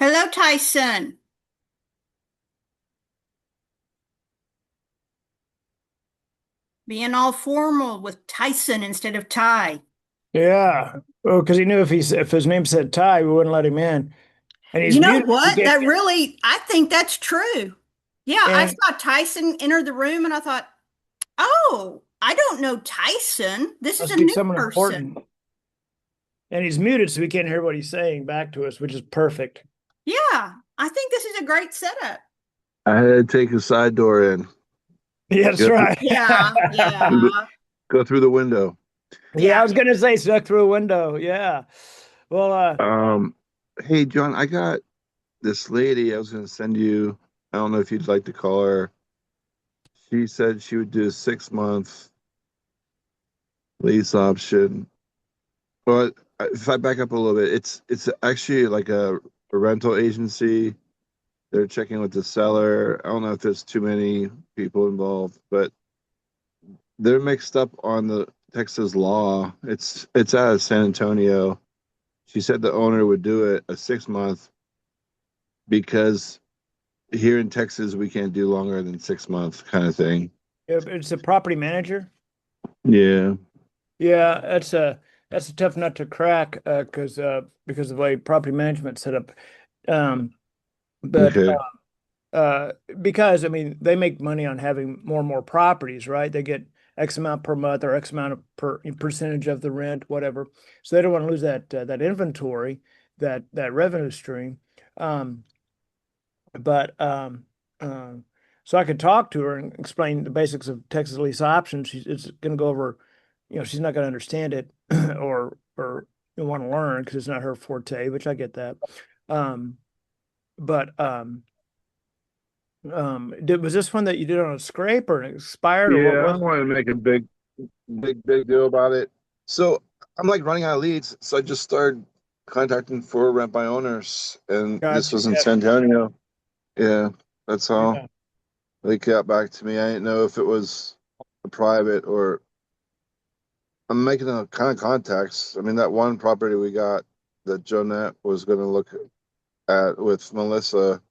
Hello, Tyson. Being all formal with Tyson instead of Ty. Yeah. Oh, because he knew if his name said Ty, we wouldn't let him in. And he's You know muted. We what? can't, I think that's true. Yeah, I and saw Tyson enter the room and I thought, oh, I don't know Tyson. This is must a be new someone person. important. And he's muted, so we can't hear what he's saying back to us, which is perfect. Yeah, I think this is a great setup. I had to take a side door in. Yeah, that's Go through, right. Yeah, yeah, through the, go through the window. Yeah, yeah. I was gonna say stuck through a window. Yeah. Well, Um, hey John, I got this lady I was going to send you. I don't know if you'd like to call her. She said she would do a 6 month lease option. But if I back up a little bit, it's actually like a rental agency. They're checking with the seller. I don't know if there's too many people involved, but they're mixed up on the Texas law. It's out of San Antonio. She said the owner would do it a 6 month because here in Texas we can't do longer than 6 months kind of thing. it's a property manager. Yeah. Yeah, that's a tough nut to crack because of the way property management set up. Um, but Okay. because I mean they make money on having more and more properties, right? They get X amount per month or X amount of per percentage of the rent, whatever. So they don't want to lose that inventory, that revenue stream. Um, but so I could talk to her and explain the basics of Texas lease options. It's going to go over, she's not going to understand it or want to learn because it's not her forte, which I get that. Um, but was this one that you did on a scrape or an expired or what Yeah, I was don't it? want to make a big deal about it. So I'm like running out of leads, so I just started contacting for rent by owners, and this Gotcha. was in Yeah. San Antonio. Yeah, that's how Yeah. they got back to me. I didn't know if it was a private or I'm making a kind of contacts. I mean, that one property we got that Jonette was going to look at with Melissa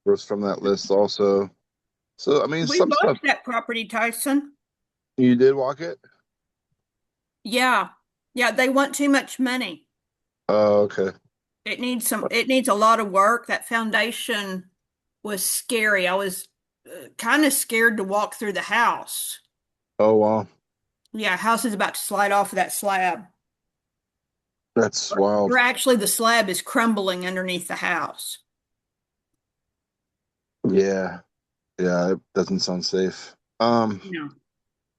was from that list also. So, I mean, We some bought stuff that property, Tyson. you did walk it. Yeah. Yeah, they want too much money. Oh, okay. It needs a lot of work. That foundation was scary. I was kind of scared to walk through the house. Oh, wow. Yeah, house is about to slide off of that slab. That's wild. Or actually the slab is crumbling underneath the house. Yeah. Yeah, it doesn't sound safe. No.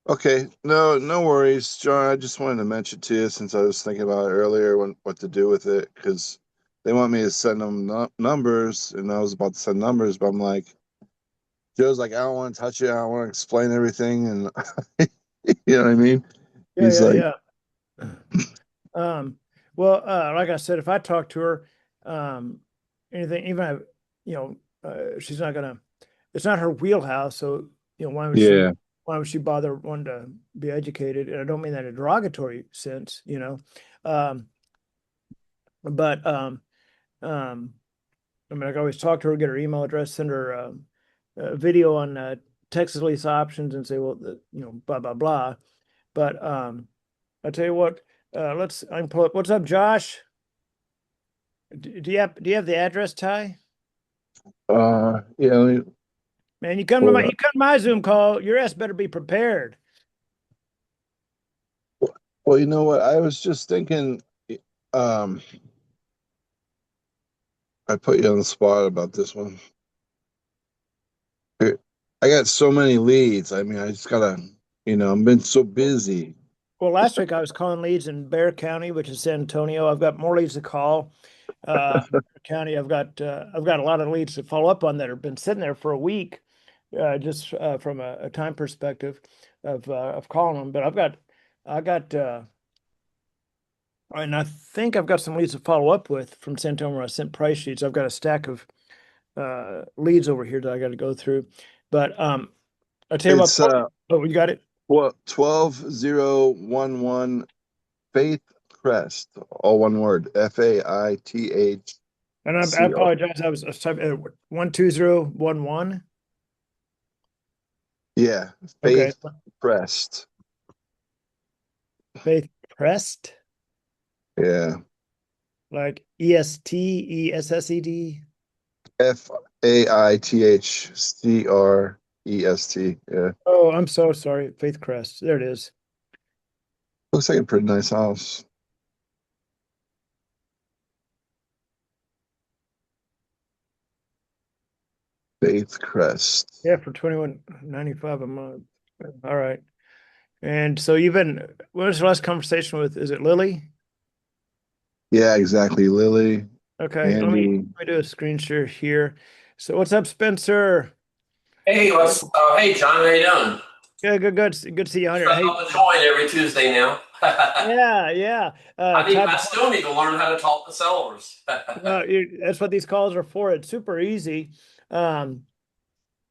Okay. No worries, John. I just wanted to mention to you since I was thinking about it earlier what to do with it because they want me to send them numbers, and I was about to send numbers, but I'm like, Joe's like, I don't want to touch it. I don't want to explain everything, and you know what I mean? Yeah, He's like, yeah, yeah. Um, well, like I said, if I talk to her, um, anything, even I, she's not gonna, it's not her wheelhouse. So, yeah, why would she bother wanting to be educated? And I don't mean that in a derogatory sense. Um, but um, I mean, I can always talk to her, get her email address, send her a video on Texas lease options, and say, well, blah blah blah. But I tell you what, I can pull up. What's up, Josh? Do you have the address, Ty? yeah. Man, Well, you come to my Zoom call. Your ass better be prepared. well, you know what? I was just thinking. Um, I put you on the spot about this one. I got so many leads. I mean, I just gotta, I've been so busy. Well, last week I was calling leads in Bear County, which is San Antonio. I've got more leads to call. County, I've got a lot of leads to follow up on that have been sitting there for a week, just from a time perspective of calling them. But I got and I think I've got some leads to follow up with from San Antonio where I sent price sheets. I've got a stack of leads over here that I got to go through. But I tell you what. It's Oh, you got it. well, 12011 Faith Crest, all one word, Faith And I apologize. I was typing 12011. Yeah, Okay. Faith Crest. Faith Pressed, Yeah, like ESTESSED. FAITHCREST. Yeah, Oh, I'm so sorry. Faith Crest. There it is. looks like a pretty nice house. Faith Crest. Yeah, for 21.95 a month. All right. And so what was the last conversation with, is it Lily? Yeah, exactly. Lily, Okay, Andy. let me do a screen share here. So what's up, Spencer? Hey John, how you doing? Good to see you on here. Step Hey, up and join every Tuesday now. yeah, yeah. Todd, I still need to learn how to talk to sellers. well, that's what these calls are for. It's super easy. Um,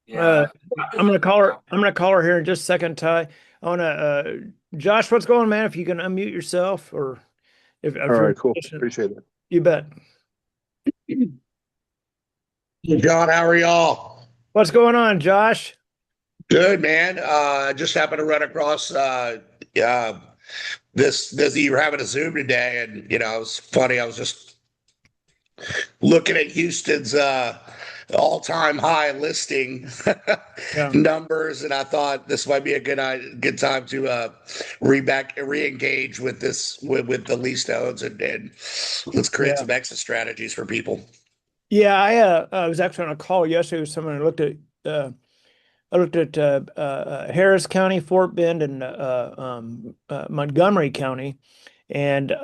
Yeah. I'm gonna call her here in just a second, Ty. I wanna, Josh, what's going on, man? If you can unmute yourself, or All if you're in right, cool. position, Appreciate it. you bet. Hey, John, how are y'all? What's going on, Josh? Good, man. Just happened to run across uh this you were having a Zoom today, and it was funny. I was just looking at Houston's all-time high listing Yeah, numbers, and I thought this might be a good time to re-engage with this with the lease nodes, and let's create yeah, some exit strategies for people. yeah. I was actually on a call yesterday with someone. I looked at Harris County, Fort Bend, and Montgomery County, and we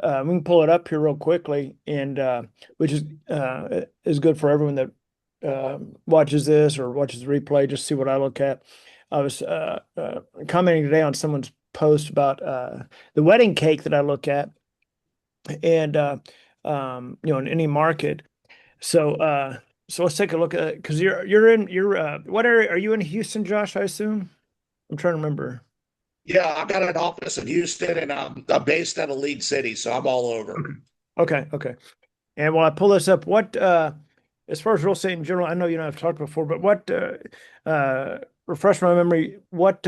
can pull it up here real quickly, and which is good for everyone that watches this or watches the replay. Just see what I look at. I was commenting today on someone's post about the wedding cake that I look at, and in any market. So so let's take a look at, because you're what area are you in, Houston, Josh, I assume? I'm trying to remember. Yeah, I got an office in Houston, and I'm based out of Lead City, so I'm all over. Okay. Okay. And while I pull this up, what as far as real estate in general, I know you and I have talked before, but what refresh my memory, what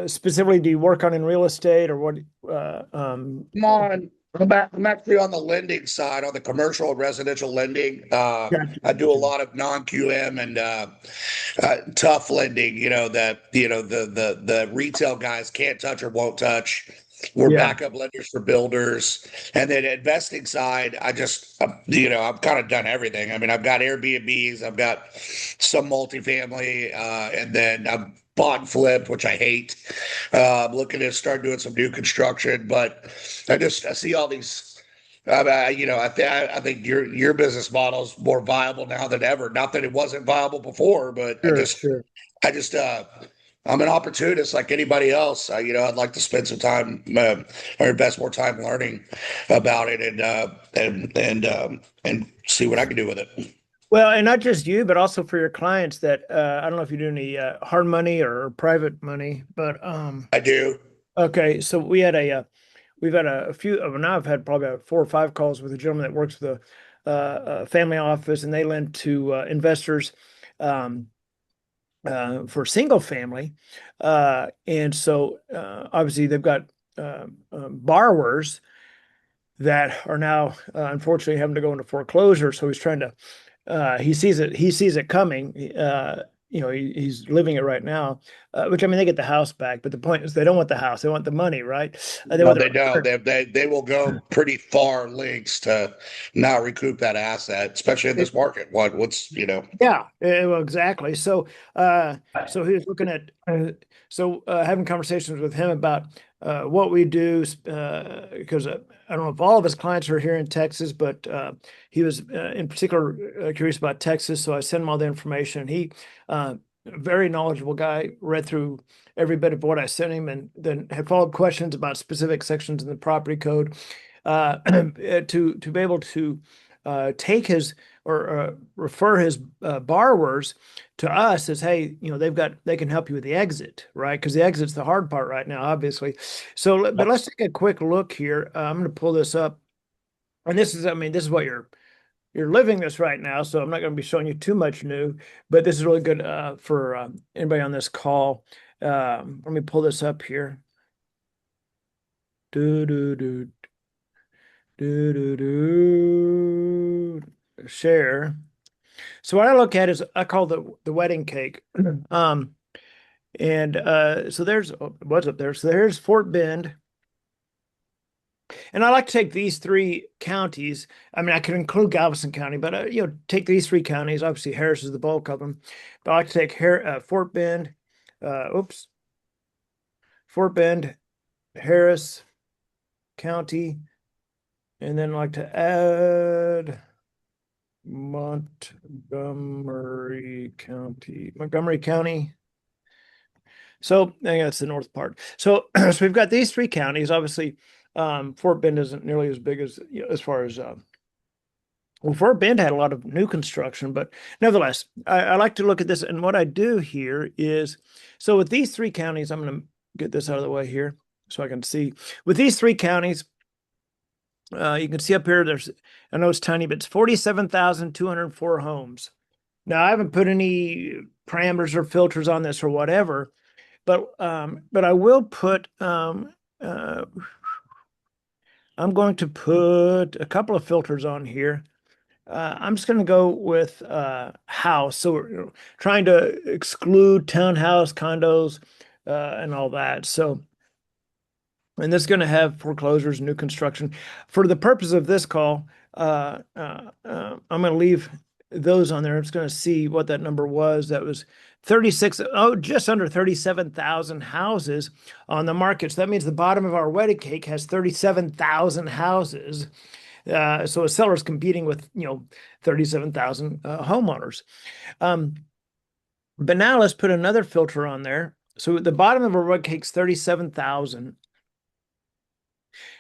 specifically do you work on in real estate, or what Come on. I'm actually on the lending side, on the commercial and residential lending. gotcha, I do a gotcha. lot of non-QM and tough lending. The retail guys can't touch or won't touch. We're Yeah, backup lenders for builders, and then investing side, I've kind of done everything. I mean, I've got Airbnbs, I've got some multifamily, and then I've bought and flipped, which I hate. I'm looking to start doing some new construction, but I see all these. I think your business model is more viable now than ever. Not that it wasn't viable before, but sure. I just, I'm an opportunist like anybody else. I'd like to spend some time, or invest more time learning about it, and see what I can do with it. Well, and not just you, but also for your clients that I don't know if you do any hard money or private money, but I do. okay. So we've had a few of now. I've had probably 4 or 5 calls with a gentleman that works with a family office, and they lend to investors um, for single family, and so obviously they've got borrowers that are now unfortunately having to go into foreclosure. So he's trying to he sees it coming. He's living it right now, which, I mean, they get the house back, but the point is they don't want the house; they want the money, right? They No, want they don't. the They will go pretty far lengths to not recoup that asset, especially in return. this market. What's. Yeah, well, exactly. So he was looking at, having conversations with him about what we do, because I don't know if all of his clients are here in Texas, but he was in particular curious about Texas. So I sent him all the information. He, very knowledgeable guy, read through every bit of what I sent him, and then had follow-up questions about specific sections in the property code, to be able to take his or refer his borrowers to us as, hey, they can help you with the exit, right? Because the exit's the hard part right now, obviously. So, but let's take a quick look here. I'm going to pull this up. And this is, I mean, this is what you're living this right now, so I'm not going to be showing you too much new, but this is really good for anybody on this call. Let me pull this up here. Do do do do do do share. So what I look at is I call the wedding cake. And so there's what's up there. So there's Fort Bend. And I like to take these three counties. I mean, I could include Galveston County, but take these three counties. Obviously, Harris is the bulk of them. But I like to take Fort Bend, Fort Bend, Harris County, and then I like to add Montgomery County. So I think that's the north part. So, so we've got these three counties. Obviously, Fort Bend isn't nearly as big as as far as well, Fort Bend had a lot of new construction, but nevertheless, I like to look at this. And what I do here is, so with these three counties, I'm going to get this out of the way here so I can see. With these three counties, you can see up here, I know it's tiny, but it's 47,204 homes. Now, I haven't put any parameters or filters on this or whatever, but I will put, I'm going to put a couple of filters on here. I'm just going to go with house. So we're trying to exclude townhouse, condos, and all that. So, and this is going to have foreclosures, new construction. For the purpose of this call, I'm going to leave those on there. I'm just going to see what that number was. That was 36, just under 37,000 houses on the market. So that means the bottom of our wedding cake has 37,000 houses. So a seller's competing with, 37,000 homeowners. But now let's put another filter on there. So the bottom of our wedding cake's 37,000.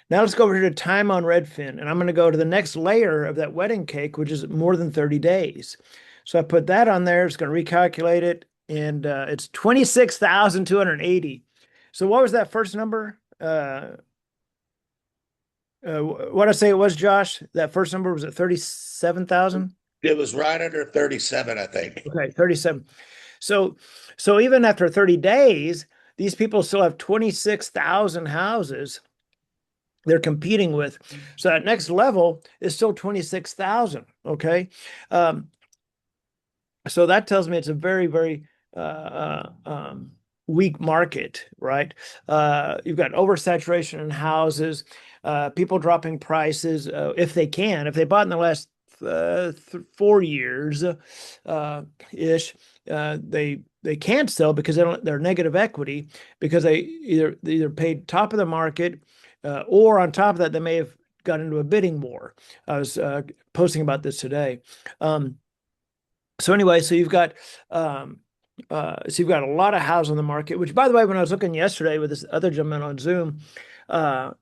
Now let's go over here to time on Redfin, and I'm going to go to the next layer of that wedding cake, which is more than 30 days. So I put that on there. It's going to recalculate it, and it's 26,280. So what was that first number? What I say it was, Josh? That first number was at 37,000? It was right under 37, I think. Okay, 37. So even after 30 days, these people still have 26,000 houses they're competing with. So that next level is still 26,000. Okay. So that tells me it's a very, very weak market, right? You've got oversaturation in houses, people dropping prices if they can. If they bought in the last 4 years ish, they can't sell because they're negative equity because they either paid top of the market or on top of that, they may have got into a bidding war. I was posting about this today. So anyway, so you've got a lot of houses on the market. Which, by the way, when I was looking yesterday with this other gentleman on Zoom, I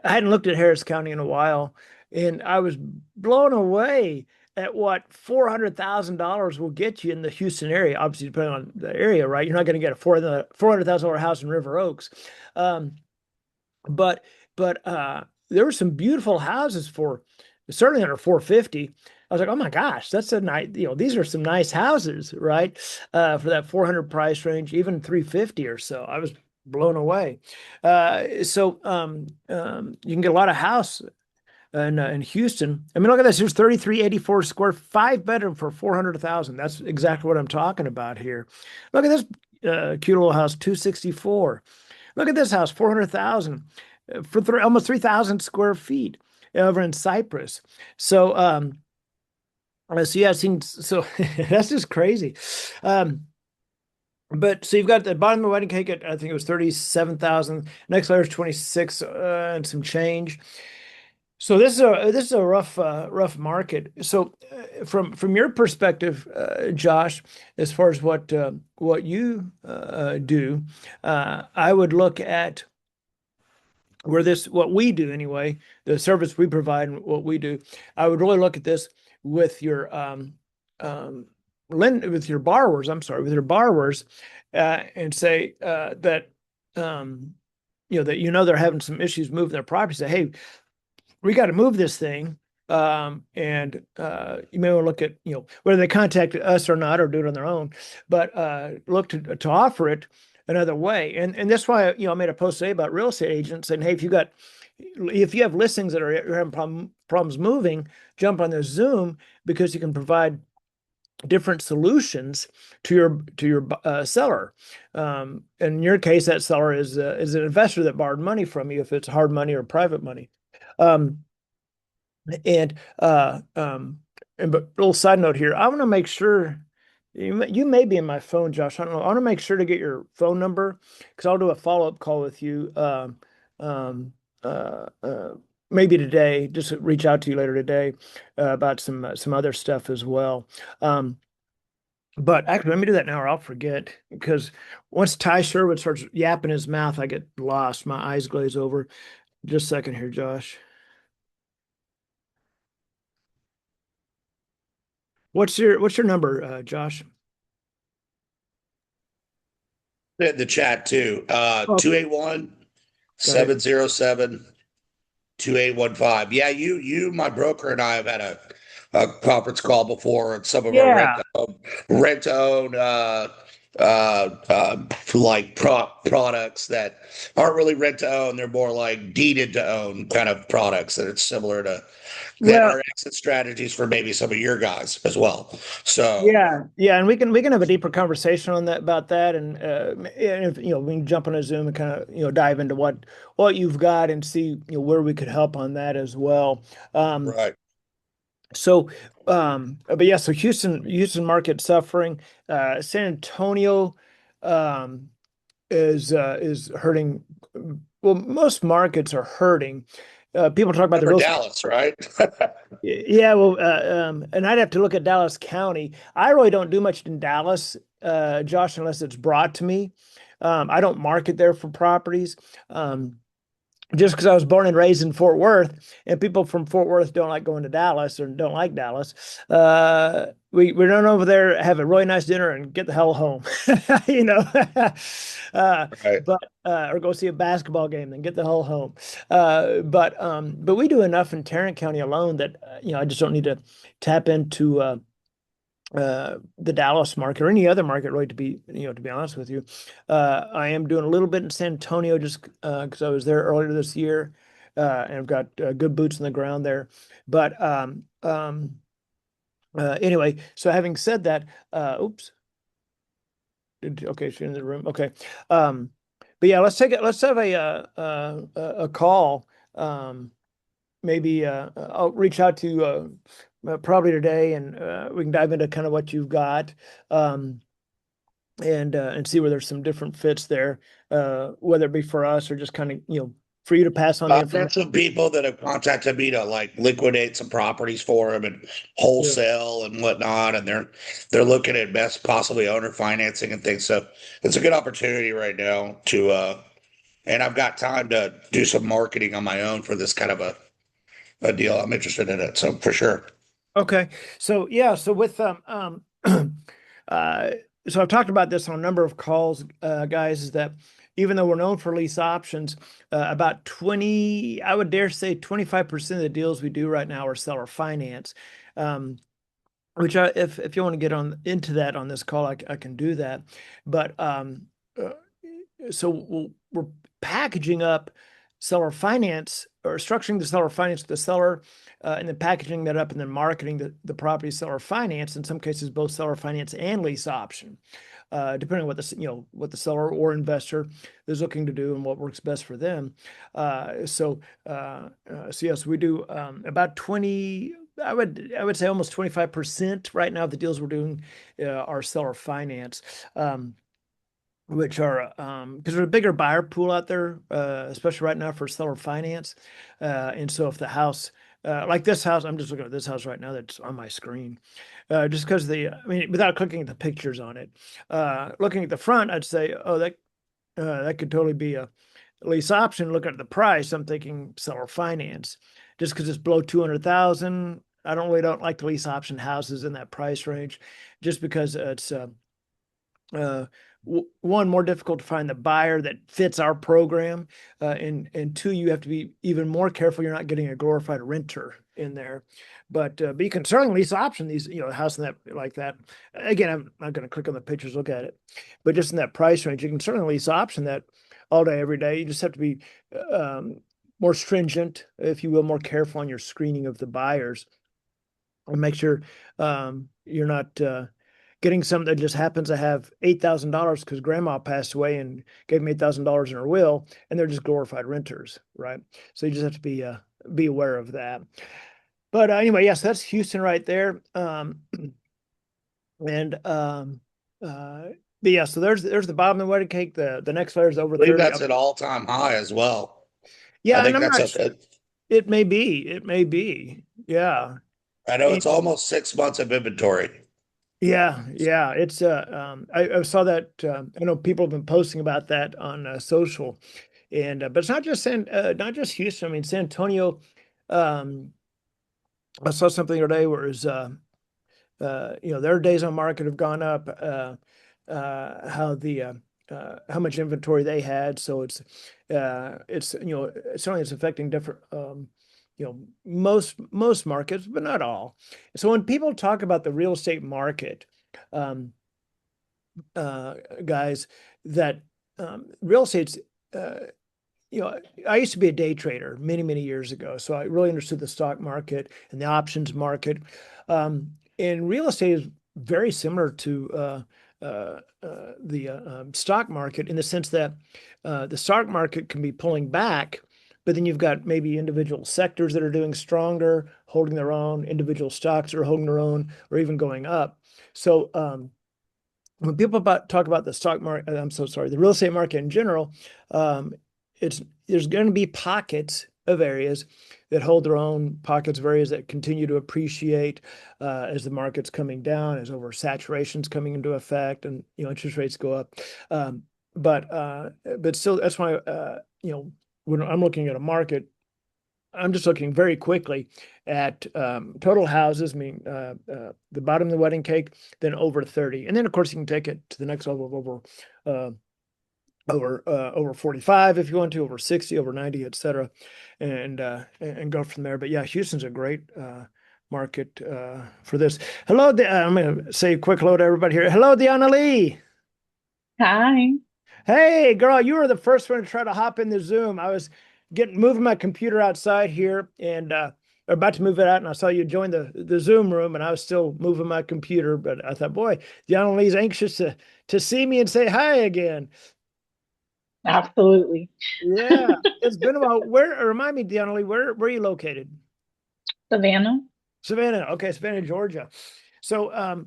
hadn't looked at Harris County in a while, and I was blown away at what $400,000 will get you in the Houston area. Obviously, depending on the area, right? You're not going to get a $400,000 house in River Oaks. But there were some beautiful houses for certainly under 450. I was like, oh my gosh, that's a nice, these are some nice houses, right? For that 400 price range, even 350 or so. I was blown away. So you can get a lot of house in Houston. I mean, look at this. Here's 3384 square, 5-bedroom for 400,000. That's exactly what I'm talking about here. Look at this cute little house, 264. Look at this house, 400,000 for almost 3,000 square feet over in Cypress. So, so yeah, so that's just crazy. But so you've got the bottom of the wedding cake at, I think it was 37,000. Next layer is 26 and some change. So this is a rough market. So from your perspective, Josh, as far as what you do, I would look at what we do anyway, the service we provide and what we do. I would really look at this with your with your borrowers. I'm sorry, with your borrowers, and say that that they're having some issues moving their property. Say, hey, we got to move this thing. And you may want to look at, whether they contact us or not, or do it on their own, but look to offer it another way. And that's why, I made a post today about real estate agents saying, hey, if you have listings that are you're having problems moving, jump on this Zoom, because you can provide different solutions to your seller. In your case, that seller is an investor that borrowed money from you, if it's hard money or private money. Um, and but a little side note here, I want to make sure you may be in my phone, Josh. I don't know. I want to make sure to get your phone number, because I'll do a follow-up call with you. Um, uh, uh, Maybe today, just reach out to you later today about some other stuff as well. But actually, let me do that now, or I'll forget. Because once Ty Sherwood starts yapping his mouth, I get lost. My eyes glaze over. Just a second here, Josh. What's your number, Josh? In the chat too. Oh, 281 got it. 707 2815. Yeah, my broker and I have had a conference call before, and some of our Yeah. rent to own like products that aren't really rent to own. They're more like deeded to own kind of products that it's similar to, that Well, are exit strategies for maybe some of your guys as well. So yeah, and we can have a deeper conversation on that, about that, and if we can jump on a Zoom and kind of dive into what you've got, and see where we could help on that as well. Um, right. so, but yeah, so Houston market suffering. San Antonio is hurting. Well, most markets are hurting. People talk about the Remember real. Dallas, right? Yeah, well, and I'd have to look at Dallas County. I really don't do much in Dallas, Josh, unless it's brought to me. I don't market there for properties. Just because I was born and raised in Fort Worth, and people from Fort Worth don't like going to Dallas, or don't like Dallas. We run over there, have a really nice dinner, and get the hell home. you know, uh, Right. or go see a basketball game, then get the hell home. But we do enough in Tarrant County alone that I just don't need to tap into the Dallas market, or any other market, really, to be honest with you. I am doing a little bit in San Antonio, just because I was there earlier this year, and I've got good boots on the ground there. But anyway, so having said that, oops, okay, she's in the room. Okay, but yeah, let's have a call. Maybe I'll reach out to you probably today, and we can dive into kind of what you've got, um, and see where there's some different fits there, whether it be for us, or just kind of for you to pass on the I've information. met some people that have contacted me to like liquidate some properties for them and Yeah. wholesale and whatnot, and they're looking at best possibly owner financing and things. So it's a good opportunity right now to and I've got time to do some marketing on my own for this kind of a deal. I'm interested in it, so for sure. Okay. So yeah, so with so I've talked about this on a number of calls, guys, is that even though we're known for lease options, about 20, I would dare say 25% of the deals we do right now are seller finance. Which if you want to get on into that on this call, I can do that. But uh, so we're packaging up seller finance, or structuring the seller finance to the seller, and then packaging that up, and then marketing the property seller finance. In some cases, both seller finance and lease option, depending on what the seller or investor is looking to do and what works best for them. So yes, we do about 20. I would say almost 25% right now of the deals we're doing are seller finance. Which are because there's a bigger buyer pool out there, especially right now for seller finance. And so if the house, like this house, I'm just looking at this house right now that's on my screen, just because I mean, without clicking at the pictures on it, looking at the front, I'd say, oh, that could totally be a lease option. Looking at the price, I'm thinking seller finance, just because it's below 200,000. I don't like the lease option houses in that price range, just because it's one, more difficult to find the buyer that fits our program, and two, you have to be even more careful you're not getting a glorified renter in there. But you can certainly lease option these, a house in that like that. Again, I'm not going to click on the pictures, look at it, but just in that price range, you can certainly lease option that all day, every day. You just have to be more stringent, if you will, more careful on your screening of the buyers, and make sure you're not getting something that just happens to have $8,000 because grandma passed away and gave me $8,000 in her will, and they're just glorified renters, right? So you just have to be aware of that. But anyway, yes, that's Houston right there. But yeah, so there's the bottom of the wedding cake. The next layer is over I believe 30. that's an all-time high as well. Yeah, I and think I'm that's not. a, It may be. It may be. Yeah. I know And it's almost 6 months of inventory. yeah. It's I saw that. I know people have been posting about that on social, and but it's not just Houston. I mean, San Antonio. Um, I saw something today where it was their days on market have gone up. How much inventory they had. So it's certainly it's affecting different most markets, but not all. So when people talk about the real estate market, um, guys, that real estate's uh, I used to be a day trader many years ago, so I really understood the stock market and the options market. And real estate is very similar to the stock market in the sense that the stock market can be pulling back, but then you've got maybe individual sectors that are doing stronger, holding their own, individual stocks are holding their own, or even going up. So when people talk about the stock market, I'm so sorry, the real estate market in general, um, there's going to be pockets of areas that hold their own, pockets of areas that continue to appreciate as the market's coming down, as oversaturation's coming into effect, and interest rates go up. But still, that's why when I'm looking at a market, I'm just looking very quickly at total houses, meaning the bottom of the wedding cake, then over 30. And then, of course, you can take it to the next level of over 45 if you want to, over 60, over 90, et cetera, and go from there. But yeah, Houston's a great market for this. Hello, I'm going to say a quick hello to everybody here. Hello, Deanna Lee. Hi. Hey, girl, you were the first one to try to hop in the Zoom. I was moving my computer outside here and about to move it out, and I saw you join the Zoom room, and I was still moving my computer, but I thought, boy, Deanna Lee's anxious to see me and say hi again. Absolutely. Yeah, it's been a while. Remind me, Deanna Lee, where are you located? Savannah. Savannah. Okay, Savannah, Georgia. So,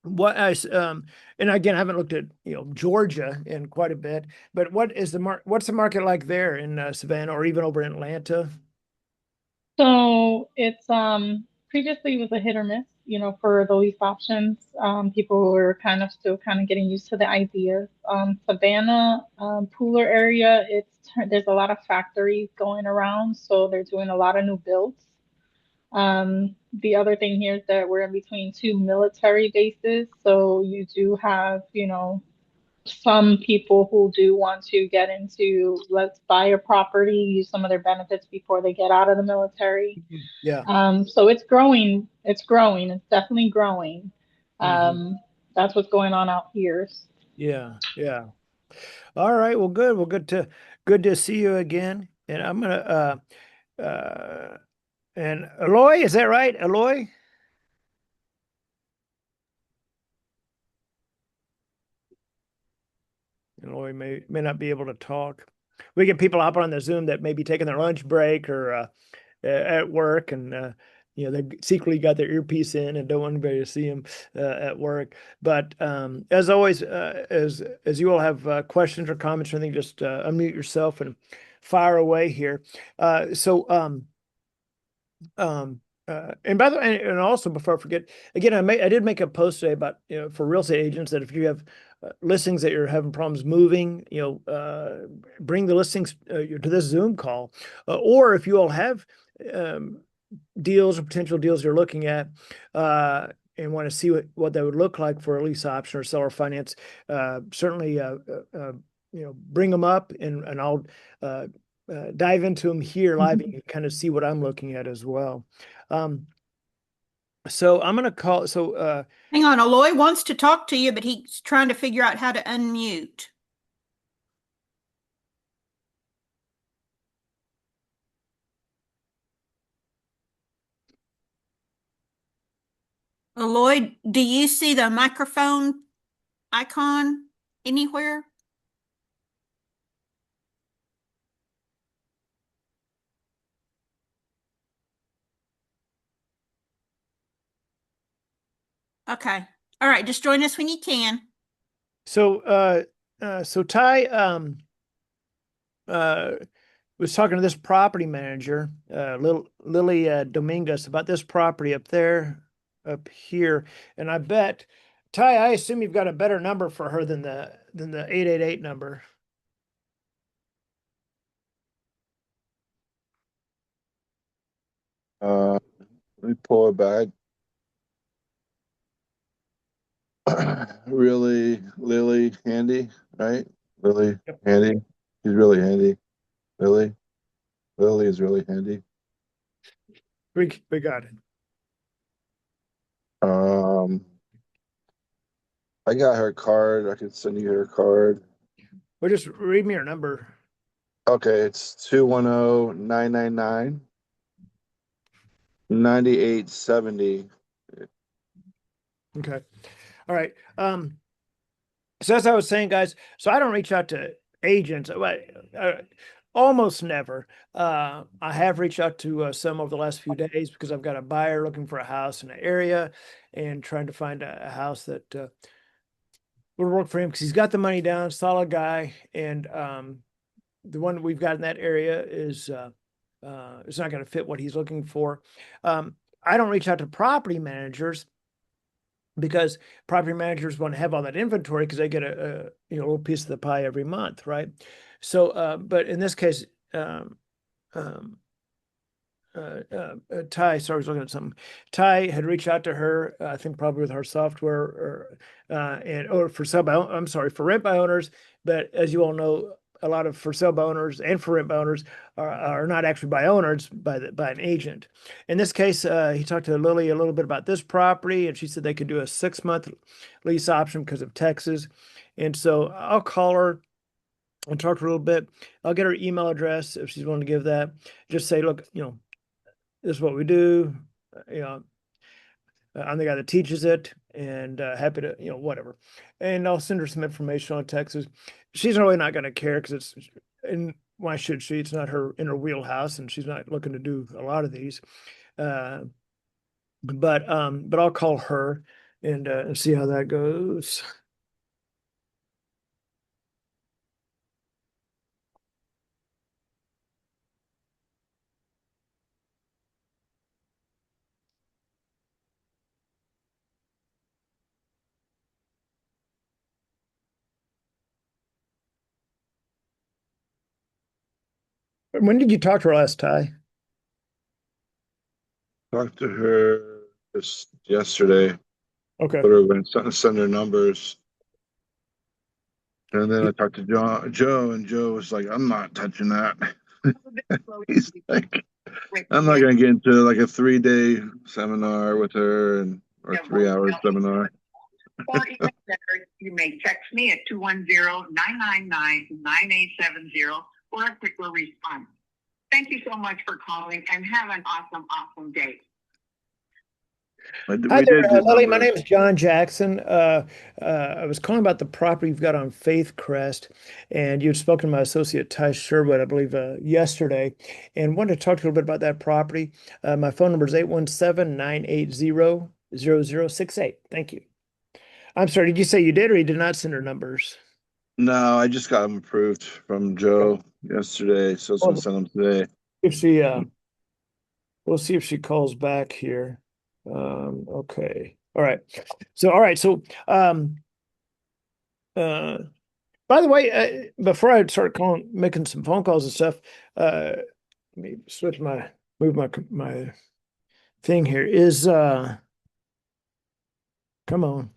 what I and again, I haven't looked at Georgia in quite a bit, but what's the market like there in Savannah or even over in Atlanta? So it's previously it was a hit or miss, for the lease options. People were still kind of getting used to the ideas. Savannah, Pooler area, there's a lot of factories going around, so they're doing a lot of new builds. The other thing here is that we're in between two military bases, so you do have, some people who do want to get into let's buy a property, use some of their benefits before they get out of the military. Yeah. So it's growing. It's growing. It's definitely growing. Mhm. That's what's going on out here. Yeah. All right. Well, good. Well, good to see you again. And I'm gonna and Eloy, is that right? Eloy? Eloy may not be able to talk. We get people hopping on the Zoom that may be taking their lunch break or at work, and they secretly got their earpiece in and don't want anybody to see them at work. But as always, as you all have questions or comments or anything, just unmute yourself and fire away here. And by the way, and also before I forget, again, I did make a post today about for real estate agents that if you have listings that you're having problems moving, bring the listings to this Zoom call, or if you all have deals or potential deals you're looking at, and want to see what that would look like for a lease option or seller finance, certainly, bring them up and I'll dive into them here live and kind of see what I'm looking at as well. So I'm going to call. So Hang on, Aloy wants to talk to you, but he's trying to figure out how to unmute. Aloy, do you see the microphone icon anywhere? Okay. All right, just join us when you can. so Ty was talking to this property manager, Lily Dominguez, about this property up here, and I bet, Ty, I assume you've got a better number for her than the 888 number. Let me pull it back. Really, Lily handy, right? Really Yep. handy. She's really handy. Lily is really handy. We got it. I got her card. I could send you her card. Well, just read me your number. Okay, it's 210-999-9870. Okay. All right. So as I was saying, guys, so I don't reach out to agents, almost never. I have reached out to some over the last few days because I've got a buyer looking for a house in an area and trying to find a house that would work for him because he's got the money down, solid guy, and the one that we've got in that area is it's not going to fit what he's looking for. I don't reach out to property managers because property managers want to have all that inventory because they get a little piece of the pie every month, right? So, but in this case, Ty, sorry, I was looking at something. Ty had reached out to her, I think probably with her software, or for rent by owners. But as you all know, a lot of for sale by owners and for rent by owners are not actually by owners, by an agent. In this case, he talked to Lily a little bit about this property, and she said they could do a 6-month lease option because of Texas. And so I'll call her and talk to her a little bit. I'll get her email address if she's willing to give that. Just say, look, this is what we do. I'm the guy that teaches it, and happy to, whatever. And I'll send her some information on Texas. She's really not going to care because and why should she? It's not in her wheelhouse, and she's not looking to do a lot of these. But I'll call her and see how that goes. When did you talk to her last, Ty? Talked to her just yesterday. Okay. But we're going to send her numbers. And then I talked to Joe, and Joe was like, I'm not touching that. He's like, I'm not going to get into like a 3-day seminar with her or 3-hour seminar. Or even better, you may text me at 210-999-9870 for a quicker response. Thank you so much for calling and have an awesome day. Hi there, Lily. My name is John Jackson. I was calling about the property you've got on Faith Crest, and you'd spoken to my associate Ty Sherwood, I believe, yesterday, and wanted to talk to you a little bit about that property. My phone number is 817-980-0068. Thank you. I'm sorry, did you say you did or you did not send her numbers? No, I just got them approved from Joe yesterday, so I was going to send them today. If she, we'll see if she calls back here. Okay. All right. So, by the way, before I start making some phone calls and stuff, let me move my thing here. Come on.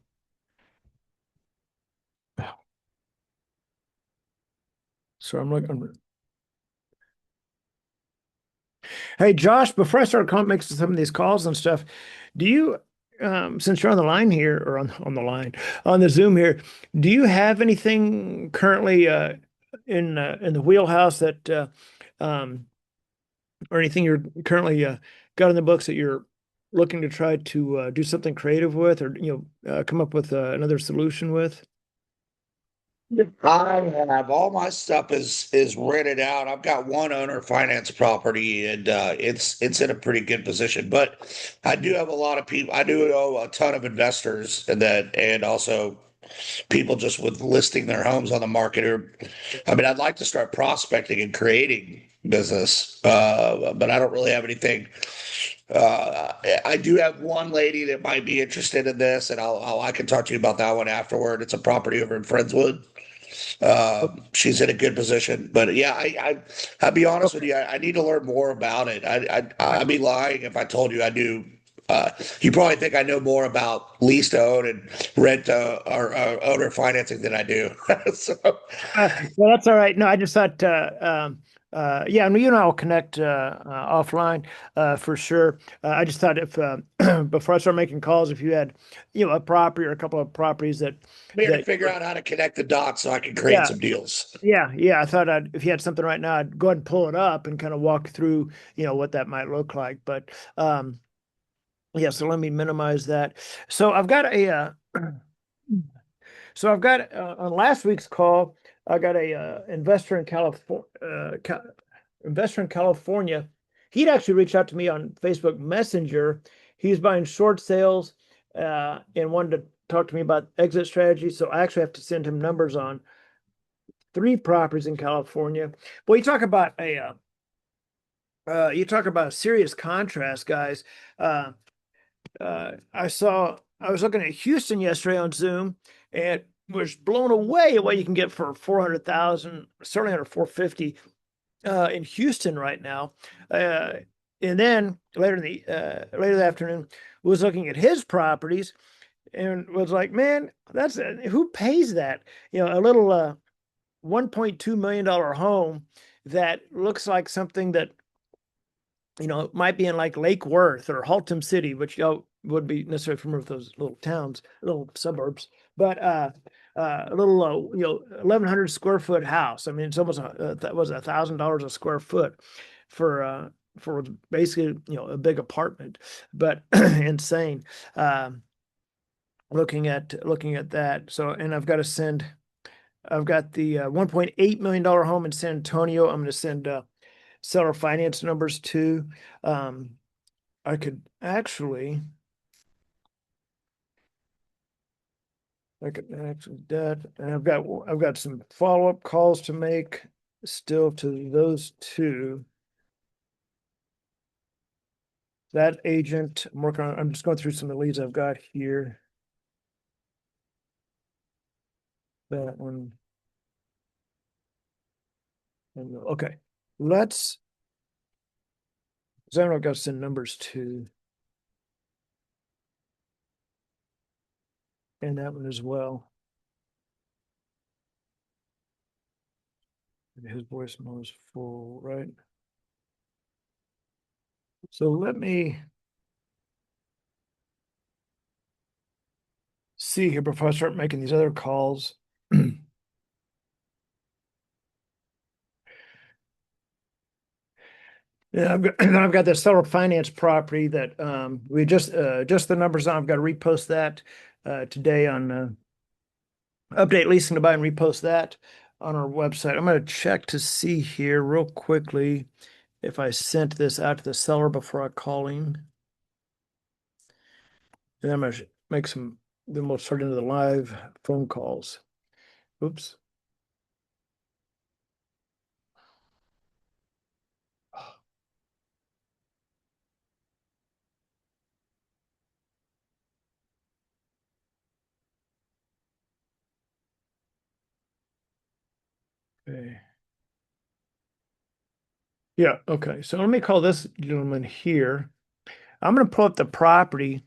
So I'm looking. Hey, Josh, before I start making some of these calls and stuff, do you, since you're on the line here or on the line on the Zoom here, do you have anything currently in the wheelhouse that um, or anything you're currently got in the books that you're looking to try to do something creative with, or come up with another solution with? I have all my stuff is rented out. I've got one owner finance property, and it's in a pretty good position. But I do have a lot of people. I do know a ton of investors, and also people just with listing their homes on the market. Or, I mean, I'd like to start prospecting and creating business, but I don't really have anything. I do have one lady that might be interested in this, and I can talk to you about that one afterward. It's a property over in Friendswood. She's in a good position, but yeah, I'll be honest with you. I need to learn more about it. I'd be lying if I told you I knew. You probably think I know more about lease to own and rent or owner financing than I do. So, Well, that's all right. No, I just thought, yeah, and you and I will connect offline for sure. I just thought if before I start making calls, if you had, a property or a couple of properties that I'm here to that figure out how to connect the dots so I can create yeah, some deals. yeah. I thought if you had something right now, I'd go ahead and pull it up and kind of walk through, what that might look like. But yeah, so let me minimize that. So I've got a So I've got on last week's call, I got a investor in California. Investor in California. He'd actually reached out to me on Facebook Messenger. He was buying short sales and wanted to talk to me about exit strategy. So I actually have to send him numbers on 3 properties in California. Well, you talk about a serious contrast, guys. I was looking at Houston yesterday on Zoom and was blown away at what you can get for 400,000, certainly under 450 in Houston right now. And then later the afternoon was looking at his properties and was like, man, who pays that? A little $1.2 million home that looks like something that it might be in like Lake Worth or Haltom City, which y'all would be necessarily familiar with those little towns, little suburbs, but a little 1,100 square foot house. I mean, it's almost that was $1,000 a square foot for basically a big apartment, but insane. Looking at that, so and I've got the $1.8 million home in San Antonio. I'm going to send seller finance numbers too. I could actually that, and I've got some follow-up calls to make still to those two. That agent, I'm just going through some of the leads I've got here. That one. Okay, let's. So I've got to send numbers to. And that one as well. His voicemail is full, right? So let me see here before I start making these other calls. Yeah, I've got this seller finance property that we just the numbers on. I've got to repost that today on update leasing to buy and repost that on our website. I'm going to check to see here real quickly if I sent this out to the seller before I call him. And I'm going to make some. Then we'll start into the live phone calls. Oops. Okay. Yeah, okay. So let me call this gentleman here. I'm going to pull up the property.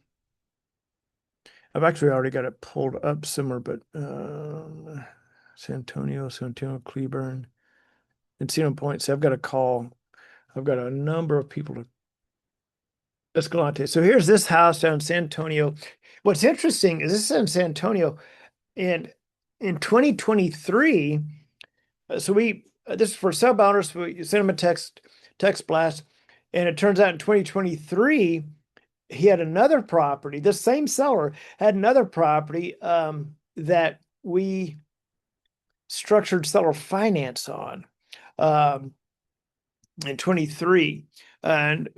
I've actually already got it pulled up somewhere, but San Antonio, Cleburne, Encino Point. So I've got to call. I've got a number of people to Escalante. So here's this house down in San Antonio. What's interesting is this is in San Antonio, and in 2023, so this is for sub owners. We sent them a text blast, and it turns out in 2023 he had another property. This same seller had another property that we structured seller finance on in 23 and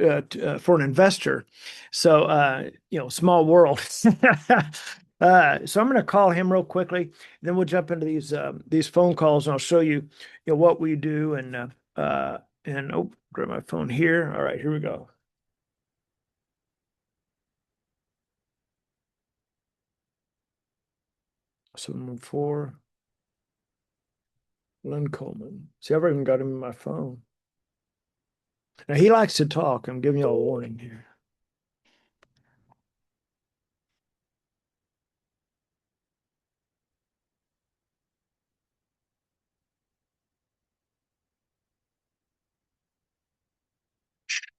for an investor. So small world. So I'm going to call him real quickly. Then we'll jump into these phone calls, and I'll show you, what we do. And grab my phone here. All right, here we go. 714 Lynn Coleman. See, I've even got him in my phone. Now he likes to talk. I'm giving you a warning here.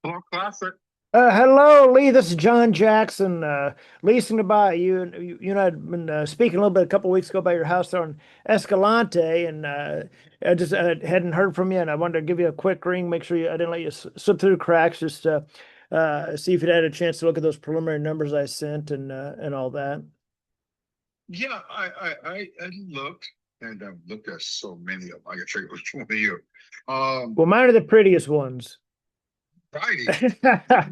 Hello, Classic. Hello, Lee. This is John Jackson, leasing to buy. You and I had been speaking a little bit a couple of weeks ago about your house there on Escalante, and I just hadn't heard from you, and I wanted to give you a quick ring, make sure I didn't let you slip through the cracks, just see if you'd had a chance to look at those preliminary numbers I sent and all that. Yeah, I looked, and I've looked at so many of them. I can tell you which one of you. Well, mine are the prettiest ones. Friday. I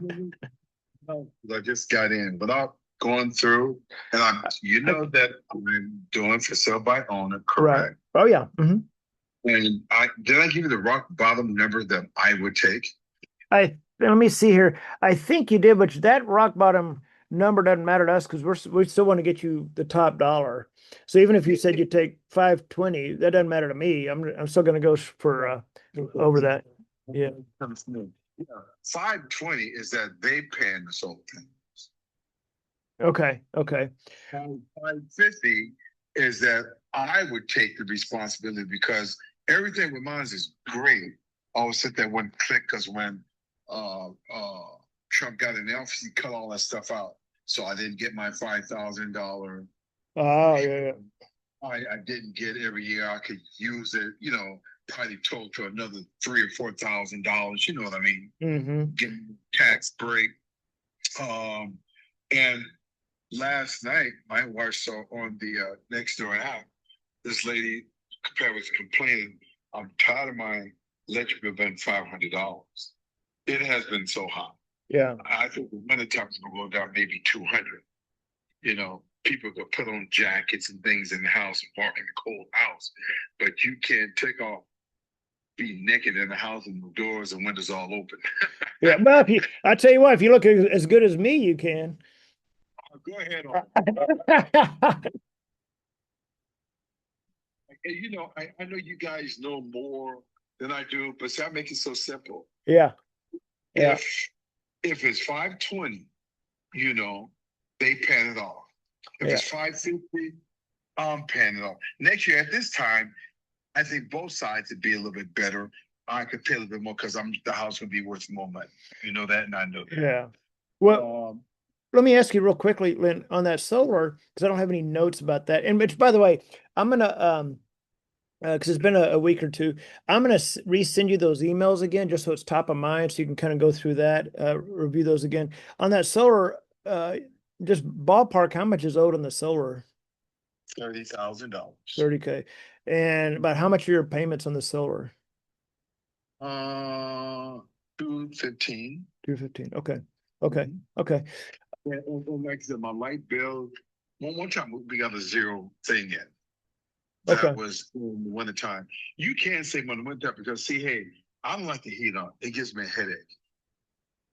just got in, but I'm going through, and that I'm doing for sale by owner, correct? Right. Oh yeah. Mm-hmm. And did I give you the rock bottom number that I would take? Let me see here. I think you did, but that rock bottom number doesn't matter to us because we still want to get you the top dollar. So even if you said you take 520, that doesn't matter to me. I'm still going to go for over that. Yeah. 520 is that they paying the whole thing. Okay. 550 is that I would take the responsibility because everything with mine is great. I always sit there one click because when Trump got in the office, he cut all that stuff out. So I didn't get my $5,000. Oh yeah. I didn't get every year. I could use it, probably total to another $3,000 or $4,000. You know what I mean? Mm-hmm. Getting tax break. And last night, my wife saw on the next door app, this lady was complaining, I'm tired of my electric bill being $500. It has been so hot. Yeah. I think the winter time is going to go down maybe 200. People go put on jackets and things in the house and walk in a cold house, but you can't take off, be naked in the house and the doors and windows all open. Yeah, but I tell you what, if you look as good as me, you can. Go ahead. I know you guys know more than I do, but see, I make it so simple. Yeah. If it's 520, they pay it off. If it's 550, I'm paying it off. Next year at this time, I think both sides would be a little bit better. I could pay a little bit more because the house would be worth more money. You know that, and I know that. Yeah. Well, let me ask you real quickly, Lynn, on that solar, because I don't have any notes about that. And which, by the way, I'm gonna because it's been a week or two, I'm gonna resend you those emails again, just so it's top of mind, so you can kind of go through that, review those again. On that solar, just ballpark, how much is owed on the solar? $30,000. $30K. And about how much are your payments on the solar? $215. $215. Okay. And like I said, my light bill, one time we got a zero thing in. That was in the wintertime. You can't say when the winter because hey, I don't like the heat on. It gives me a headache.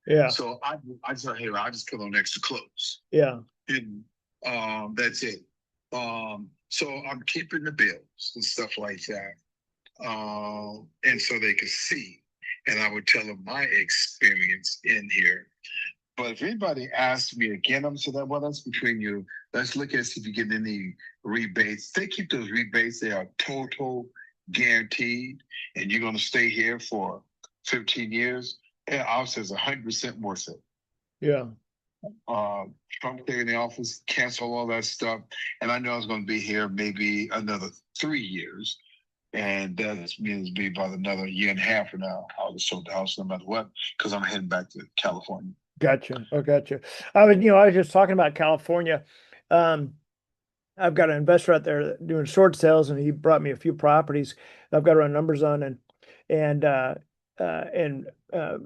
Yeah. So I said, hey, I just put on extra clothes. Yeah. And that's it. So I'm keeping the bills and stuff like that. And so they could see. And I would tell them my experience in here. But if anybody asks me again, I'm saying that, well, that's between you. Let's look at see if you get any rebates. They keep those rebates. They are total guaranteed, and you're going to stay here for 15 years. And obviously, it's 100% worth it. Yeah. Trump there in the office, cancel all that stuff. And I know I was going to be here maybe another 3 years. And that means be about another year and a half from now. I'll just sold the house no matter what, because I'm heading back to California. Gotcha. Oh, gotcha. I was just talking about California. I've got an investor out there doing short sales, and he brought me a few properties I've got to run numbers on. And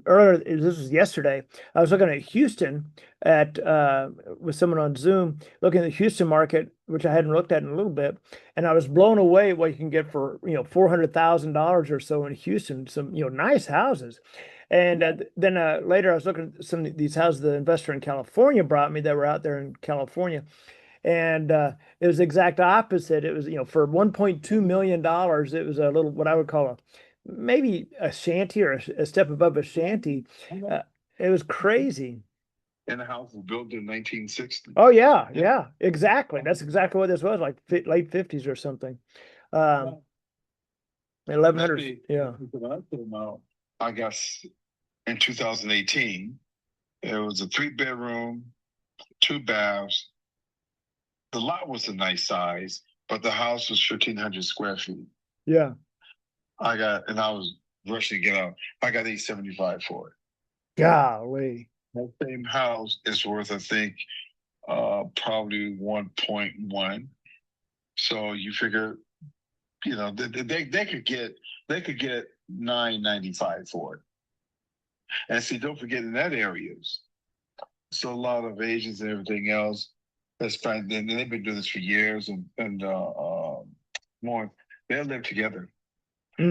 earlier, this was yesterday, I was looking at Houston at with someone on Zoom, looking at the Houston market, which I hadn't looked at in a little bit, and I was blown away what you can get for $400,000 or so in Houston. Some nice houses. And then later, I was looking at some of these houses the investor in California brought me that were out there in California. And it was the exact opposite. It was, for $1.2 million, it was a little, what I would call maybe a shanty or a step above a shanty. It was crazy. And the house was built in 1960. Oh, yeah, exactly. That's exactly what this was, like late 50s or something. 1100, yeah. I guess in 2018, it was a 3-bedroom, 2 baths. The lot was a nice size, but the house was 1,500 square feet. Yeah. I was rushing to get out. I got $875 for it. Golly. That same house is worth, I think, probably 1.1. So you figure, they could get $995 for it. And see, don't forget in that areas, so a lot of Asians and everything else. That's fine. And they've been doing this for years, and more. They'll live together.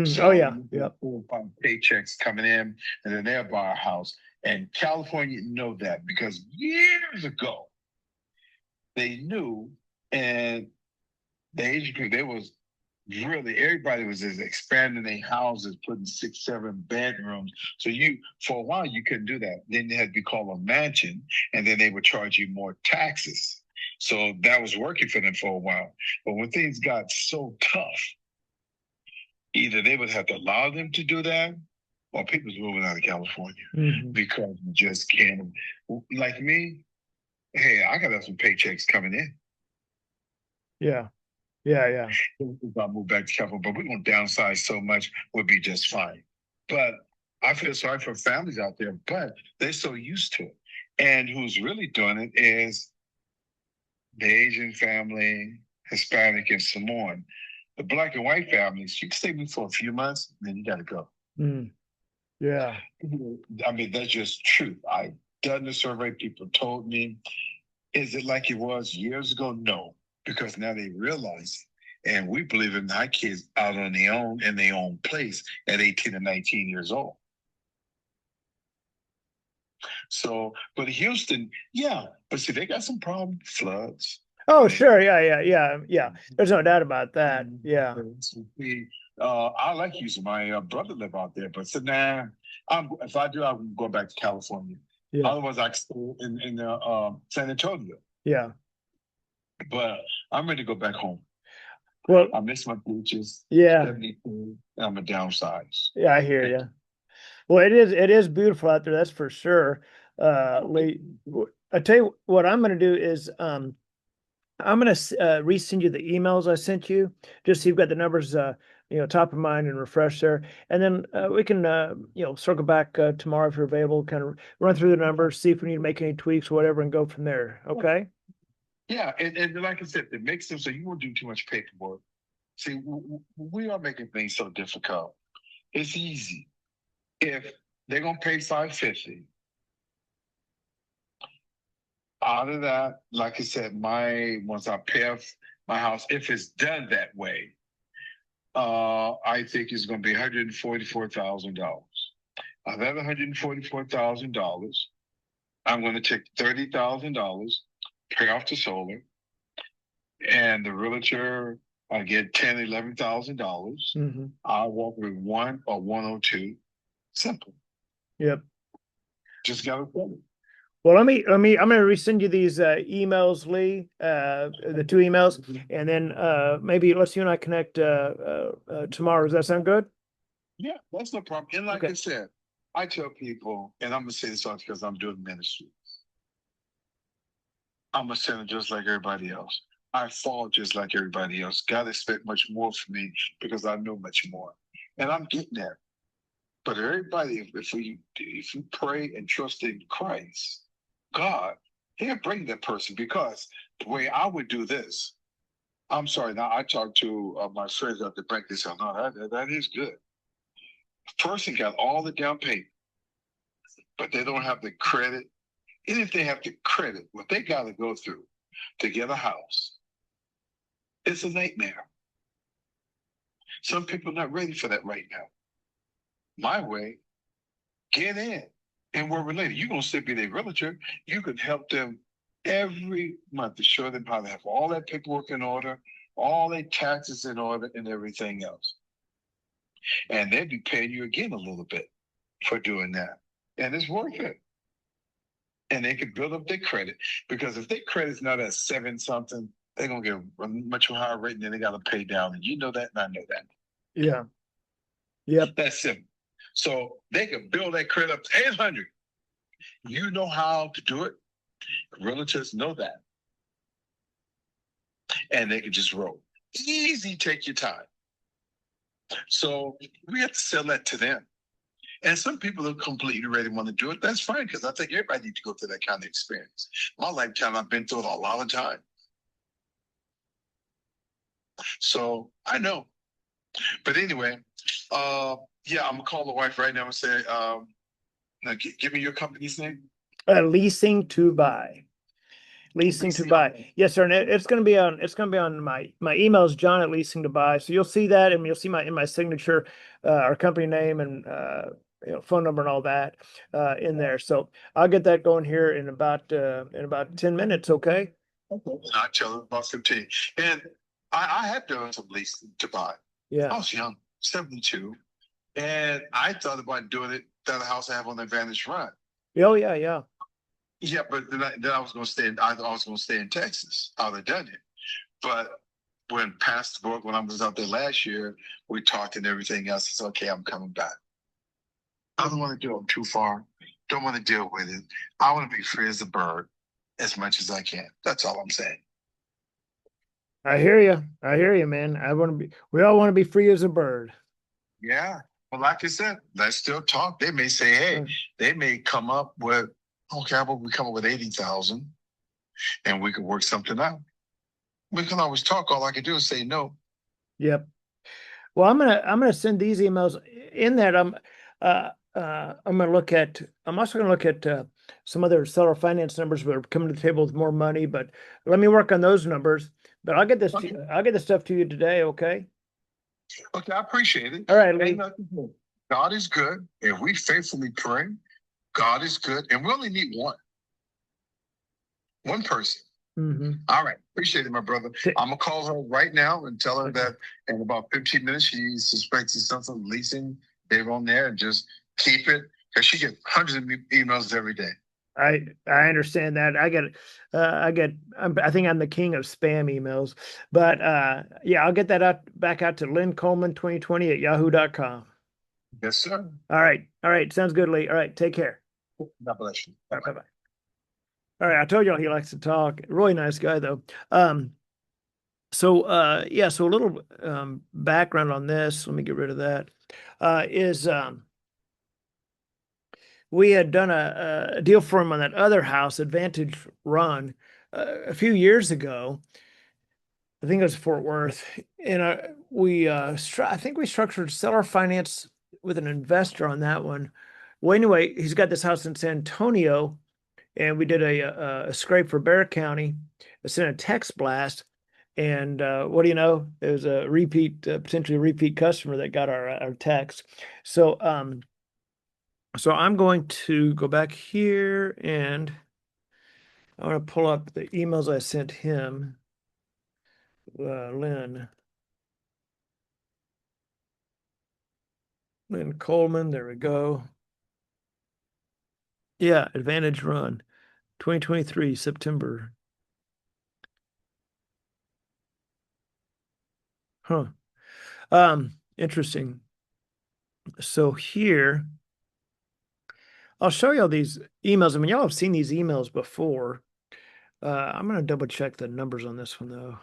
So, yeah. 4 or 5 paychecks coming in, and then they'll buy a house. And California know that because years ago they knew, and the Asian people, they was really, everybody was just expanding their houses, putting 6, 7 bedrooms. So for a while you couldn't do that. Then they had to be called a mansion, and then they would charge you more taxes. So that was working for them for a while. But when things got so tough, either they would have to allow them to do that, or people's moving out of California because you just can't. Like me, hey, I got some paychecks coming in. Yeah. If I move back to California, but we're going to downsize so much, we'll be just fine. But I feel sorry for families out there, but they're so used to it. And who's really doing it is the Asian family, Hispanic, and Samoan. The Black and white families, you can stay with me for a few months, and then you got to go. Yeah. I mean, that's just truth. I've done the survey. People told me, is it like it was years ago? No, because now they realize it. And we believe in our kids out on their own in their own place at 18 and 19 years old. So, but Houston, but see, they got some problems, floods. Oh, sure. Yeah. There's no doubt about that. Yeah. I like Houston. My brother live out there, but so if I do, I'm going back to California. Yeah. Otherwise, I can stay in San Antonio. Yeah. But I'm ready to go back home. Well, I miss my beaches. Yeah. 72, I'm a downsize. Yeah, I hear you. Well, it is beautiful out there. That's for sure. Lee, I tell you what I'm going to do is I'm going to resend you the emails I sent you, just so you've got the numbers, top of mind and refresh there. And then we can, circle back tomorrow if you're available, kind of run through the numbers, see if we need to make any tweaks or whatever, and go from there. Okay. Yeah. And like I said, it makes them so you won't do too much paperwork. See, we are making things so difficult. It's easy. If they're going to pay $550, out of that, like I said, once I pay off my house, if it's done that way, I think it's going to be $144,000. Of that $144,000, I'm going to take $30,000, pay off the solar, and the realtor, I get $10,000, $11,000. I'll walk with 1 or 102. Simple. Yep. Just got to pay it. Well, I'm gonna resend you these emails, Lee, the two emails, and then maybe let's you and I connect tomorrow. Does that sound good? Yeah, that's no problem. And like Okay. I said, I tell people, and I'm gonna say this all because I'm doing ministry. I'm a sinner just like everybody else. I fall just like everybody else. God expect much more from me because I know much more, and I'm getting there. But everybody, if you pray and trust in Christ, God, He'll bring that person. Because the way I would do this, I'm sorry. Now I talked to my friends at the bank. They said, "No, that is good." Person got all the down payment, but they don't have the credit. And if they have the credit, what they got to go through to get a house, it's a nightmare. Some people are not ready for that right now. My way, get in. And we're related. You're going to still be their realtor. You can help them every month to show them how to have all that paperwork in order, all their taxes in order, and everything else. And they'll be paying you again a little bit for doing that. And it's worth it. And they can build up their credit, because if their credit's not at 7 something, they're going to get a much higher rate, and then they got to pay down. And you know that, and I know that. Yeah. Yep. That's simple. So they can build that credit up to 800. You know how to do it. Realtors know that. And they can just roll. Easy, take your time. So we have to sell that to them. And some people are completely ready to want to do it. That's fine, because I think everybody needs to go through that kind of experience. My lifetime, I've been through it a lot of time. So I know. But anyway, yeah, I'm going to call the wife right now and say, now give me your company's name. Leasing to buy. Leasing to buy. Yes, sir. And it's going to be on my emails, John at Leasing to Buy. So you'll see that, and you'll see in my signature, our company name and phone number and all that in there. So I'll get that going here in about 10 minutes. Okay. Okay. I tell them about 15. And I have done some leasing to buy. Yeah. I was young, 72, and I thought about doing it at a house I have on the Advantage Run. Oh yeah, yeah. Yeah, but then I was going to stay. I was going to stay in Texas. I would have done it, but when Pastor Borg, when I was out there last year, we talked and everything else. It's okay. I'm coming back. I don't want to do it too far. Don't want to deal with it. I want to be free as a bird as much as I can. That's all I'm saying. I hear you. I hear you, man. We all want to be free as a bird. Yeah. Well, like I said, let's still talk. They may say, hey, they may come up with, okay, how about we come up with 80,000 and we could work something out. We can always talk. All I can do is say no. Yep. Well, I'm gonna send these emails. In that, I'm also gonna look at some other seller finance numbers that are coming to the table with more money. But let me work on those numbers. But I'll get this. Okay. I'll get this stuff to you today. Okay. Okay, I appreciate it. All right, Lee. Ain't nothing more. God is good. If we faithfully pray, God is good. And we only need one person. Mm-hmm. All right. Appreciate it, my brother. I'm going to call her right now and tell her that in about 15 minutes, she suspects it's something leasing. They're on there, and just keep it, because she gets hundreds of emails every day. I understand that. I think I'm the king of spam emails, but yeah, I'll get that back out to Lynn Coleman 2020 at yahoo.com. Yes, sir. All right. Sounds good, Lee. All right. Take care. God bless you. Bye bye. All right. I told y'all he likes to talk. Really nice guy though. So a little background on this. Let me get rid of that. We had done a deal for him on that other house, Advantage Run, a few years ago. I think it was Fort Worth, and I think we structured seller finance with an investor on that one. Well, anyway, he's got this house in San Antonio, and we did a scrape for Bear County. I sent a text blast, and what do you know? It was a potentially repeat customer that got our text. So I'm going to go back here, and I want to pull up the emails I sent him. Lynn Coleman, there we go. Yeah, Advantage Run. 2023, September. Huh. Interesting. So here, I'll show you all these emails. I mean, y'all have seen these emails before. I'm going to double check the numbers on this one though.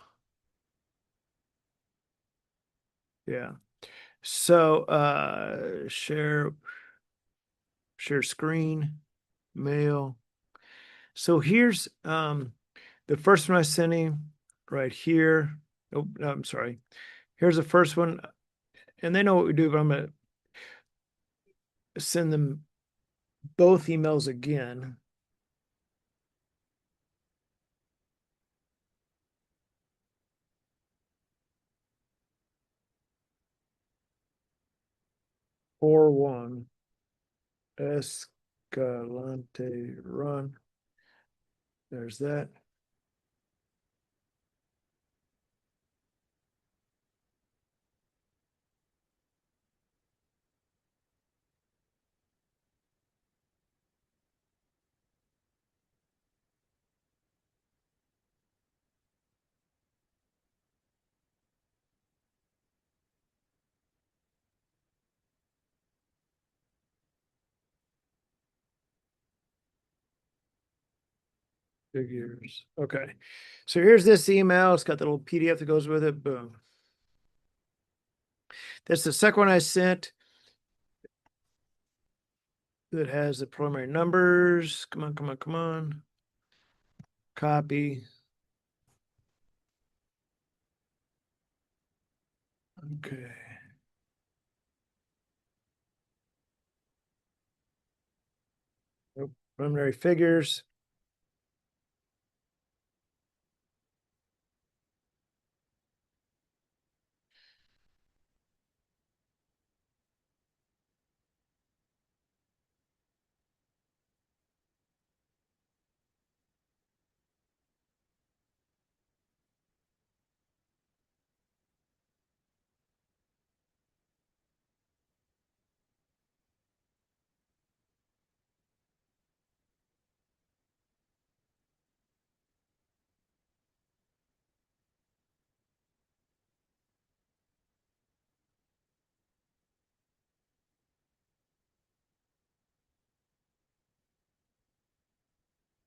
Yeah. So, share screen, mail. So here's, the first one I sent him right here. Oh, no, I'm sorry. Here's the first one. And they know what we do, but I'm going to send them both emails again. Four one Escalante run. There's that. Figures. Okay. So here's this email. It's got the little PDF that goes with it. Boom. That's the second one I sent that has the preliminary numbers. Come on, come on, come on. Copy. Okay. Nope. Preliminary figures.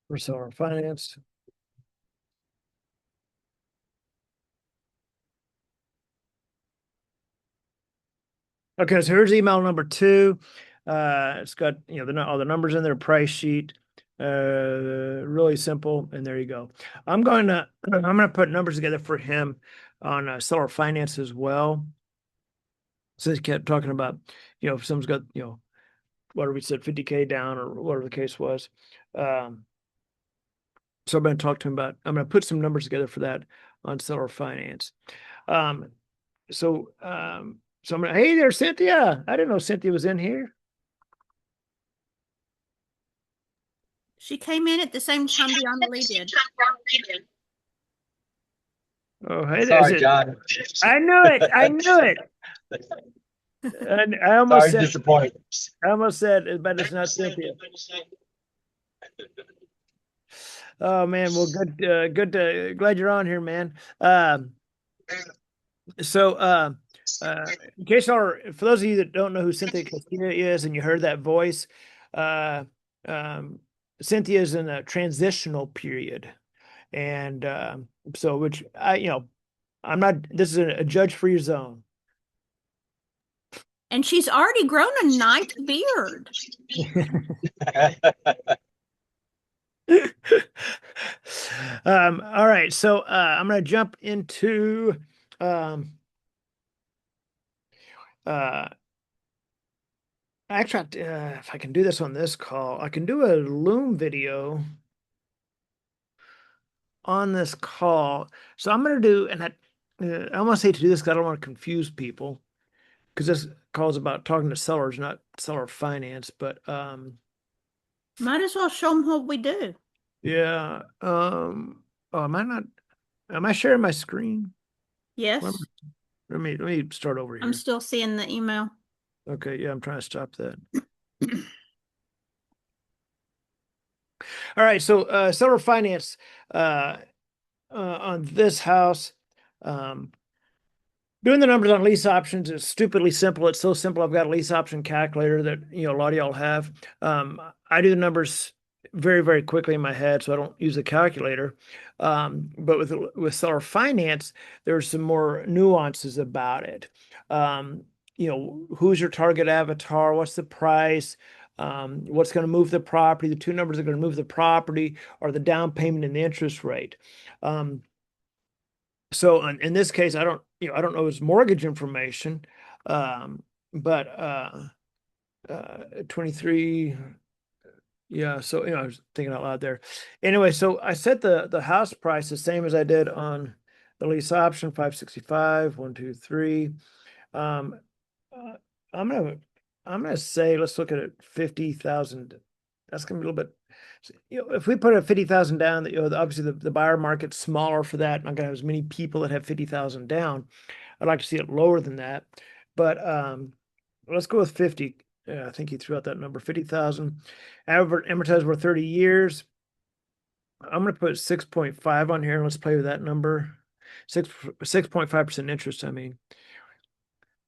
For seller finance. Okay, so here's email number 2. It's got all the numbers in their price sheet. Really simple, and there you go. I'm gonna put numbers together for him on seller finance as well. So he kept talking about, if someone's got, whatever we said, 50K down or whatever the case was. So I'm going to talk to him about, I'm going to put some numbers together for that on seller finance. So I'm going to, hey there, Cynthia. I didn't know Cynthia was in here. She came in at the same time Deanna Lee did. Oh, hey there. Sorry, John. I knew it. I knew it. And I almost Sorry, disappointed. but it's not Cynthia. Oh man, well, good. Glad you're on here, man. So, in case for those of you that don't know who Cynthia Castillo is, and you heard that voice, Cynthia is in a transitional period, and so which I'm not. This is a judge-free zone. And she's already grown a nice beard. All right, so I'm going to jump into actually, if I can do this on this call, I can do a Loom video on this call. So I'm going to do, and I almost hate to do this because I don't want to confuse people, because this call is about talking to sellers, not seller finance. But might as well show them what we do. yeah. Oh, am I sharing my screen? Yes. Let me start over here. I'm still seeing the email. Okay, yeah, I'm trying to stop that. All right, so seller finance on this house. Doing the numbers on lease options is stupidly simple. It's so simple. I've got a lease option calculator that a lot of y'all have. I do the numbers very, very quickly in my head, so I don't use a calculator. But with seller finance, there's some more nuances about it. Who's your target avatar? What's the price? What's going to move the property? The two numbers that are going to move the property are the down payment and the interest rate. So in this case, I don't know his mortgage information, but 23, yeah. So I was thinking out loud there. Anyway, so I set the house price the same as I did on the lease option, 565, 1, 2, 3. Um, I'm gonna say let's look at it 50,000. That's gonna be a little bit. If we put a 50,000 down, obviously the buyer market's smaller for that. Not gonna have as many people that have 50,000 down. I'd like to see it lower than that, but let's go with 50. I think he threw out that number, 50,000. Amortized over 30 years. I'm gonna put 6.5 on here. Let's play with that number. 6.5% interest. I mean,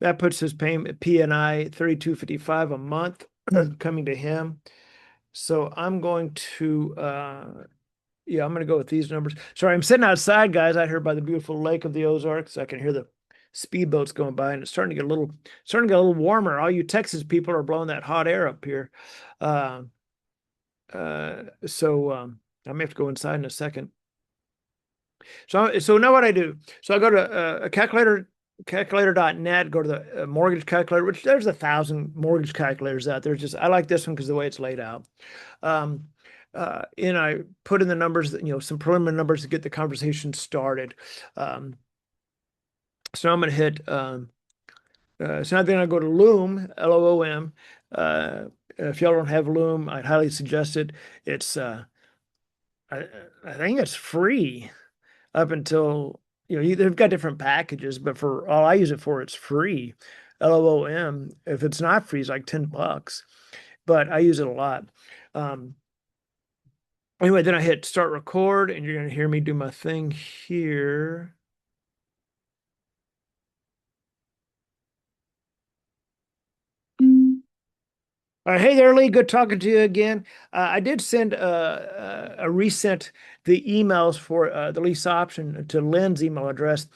that puts his payment P&I 32.55 a month coming to him. So I'm going to I'm going to go with these numbers. Sorry, I'm sitting outside, guys, out here by the beautiful lake of the Ozarks. I can hear the speedboats going by, and it's starting to get a little warmer. All you Texas people are blowing that hot air up here. So I may have to go inside in a second. So now what I do? So I go to a calculator.net, go to the mortgage calculator, which there's 1,000 mortgage calculators out there. I like this one because the way it's laid out. And I put in the numbers, some preliminary numbers to get the conversation started. So I'm going to hit, so now then I go to Loom, Loom. If y'all don't have Loom, I'd highly suggest it. It's, I think it's free up until, they've got different packages, but for all I use it for, it's free. LOM. If it's not free, it's like $10, but I use it a lot. Anyway, then I hit start record, and you're going to hear me do my thing here. All right, hey there, Lee. Good talking to you again. I did send resent the emails for the lease option to Lynn's email address.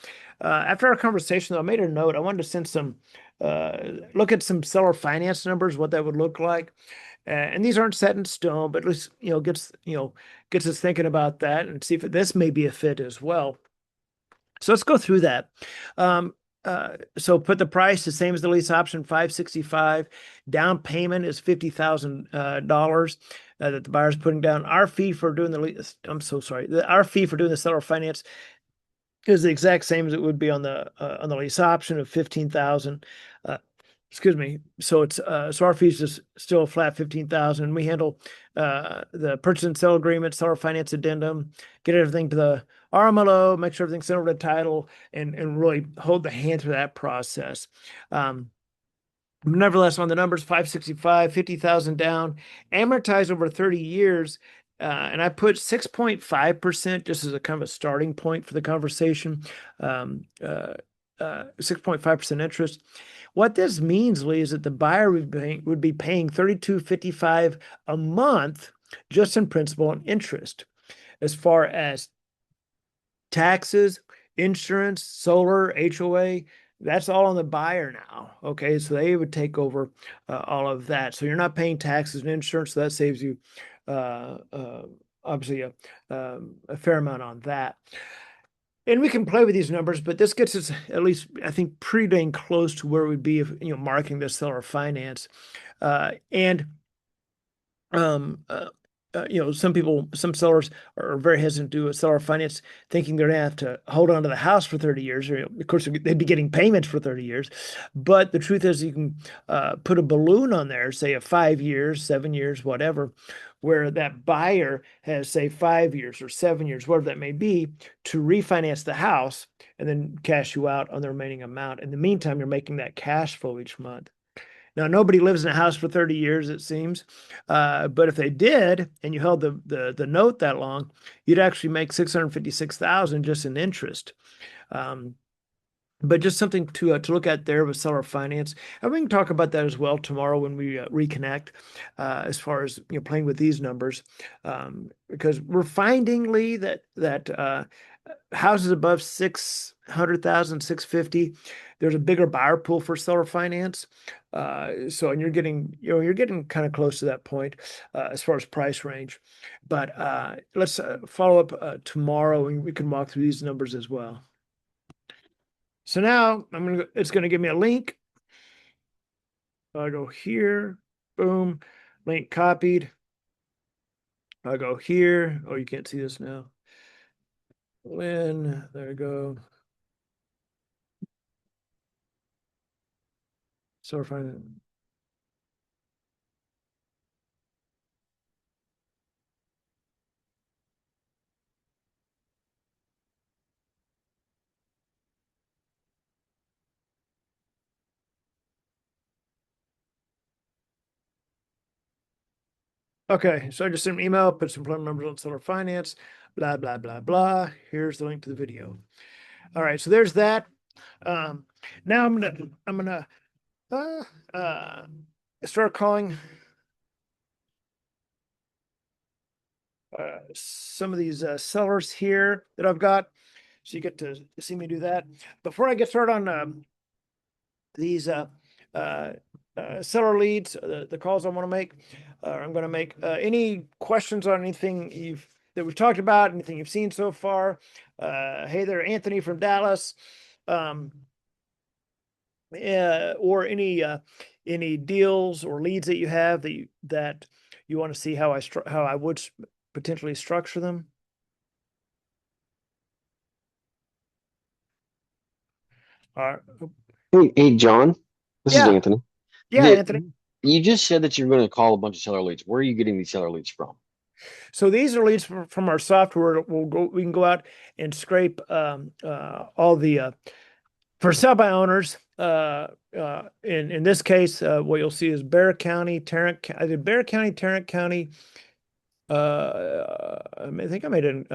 After our conversation, though, I made a note. I wanted to send look at some seller finance numbers, what that would look like. And these aren't set in stone, but at least gets us thinking about that and see if this may be a fit as well. So let's go through that. So put the price the same as the lease option, 565. Down payment is $50,000 that the buyer's putting down. Our fee for doing the lease, I'm so sorry. Our fee for doing the seller finance is the exact same as it would be on the lease option of 15,000. Excuse me. So it's so our fees is still a flat 15,000. We handle the purchase and sale agreement, seller finance addendum, get everything to the RMLO, make sure everything's settled to title, and really hold the hand through that process. Nevertheless, on the numbers, 565, 50,000 down, amortized over 30 years. And I put 6.5% just as a kind of a starting point for the conversation. 6.5% interest. What this means, Lee, is that the buyer would be paying $32.55 a month just in principal and interest. As far as taxes, insurance, solar, HOA, that's all on the buyer now. Okay, so they would take over all of that. So you're not paying taxes and insurance, so that saves you obviously a fair amount on that. And we can play with these numbers, but this gets us at least, I think, pretty dang close to where we'd be if marking this seller finance. Some sellers are very hesitant to do a seller finance, thinking they're going to have to hold on to the house for 30 years. Or, of course, they'd be getting payments for 30 years. But the truth is, you can put a balloon on there, say, of 5 years, 7 years, whatever, where that buyer has, say, 5 years or 7 years, whatever that may be, to refinance the house and then cash you out on the remaining amount. In the meantime, you're making that cash flow each month. Now, nobody lives in a house for 30 years, it seems. But if they did, and you held the note that long, you'd actually make 656,000 just in interest. But just something to look at there with seller finance, and we can talk about that as well tomorrow when we reconnect, as far as playing with these numbers, because we're finding, Lee, that houses above 600,000, 650, there's a bigger buyer pool for seller finance. So, and you're getting kind of close to that point as far as price range. But let's follow up tomorrow, and we can walk through these numbers as well. So now it's going to give me a link. I go here, boom, link copied. I go here. Oh, you can't see this now. There we go. So if I Okay, so I just sent an email, put some phone numbers on seller finance, blah, blah, blah, blah. Here's the link to the video. All right, so there's that. Now I'm gonna start calling some of these sellers here that I've got. So you get to see me do that. Before I get started on these seller leads, the calls I want to make, I'm going to make any questions on anything that we've talked about, anything you've seen so far. Hey there, Anthony from Dallas. Or any deals or leads that you have that you want to see how I would potentially structure them. All right. Hey, John. This is Yeah. Anthony. Yeah, Anthony. You just said that you're going to call a bunch of seller leads. Where are you getting these seller leads from? So these are leads from our software. We can go out and scrape all the for sell by owners. In this case, what you'll see is Bear County, Tarrant. I did Bear County, Tarrant County. I think I made an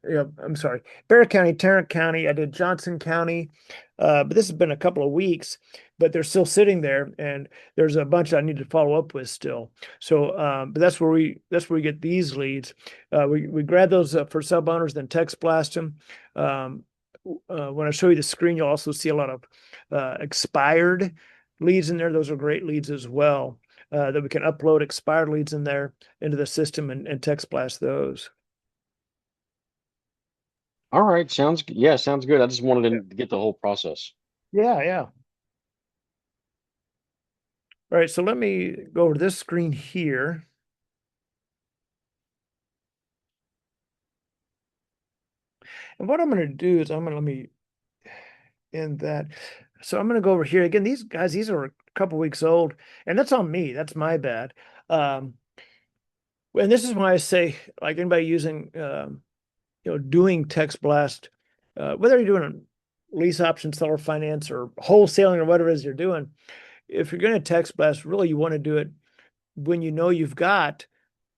yeah, I'm sorry, Bear County, Tarrant County. I did Johnson County, but this has been a couple of weeks, but they're still sitting there, and there's a bunch I need to follow up with still. So, but that's where we get these leads. We grab those for sub owners, then text blast them. When I show you the screen, you'll also see a lot of expired leads in there. Those are great leads as well. That we can upload expired leads in there into the system and text blast those. All right, sounds good. Yeah, sounds good. I just wanted to get the whole process. Yeah. All right, so let me go over to this screen here. And what I'm going to do is let me end that. So I'm going to go over here again. These guys, these are a couple weeks old, and that's on me. That's my bad. And this is why I say, like, anybody using, doing text blast, whether you're doing a lease option, seller finance, or wholesaling, or whatever it is you're doing, if you're going to text blast, really you want to do it when you know you've got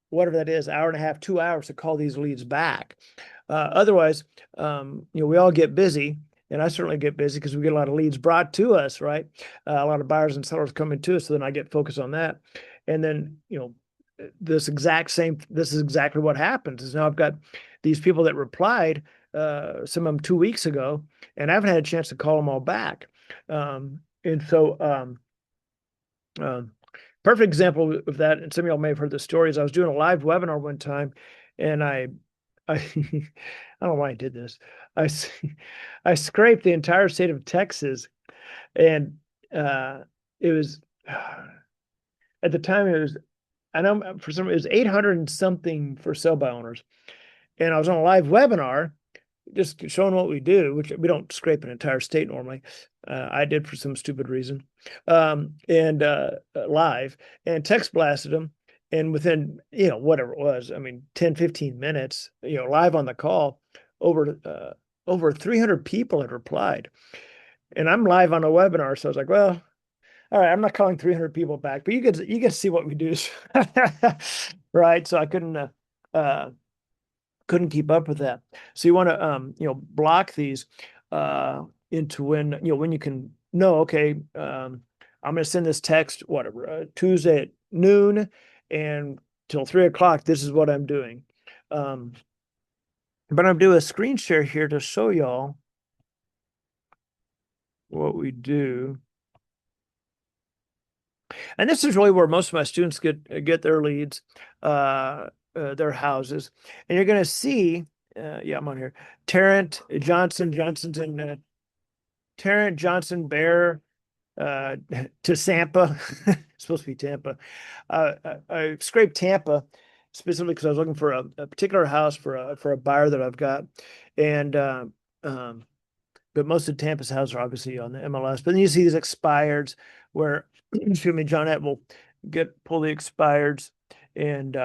whatever that is, hour and a half, 2 hours to call these leads back. Otherwise, we all get busy, and I certainly get busy because we get a lot of leads brought to us, right? A lot of buyers and sellers coming to us, so then I get focused on that. And then, this is exactly what happens is now I've got these people that replied, some of them 2 weeks ago, and I haven't had a chance to call them all back. Perfect example of that, and some of y'all may have heard the story, is I was doing a live webinar one time, and I I don't know why I did this. I scraped the entire state of Texas, and it was at the time it was, I know it was 800 and something for sell by owners, and I was on a live webinar just showing what we do, which we don't scrape an entire state normally. I did for some stupid reason, and live, and text blasted them. And within, whatever it was, 10, 15 minutes, live on the call, over 300 people had replied. And I'm live on a webinar. So I was like, well, All right, I'm not calling 300 people back, but you can see what we do. Right? So I couldn't keep up with that. So you want to block these into when you can know, okay, I'm going to send this text whatever Tuesday at noon and till 3 o'clock. This is what I'm doing. But I'm doing a screen share here to show y'all what we do. And this is really where most of my students get their leads, their houses. And you're going to see, yeah, I'm on here. Johnson's in Tarrant, Johnson, Bear, to Sampa. It's supposed to be Tampa. I scraped Tampa specifically because I was looking for a particular house for a buyer that I've got, and but most of Tampa's houses are obviously on the MLS. But then you see these expireds where, excuse me, Johnette will pull the expireds and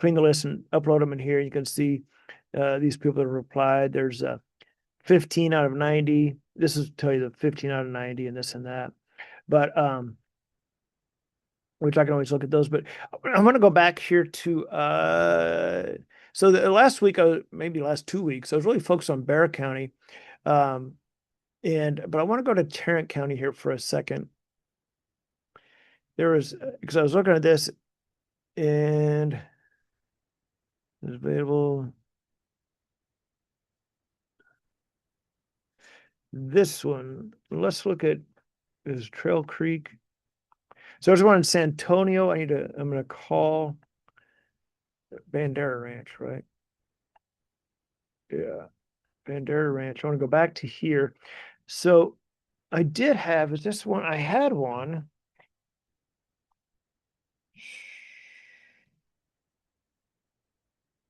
clean the list and upload them in here. You can see these people that have replied. There's 15 out of 90. This is tell you the 15 out of 90 and this and that. But which I can always look at those. But I'm going to go back here to so the last week, maybe last 2 weeks, I was really focused on Bear County. But I want to go to Tarrant County here for a second. Because I was looking at this and it's available. This one, let's look at is Trail Creek. So there's one in San Antonio. I'm going to call Bandera Ranch, right? Yeah, Bandera Ranch. I want to go back to here. So I did have, is this one? I had one.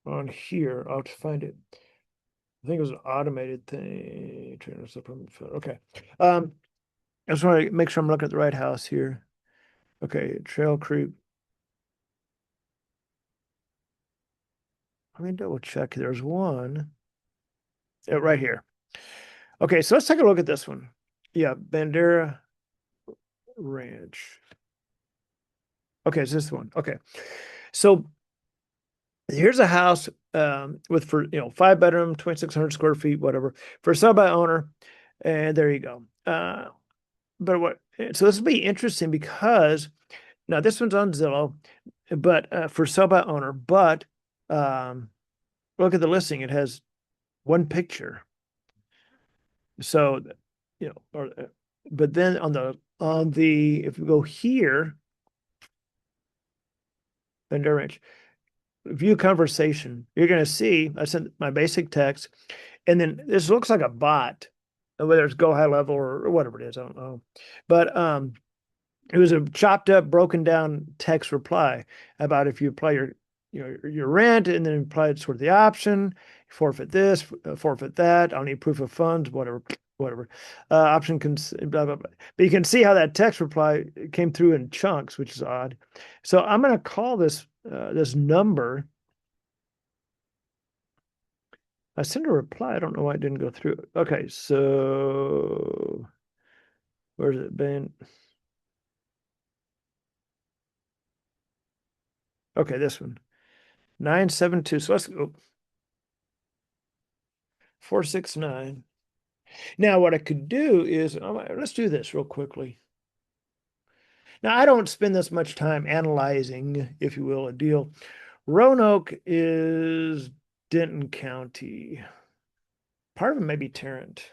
On here. I'll have to find it. I think it was an automated thing. Okay. I just want to make sure I'm looking at the right house here. Okay, Trail Creek. Let me double check. There's one. Yeah, right here. Okay, so let's take a look at this one. Yeah, Bandera Ranch. Okay, it's this one. Okay. So here's a house with 5-bedroom, 2,600 square feet, whatever, for sale by owner. And there you go. So this will be interesting because now this one's on Zillow, but for sale by owner, but look at the listing. It has one picture. So, but then on the if we go here, Bandera Ranch, view conversation, you're going to see I sent my basic text, and then this looks like a bot, whether it's Go High Level or whatever it is, I don't know, but it was a chopped up, broken down text reply about if you apply your rent and then apply sort of the option, forfeit this, forfeit that. I'll need proof of funds, whatever. Option can blah, blah, blah. But you can see how that text reply came through in chunks, which is odd. So I'm going to call this number. I sent a reply. I don't know why it didn't go through. Okay, so where's it been? Okay, this one. 972. So let's go. 469. Now, what I could do is, let's do this real quickly. Now, I don't spend this much time analyzing, if you will, a deal. Roanoke is Denton County. Part of it may be Tarrant.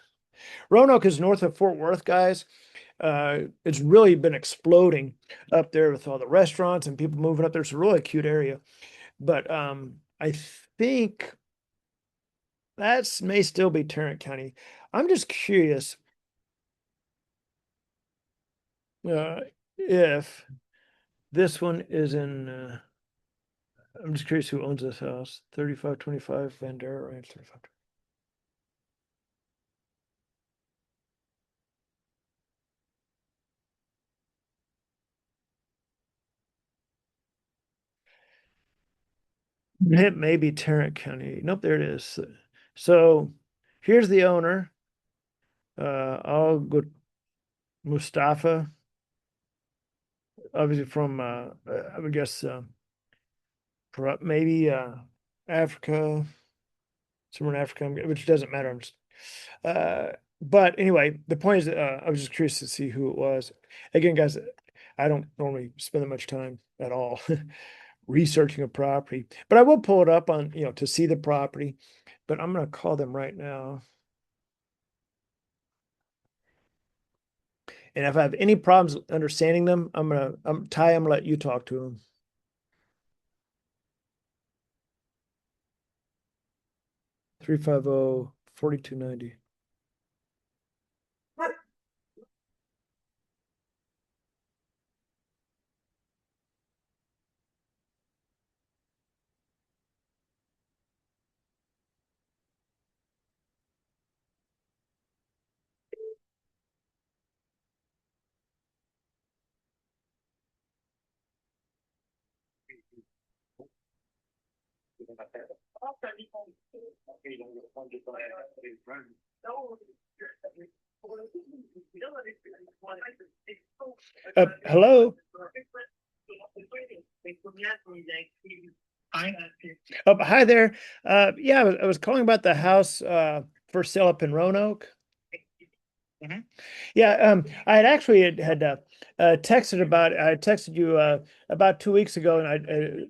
Roanoke is north of Fort Worth, guys. It's really been exploding up there with all the restaurants and people moving up there. It's a really cute area. But I think that may still be Tarrant County. I'm just curious if this one is in. I'm just curious who owns this house. 3525 Bandera Ranch. 35. It may be Tarrant County. Nope, there it is. So here's the owner. I'll go Mustafa. obviously from I would guess maybe Africa, somewhere in Africa, which doesn't matter. I'm just but anyway, the point is, I was just curious to see who it was. Again, guys, I don't normally spend that much time at all researching a property, but I will pull it up on, to see the property. But I'm going to call them right now. And if I have any problems understanding them, Ty, I'm gonna let you talk to them. 350-4290. Hello. Hi there. Yeah, I was calling about the house for sale up in Roanoke. Yeah, I had actually texted I texted you about 2 weeks ago, and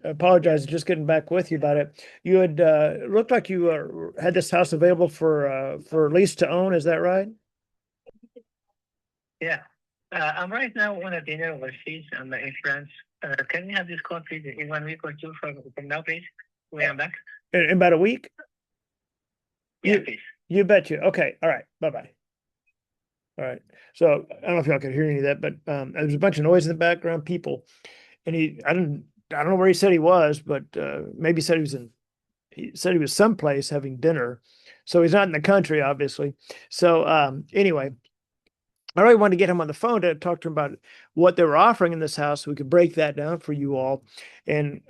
I apologize just getting back with you about it. You had looked like you had this house available for lease to own. Is that right? Yeah. I'm right now on a dinner overseas in France. Can we have this call please in 1 week or two from now, please? When I'm back. In about a week? Yeah, please. You bet you. Okay. All right. Bye-bye. All right. So I don't know if y'all could hear any of that, but there was a bunch of noise in the background, people, and I don't know where he said he was, but maybe he said he was someplace having dinner. So he's not in the country, obviously. So anyway, I really wanted to get him on the phone to talk to him about what they were offering in this house, so we could break that down for you all and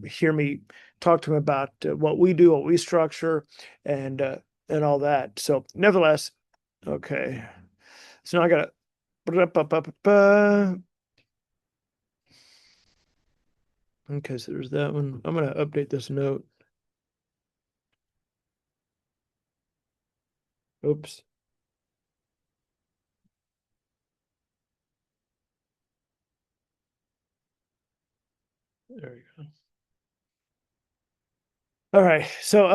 hear me talk to him about what we do, what we structure, and all that. So nevertheless, okay. So now I gotta okay, so there's that one. I'm gonna update this note. Oops. There we go. All right. So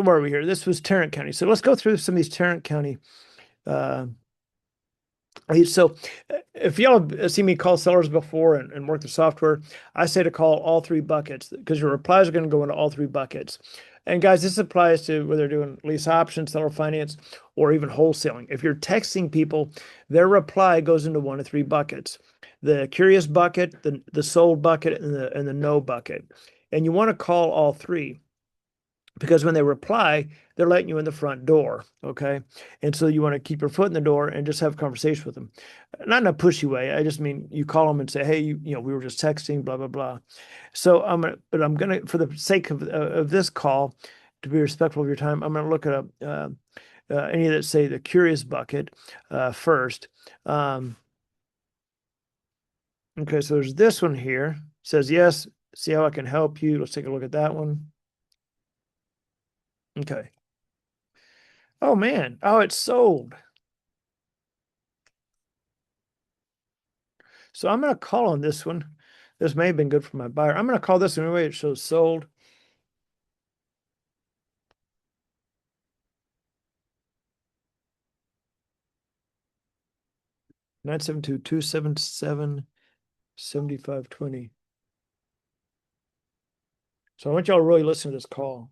where are we here? This was Tarrant County. So let's go through some of these Tarrant County uh so if y'all have seen me call sellers before and work the software, I say to call all three buckets because your replies are going to go into all three buckets. And guys, this applies to whether they're doing lease options, seller finance, or even wholesaling. If you're texting people, their reply goes into one of three buckets: the curious bucket, the sold bucket, and the no bucket. And you want to call all three, because when they reply, they're letting you in the front door. Okay. And so you want to keep your foot in the door and just have a conversation with them. Not in a pushy way. I just mean you call them and say, hey, we were just texting, blah, blah, blah. So I'm going to, for the sake of this call, to be respectful of your time, I'm going to look at any that say the curious bucket first. Okay. So there's this one here. It says, yes, see how I can help you. Let's take a look at that one. Okay. Oh man. Oh, it's sold. So I'm going to call on this one. This may have been good for my buyer. I'm going to call this one anyway. It shows sold. Nine seven two 277 7520. So I want y'all to really listen to this call.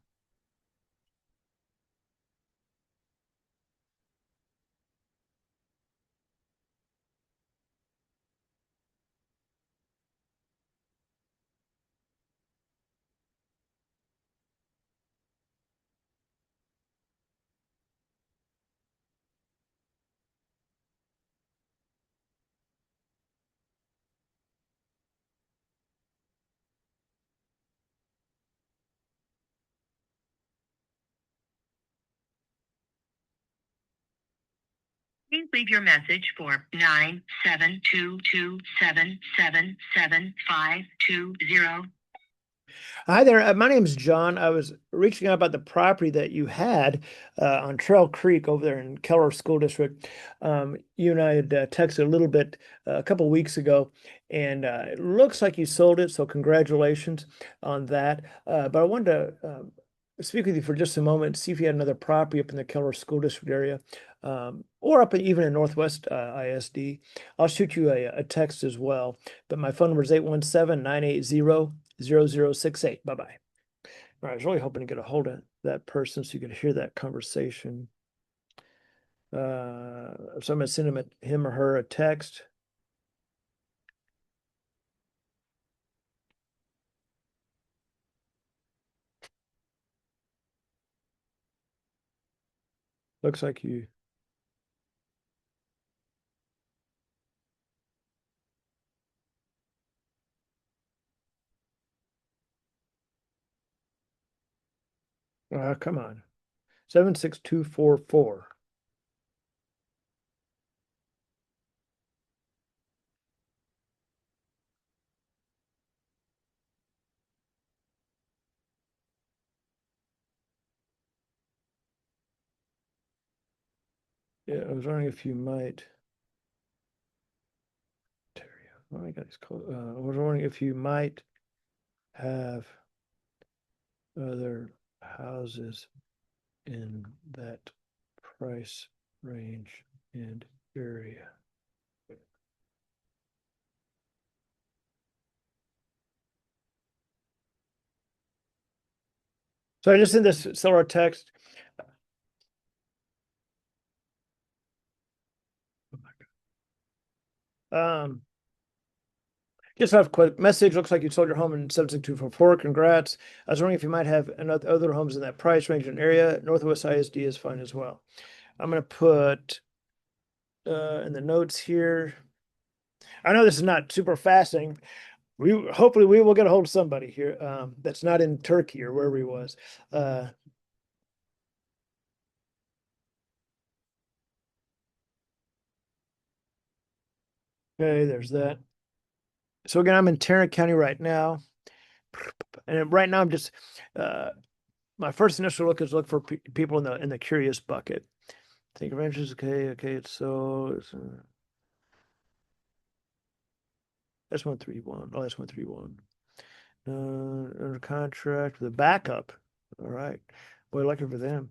Please leave your message for 97227777520. Hi there. My name's John. I was reaching out about the property that you had on Trail Creek over there in Keller School District. You and I had texted a little bit a couple weeks ago, and it looks like you sold it, so congratulations on that. But I wanted to speak with you for just a moment, see if you had another property up in the Keller School District area, or up even in Northwest ISD. I'll shoot you a text as well. But my phone number is 817-980-0068. Bye-bye. All right, I was really hoping to get a hold of that person so you could hear that conversation. So I'm going to send him or her a text. Looks like you. Come on. 76244. Yeah, I was wondering if you might. Oh my God, it's called. I was wondering if you might have other houses in that price range and area. So I just sent this seller text. Just have a quick message. Looks like you sold your home in 76244. Congrats. I was wondering if you might have another other homes in that price range and area. Northwest ISD is fine as well. I'm going to put in the notes here. I know this is not super fascinating. Hopefully we will get a hold of somebody here that's not in Turkey or wherever he was. Okay, there's that. So again, I'm in Tarrant County right now. And right now I'm just my first initial look is look for people in the curious bucket. Think of interest. Okay, so that's 131. Oh, that's 131. Under contract with a backup. All right. Boy, lucky for them.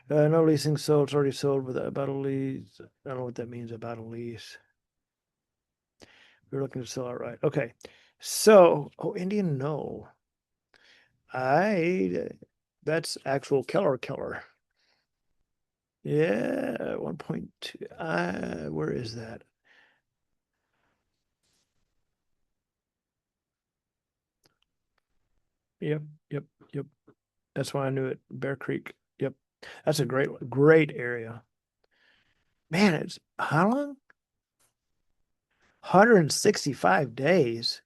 No leasing sold. It's already sold with about a lease. I don't know what that means about a lease. We're looking to sell outright. Okay. So, Indian, no. That's actual Keller. Yeah, 1.2. Where is that? Yep. That's why I knew it. Bear Creek. Yep. That's a great area. Man, it's how long? 165 days.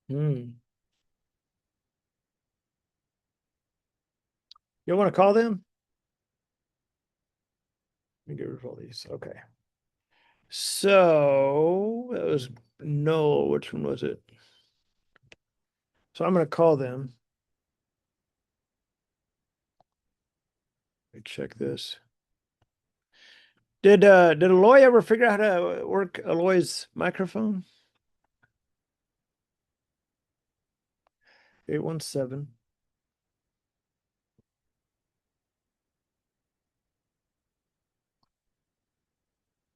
Hmm. You want to call them? Let me get rid of all these. Okay. So that was no, which one was it? So I'm going to call them. Let me check this. Did Aloy ever figure out how to work Aloy's microphone? 817.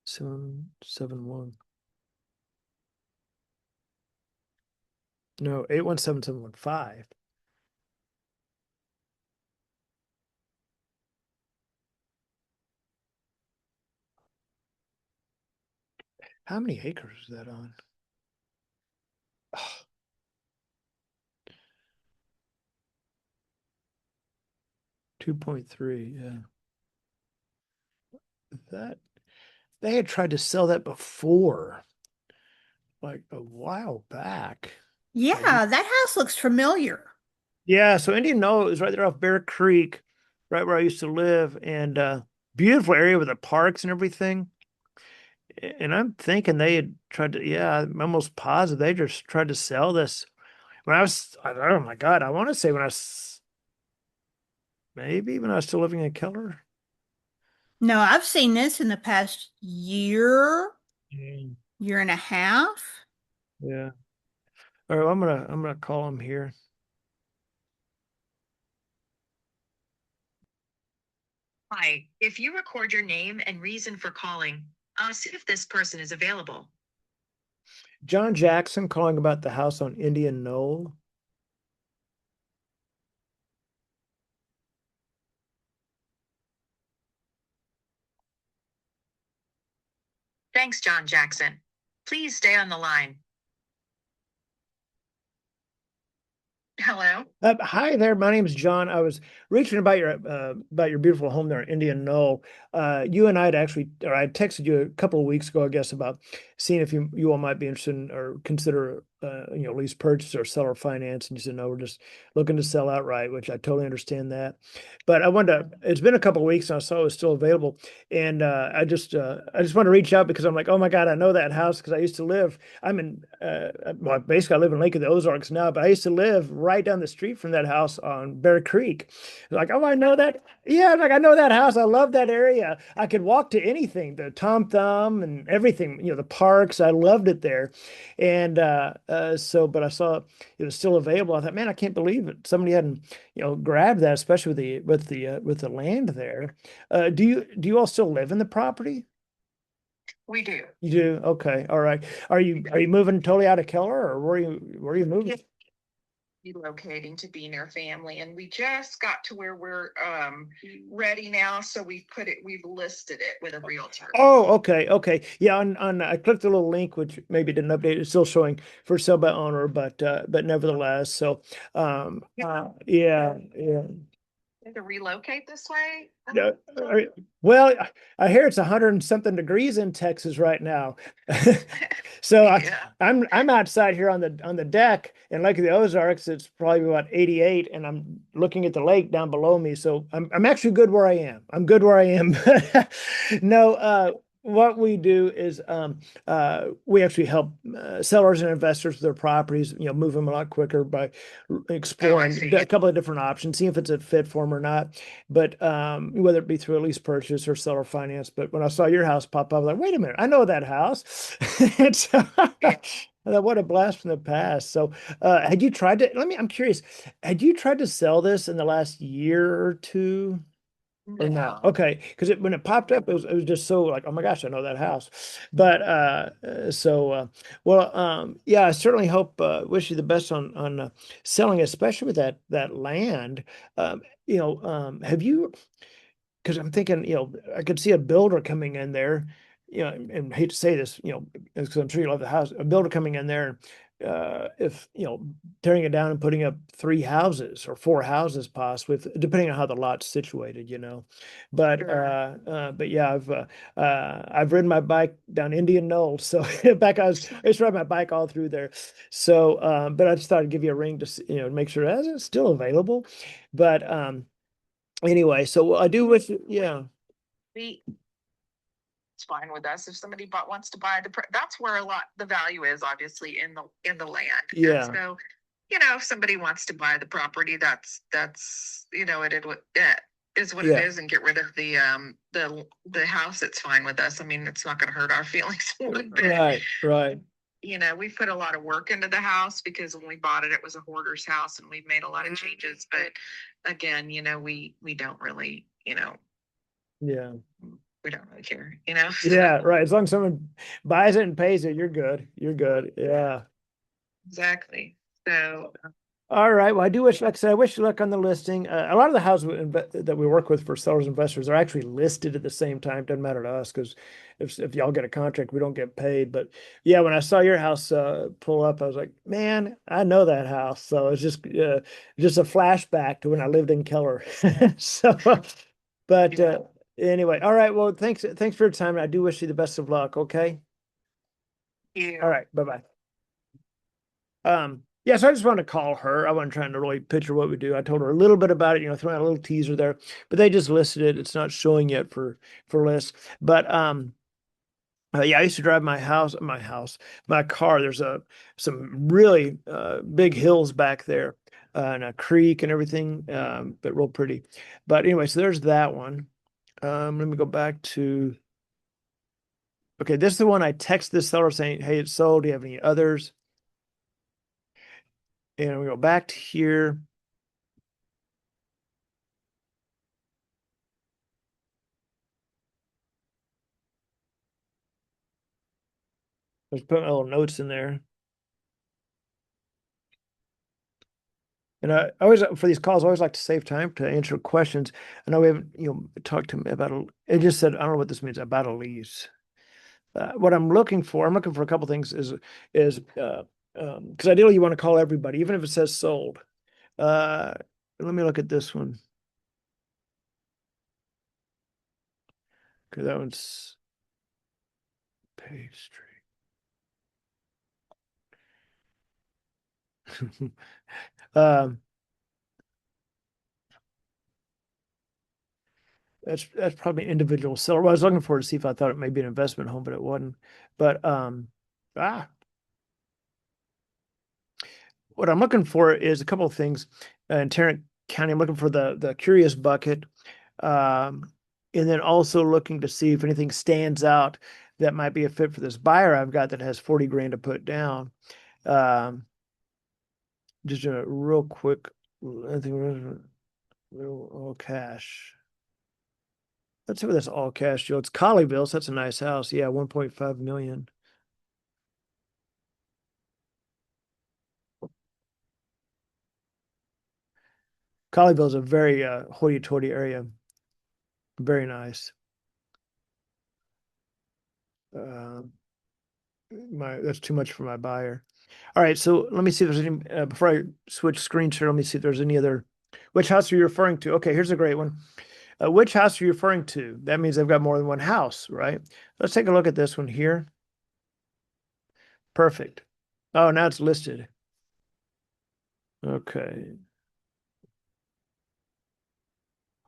771. No, 817-715. How many acres is that on? 2.3, yeah. That they had tried to sell that before, like a while back. Yeah, that house looks familiar. Yeah, so Indian Knoll is right there off Bear Creek, right where I used to live, and beautiful area with the parks and everything. And I'm thinking they had tried to, yeah, I'm almost positive they just tried to sell this when oh my God, I want to say maybe when I was still living in Keller. No, I've seen this in the past year, Mm. year and a half. Yeah. All right, I'm gonna call him here. Hi, if you record your name and reason for calling, I'll see if this person is available. John Jackson calling about the house on Indian Knoll. Thanks, John Jackson. Please stay on the line. Hello? Hi there, my name is John. I was reaching about your beautiful home there in Indian Knoll. You and I had actually, or I texted you a couple of weeks ago, I guess, about seeing if you all might be interested in or consider lease purchase or seller finance. And you said no, we're just looking to sell outright, which I totally understand that. But I wanted to. It's been a couple of weeks, and I saw it was still available, and I just want to reach out because I'm like, oh my God, I know that house because I used to live. I'm in, well, basically I live in Lake of the Ozarks now, but I used to live right down the street from that house on Bear Creek. Like, oh, I know that. Yeah, like I know that house. I love that area. I could walk to anything, the Tom Thumb and everything, the parks. I loved it there. And but I saw it was still available. I thought, man, I can't believe it. Somebody hadn't, grabbed that, especially with the land there. Do you all still live in the property? We do. You do? Okay. All right. Are you moving totally out of Keller, or where are you moving? Relocating to be near family, and we just got to where we're ready now, so we've listed it with a realtor. Oh, okay, okay. Yeah, on I clicked the little link, which maybe didn't update. It's still showing for sale by owner, but nevertheless, so yeah, yeah. To relocate this way? Yeah, well, I hear it's 100 and something degrees in Texas right now. So Yeah. I'm outside here on the deck in Lake of the Ozarks. It's probably about 88, and I'm looking at the lake down below me. So I'm actually good where I am. I'm good where I am. No, what we do is we actually help sellers and investors with their properties, move them a lot quicker by exploring see. a couple of different options, see if it's a fit for them or not. But whether it be through a lease purchase or seller finance. But when I saw your house pop up, I was like, wait a minute, I know that house. And so, I thought, what a blast from the past. So had you tried to, I'm curious, had you tried to sell this in the last year or two? Or no? Okay, because when it popped up, it was just so like, oh my gosh, I know that house. But yeah, I certainly hope wish you the best on selling, especially with that land. Have you? Because I'm thinking, I could see a builder coming in there, and hate to say this, because I'm sure you love the house, a builder coming in there, if, tearing it down and putting up 3 houses or 4 houses possibly, depending on how the lot's situated. But, Sure. But yeah, I've ridden my bike down Indian Knoll. So I used to ride my bike all through there. So, but I just thought I'd give you a ring to, make sure it's still available. But, anyway, so I do wish, yeah, It's fine with us if somebody wants to buy that's where the value is, obviously, in the land. Yeah. And so, if somebody wants to buy the property, that's it is what Yeah. it is, and get rid of the house. It's fine with us. I mean, it's not going to hurt our feelings one bit. Right. We put a lot of work into the house because when we bought it, it was a hoarder's house, and we've made a lot of changes. But again, we don't really, Yeah. we don't really care, Yeah, right. As long as someone buys it and pays it, you're good. You're good. Yeah. Exactly. So All right. Well, I do wish, like I said, I wish you luck on the listing. A lot of the houses that we work with for sellers and investors are actually listed at the same time. Doesn't matter to us because if y'all get a contract, we don't get paid. But yeah, when I saw your house pull up, I was like, man, I know that house. So it's just a flashback to when I lived in Keller. So, but anyway, all right. Well, thanks for your time. I do wish you the best of luck. Okay. yeah. All right. Bye bye. Yeah, so I just wanted to call her. I wasn't trying to really picture what we do. I told her a little bit about it, throwing out a little teaser there, but they just listed it. It's not showing yet for lists. But yeah, I used to drive my car. There's some really big hills back there, and a creek and everything, but real pretty. But anyway, so there's that one. Let me go back to. Okay, this is the one I text this seller saying, "Hey, it's sold. Do you have any others?" And we go back to here. Let's put my little notes in there. And I always, for these calls, I always like to save time to answer questions. I know we haven't, talked to me about it just said, I don't know what this means about a lease. What I'm looking for a couple things is because ideally you want to call everybody, even if it says sold. Let me look at this one. Okay, that one's pastry. um, that's probably an individual seller. What I was looking for to see if I thought it may be an investment home, but it wasn't. But what I'm looking for is a couple of things. In Tarrant County, I'm looking for the curious bucket, and then also looking to see if anything stands out that might be a fit for this buyer I've got that has 40 grand to put down. Just a real quick, I think all cash. Let's see what this all cash deal. It's Colleyville, so that's a nice house. Yeah, 1.5 million. Colleyville is a very hoity-toity area. Very nice. That's too much for my buyer. All right, so let me see if there's any before I switch screens here. Let me see if there's any other. Which house are you referring to? Okay, here's a great one. Which house are you referring to? That means they've got more than one house, right? Let's take a look at this one here. Perfect. Oh, now it's listed. Okay.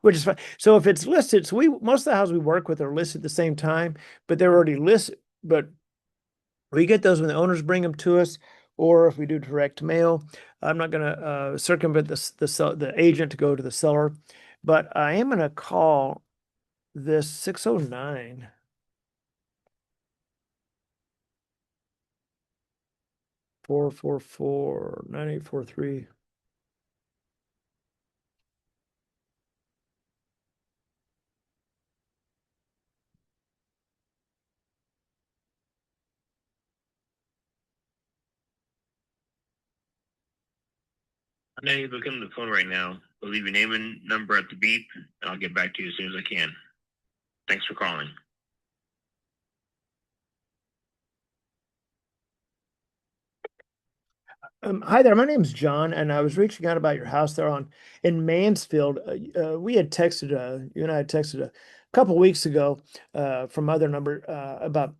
Which is fine. So if it's listed, so most of the houses we work with are listed at the same time, but they're already listed. But we get those when the owners bring them to us, or if we do direct mail. I'm not going to circumvent the agent to go to the seller, but I am going to call this 609. Four 9843. I know you're looking at the phone right now. I'll leave your name and number at the beep, and I'll get back to you as soon as I can. Thanks for calling. Hi there, my name's John, and I was reaching out about your house there in Mansfield. We had texted, you and I had texted a couple weeks ago from other number about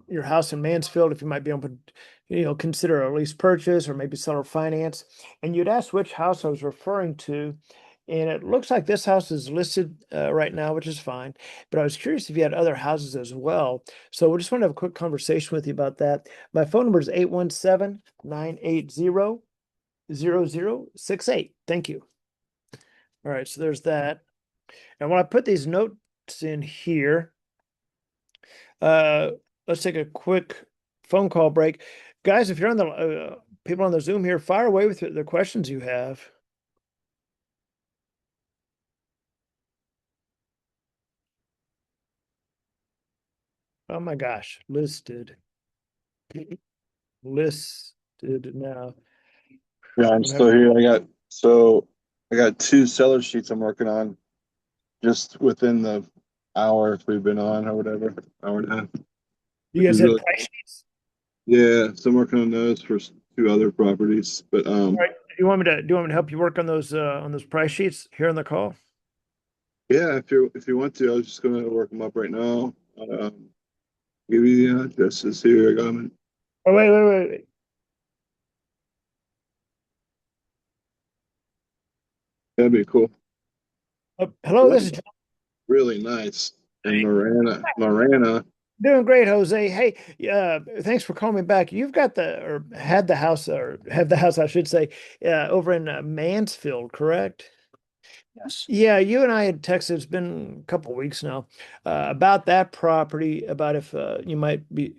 your house in Mansfield, if you might be able to, consider a lease purchase or maybe seller finance. And you'd asked which house I was referring to, and it looks like this house is listed right now, which is fine. But I was curious if you had other houses as well. So we just want to have a quick conversation with you about that. My phone number is 817-980-0068. Thank you. All right, so there's that. And when I put these notes in here, let's take a quick phone call break. Guys, if you're on the people on the Zoom here, fire away with the questions you have. Oh my gosh, listed now. Yeah, I'm still here. I got two seller sheets I'm working on just within the hour if we've been on or whatever, hour and a half. You guys have price sheets? Yeah, so I'm working on those for two other properties. But All right. Do you want me to help you work on those price sheets here on the call? yeah, if you want to, I was just gonna work them up right now. Give you the addresses here. I got them. Oh, wait. That'd be cool. Hello, this is John. Really nice. And Hey. Marana. Doing great, Jose. Hey, thanks for calling me back. You've got or had the house, or have the house, I should say, over in Mansfield, correct? Yes. Yeah, you and I had texted, it's been a couple of weeks now, about that property, about if you might be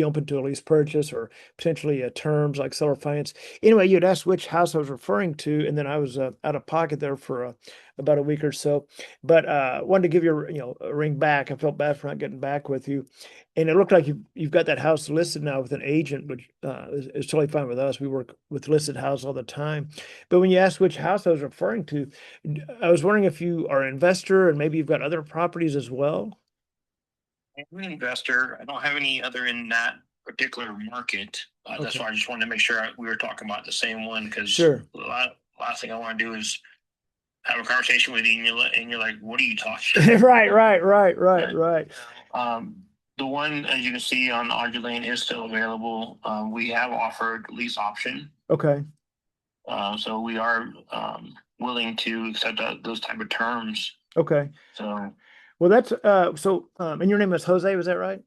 open to a lease purchase or potentially terms like seller finance. Anyway, you'd asked which house I was referring to, and then I was out of pocket there for about a week or so. But wanted to give you a ring back. I felt bad for not getting back with you, and it looked like you've got that house listed now with an agent, which is totally fine with us. We work with listed houses all the time. But when you asked which house I was referring to, I was wondering if you are an investor and maybe you've got other properties as well. I'm an investor. I don't have any other in that particular market. That's Okay. why I just wanted to make sure we were talking about the same one, because Sure. the last thing I want to do is have a conversation with you and you're like, what are you talking about? Right. The one, as you can see on Audrey Lane, is still available. We have offered lease option. Okay. So we are willing to accept those type of terms. Okay. So Well, that's and your name is Jose, was that right?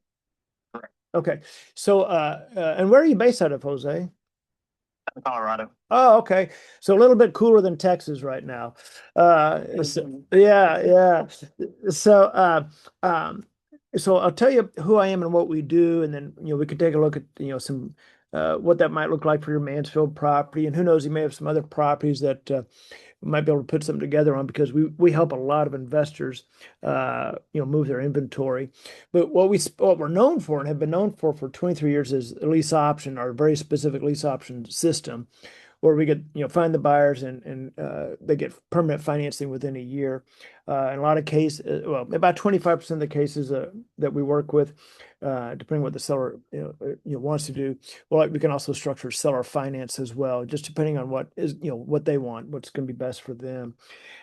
Correct. Okay. So and where are you based out of, Jose? Colorado. Oh, okay. So a little bit cooler than Texas right now. Yeah. So so I'll tell you who I am and what we do, and then we could take a look at some what that might look like for your Mansfield property, and who knows, you may have some other properties that we might be able to put something together on, because we help a lot of investors move their inventory. But what we're known for and have been known for 23 years is a lease option, our very specific lease option system, where we get find the buyers, and they get permanent financing within a year. In a lot of cases, well, about 25% of the cases that we work with, depending what the seller wants to do, well, we can also structure seller finance as well, just depending on what is what they want, what's going to be best for them.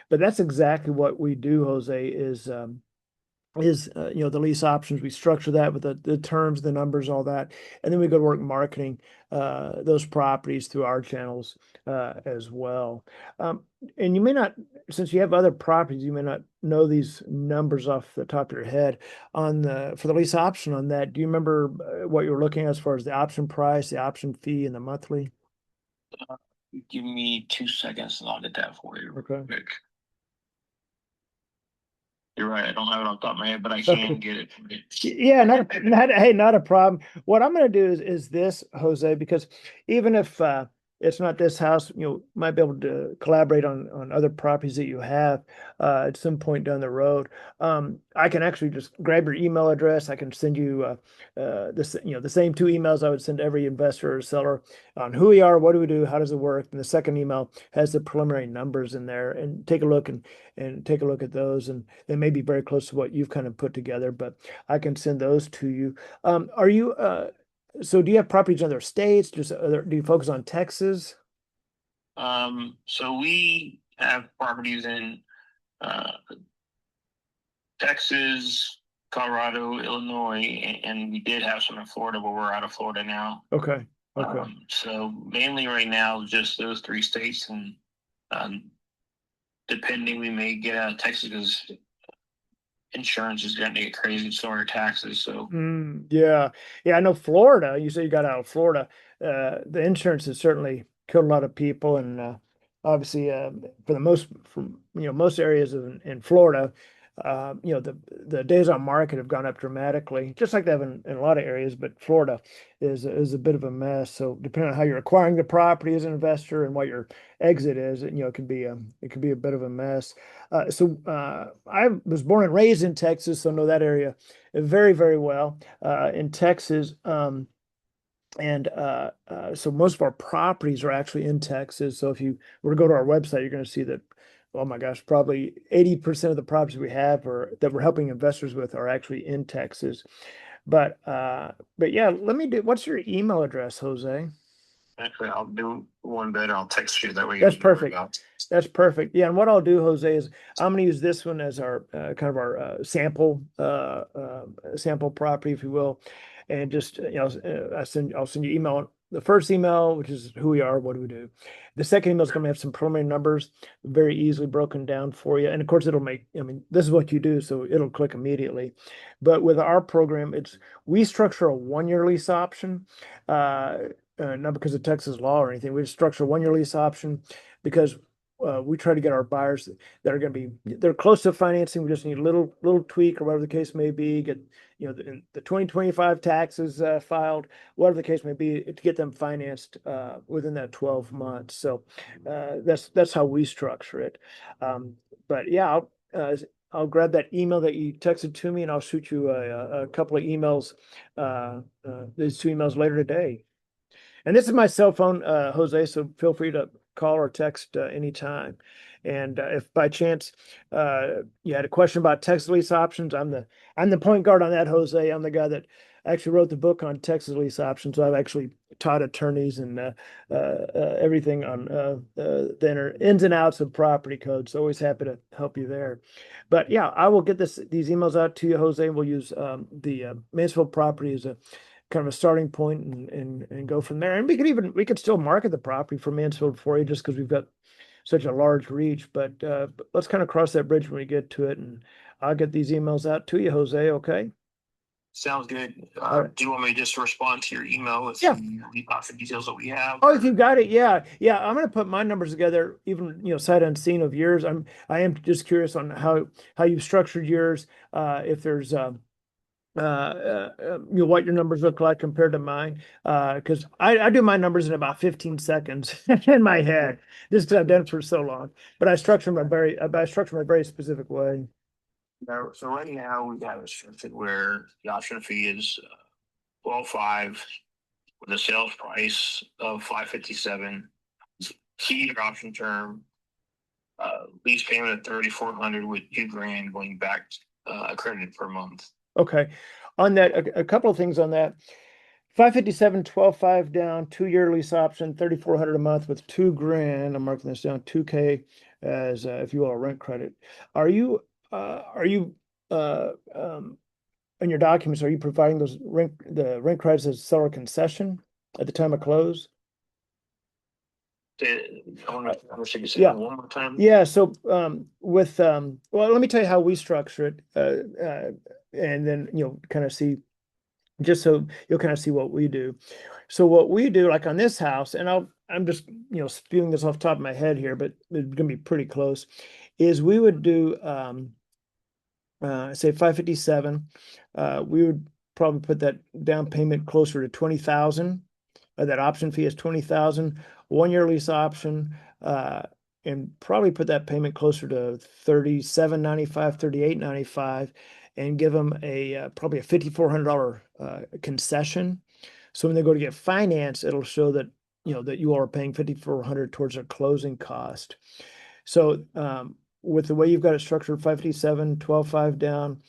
But that's exactly what we do, Jose, is the lease options. We structure that with the terms, the numbers, all that, and then we go to work marketing those properties through our channels as well. And you may not, since you have other properties, you may not know these numbers off the top of your head. For the lease option on that, do you remember what you were looking at as far as the option price, the option fee, and the monthly? Give me 2 seconds and I'll get that for you real quick. You're right. I don't have it off the top of my head, but I can get it. Yeah, not a problem. What I'm going to do is this, Jose, because even if it's not this house, might be able to collaborate on other properties that you have at some point down the road. I can actually just grab your email address. I can send you the same 2 emails I would send every investor or seller on who we are, what do we do, how does it work, and the second email has the preliminary numbers in there. And take a look and take a look at those, and they may be very close to what you've kind of put together, but I can send those to you. So do you have properties in other states? Do you focus on Texas? So we have properties in Texas, Colorado, Illinois, and we did have some in Florida, but we're out of Florida now. Okay. So mainly right now, just those 3 states, and depending, we may get out of Texas because insurance is going to get crazy, so are taxes. So yeah, I know Florida. You say you got out of Florida. The insurance has certainly killed a lot of people, and obviously, for most areas in Florida, the days on market have gone up dramatically, just like they have in a lot of areas. But Florida is a bit of a mess. So depending on how you're acquiring the property as an investor and what your exit is, it could be a bit of a mess. So I was born and raised in Texas, so I know that area very, very well. In Texas, so most of our properties are actually in Texas. So if you were to go to our website, you're going to see that, oh my gosh, probably 80% of the properties we have that we're helping investors with are actually in Texas. But yeah, what's your email address, Jose? Actually, I'll do one better. I'll text you that way. That's perfect. That's perfect. Yeah, and what I'll do, Jose, is I'm going to use this one as our kind of our sample property, if you will, and just I'll send you email the first email, which is who we are, what do we do. The second email is going to have some preliminary numbers, very easily broken down for you. And of course, it'll make, I mean, this is what you do, so it'll click immediately. But with our program, we structure a 1-year lease option, not because of Texas law or anything. We structure a 1-year lease option because we try to get our buyers that are going to be, they're close to financing. We just need a little tweak or whatever the case may be, get, the 2025 taxes filed, whatever the case may be, to get them financed within that 12 months. So that's how we structure it. But yeah, I'll grab that email that you texted to me, and I'll shoot you a couple of emails, these 2 emails later today. And this is my cell phone, Jose, so feel free to call or text anytime. And if by chance you had a question about Texas lease options, I'm the point guard on that, Jose. I'm the guy that actually wrote the book on Texas lease options. So I've actually taught attorneys and everything on the ins and outs of property code. So always happy to help you there. But yeah, I will get these emails out to you, Jose. We'll use the Mansfield property as a kind of a starting point and go from there. And we could still market the property for Mansfield for you just because we've got such a large reach. But let's kind of cross that bridge when we get to it, and I'll get these emails out to you, Jose. Okay. Sounds good. Right. Do you want me to just respond to your email with Yeah. the offer details that we have? Oh, if you got it, yeah. I'm going to put my numbers together, even sight unseen of yours. I am just curious on how you've structured yours. If there's what your numbers look like compared to mine, because I do my numbers in about 15 seconds in my head, just because I've done it for so long. But I structure my very specific way. So right now we have it structured where the option fee is 12.5 with a sales price of 557. Key option term, lease payment of 3,400 with $2,000 going back accredited per month. Okay, on that, a couple of things on that. 557, 12.5 down, 2-year lease option, 3,400 a month with $2,000. I'm marking this down, 2K as if you will, a rent credit. Are you in your documents, are you providing the rent credits as seller concession at the time of close? I want to say Yeah. one more time. Yeah. So well, let me tell you how we structure it, and then kind of see, just so you'll kind of see what we do. So what we do, like on this house, and I'm just spewing this off the top of my head here, but it's gonna be pretty close, is we would do say 557. We would probably put that down payment closer to 20,000. That option fee is 20,000. 1-year lease option, and probably put that payment closer to 37.95, 38.95, and give them probably a $5,400 concession. So when they go to get finance, it'll show that that you are paying $5,400 towards their closing cost. So with the way you've got it structured, 557, 12.5 down,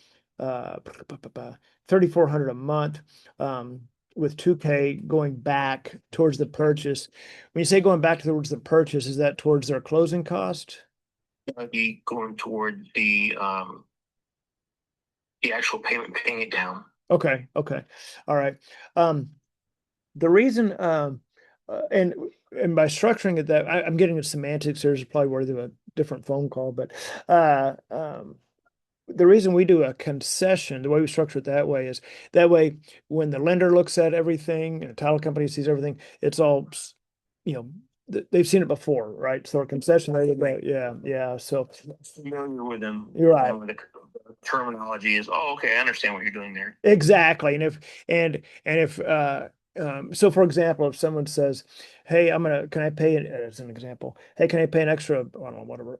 3,400 a month, with 2K going back towards the purchase. When you say going back towards the purchase, is that towards their closing cost? I'd be going toward the actual payment, paying it down. Okay. All right. The reason and by structuring it that I'm getting into semantics, there's probably worthy of a different phone call, but the reason we do a concession, the way we structure it that way, is that way when the lender looks at everything and the title company sees everything, it's all, they've seen it before, right? So a concession, yeah. So familiar with them. You're right. The terminology is, okay, I understand what you're doing there. Exactly. And if so for example, if someone says, hey, can I pay it as an example? Hey, can I pay an extra, I don't know, whatever,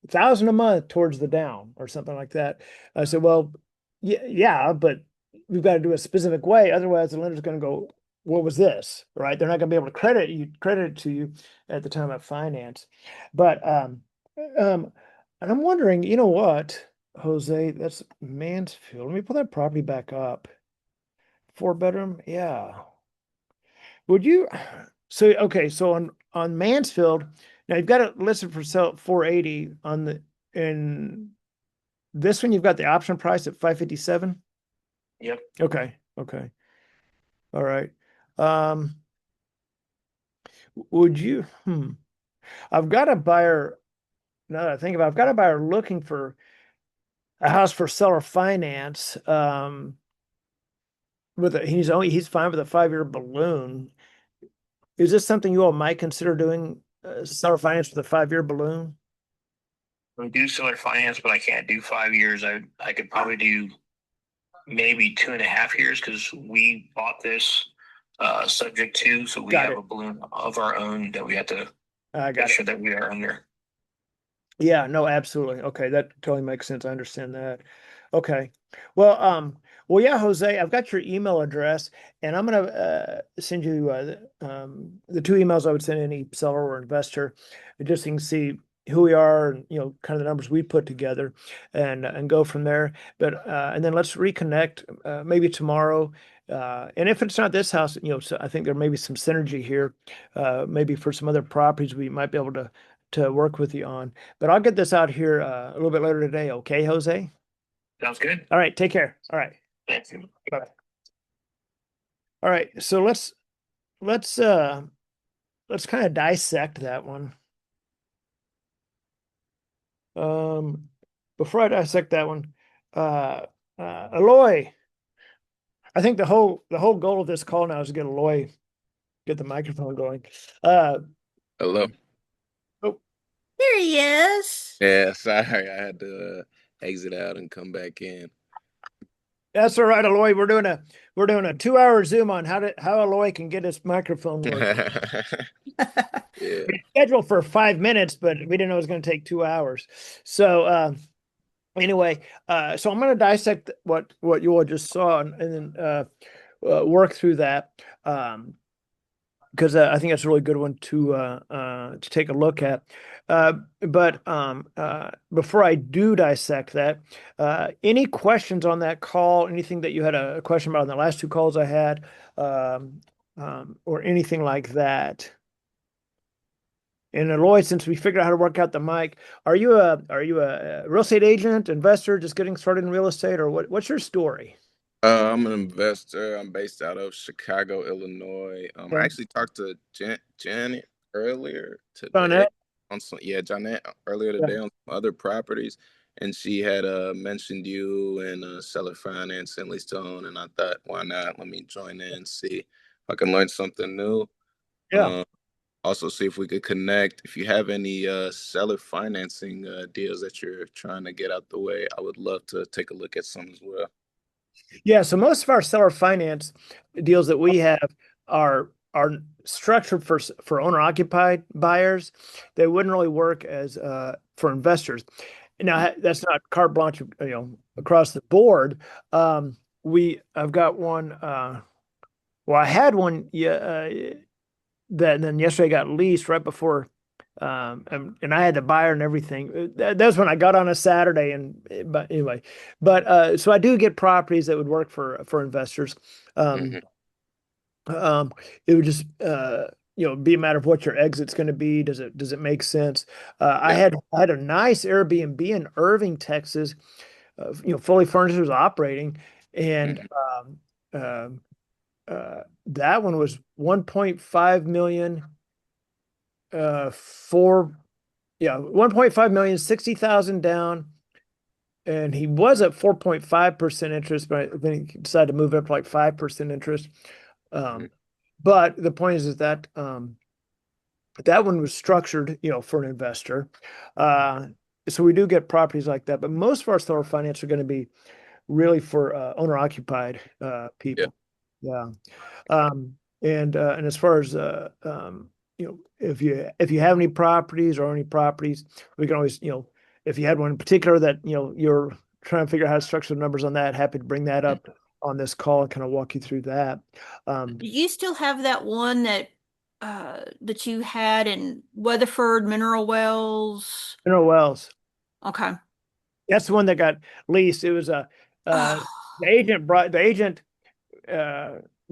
1,000 a month towards the down or something like that? I said, well, yeah, but we've got to do a specific way. Otherwise the lender's going to go, what was this? Right? They're not going to be able to credit it to you at the time of finance. But and I'm wondering, you know what, Jose, that's Mansfield. Let me pull that property back up. 4-bedroom, yeah. Would you? So okay, so on Mansfield, now you've got it listed for sale at 480 in this one. You've got the option price at 557. Yep. Okay. All right. Would you? I've got a buyer. Now that I think about it, I've got a buyer looking for a house for seller finance. He's fine with a 5-year balloon. Is this something you all might consider doing? Seller finance with a 5-year balloon? We do seller finance, but I can't do 5 years. I could probably do maybe 2.5 years because we bought this subject to, so we Got have it. a balloon of our own that we have to I make got it. sure that we are under. Yeah, no, absolutely. Okay, that totally makes sense. I understand that. Okay. Well, yeah, Jose, I've got your email address, and I'm gonna send you the two emails I would send any seller or investor, just so you can see who we are and kind of the numbers we put together, and go from there. But and then let's reconnect maybe tomorrow. And if it's not this house, so I think there may be some synergy here, maybe for some other properties we might be able to work with you on. But I'll get this out here a little bit later today. Okay, Jose? Sounds good. All right. Take care. All right. Thank you. Bye. All right. So let's kind of dissect that one. Before I dissect that one, Aloy, I think the whole goal of this call now is to get Aloy, get the microphone going. Hello. Oh, There he is. Yeah, sorry, I had to exit out and come back in. that's all right, Aloy. We're doing a 2-hour Zoom on how Aloy can get his microphone working. Yeah. We scheduled for 5 minutes, but we didn't know it was going to take 2 hours. So anyway, so I'm going to dissect what you all just saw and then work through that because I think that's a really good one to take a look at. But before I do dissect that, any questions on that call? Anything that you had a question about on the last two calls I had, or anything like that? And Aloy, since we figured out how to work out the mic, are you a real estate agent, investor, just getting started in real estate, or what's your story? I'm an investor. I'm based out of Chicago, Illinois. I actually talked to Janet earlier today Donette? on Janet earlier Yeah. today on some other properties, and she had mentioned you and seller finance and lease to own, and I thought, why not? Let me join in and see if I can learn something new. Yeah. Also see if we could connect. If you have any seller financing deals that you're trying to get out the way, I would love to take a look at some as well. Yeah, so most of our seller finance deals that we have are structured for owner occupied buyers. They wouldn't really work as for investors. Now that's not carte blanche, across the board. I've got one. Well, I had one. Yeah, that then yesterday got leased right before. And I had the buyer and everything. That's when I got on a Saturday, but anyway, so I do get properties that would work for investors. It would just be a matter of what your exit's going to be. Does it make sense? I had a nice Airbnb in Irving, Texas. Fully furnished, was operating, and that one was 1.5 million. 1.5 million, 60,000 down. And he was at 4.5% interest, but then he decided to move it up to like 5% interest. But the point is that that one was structured, for an investor. So we do get properties like that, but most of our seller finance are going to be really for owner occupied people. Yeah. And as far as if you have any properties, we can always, if you had one in particular that you're trying to figure out how to structure the numbers on that, happy to bring that up on this call and kind of walk you through that. Do you still have that one that you had in Weatherford, Mineral Wells? Mineral Wells. Okay. That's the one that got leased. It was the agent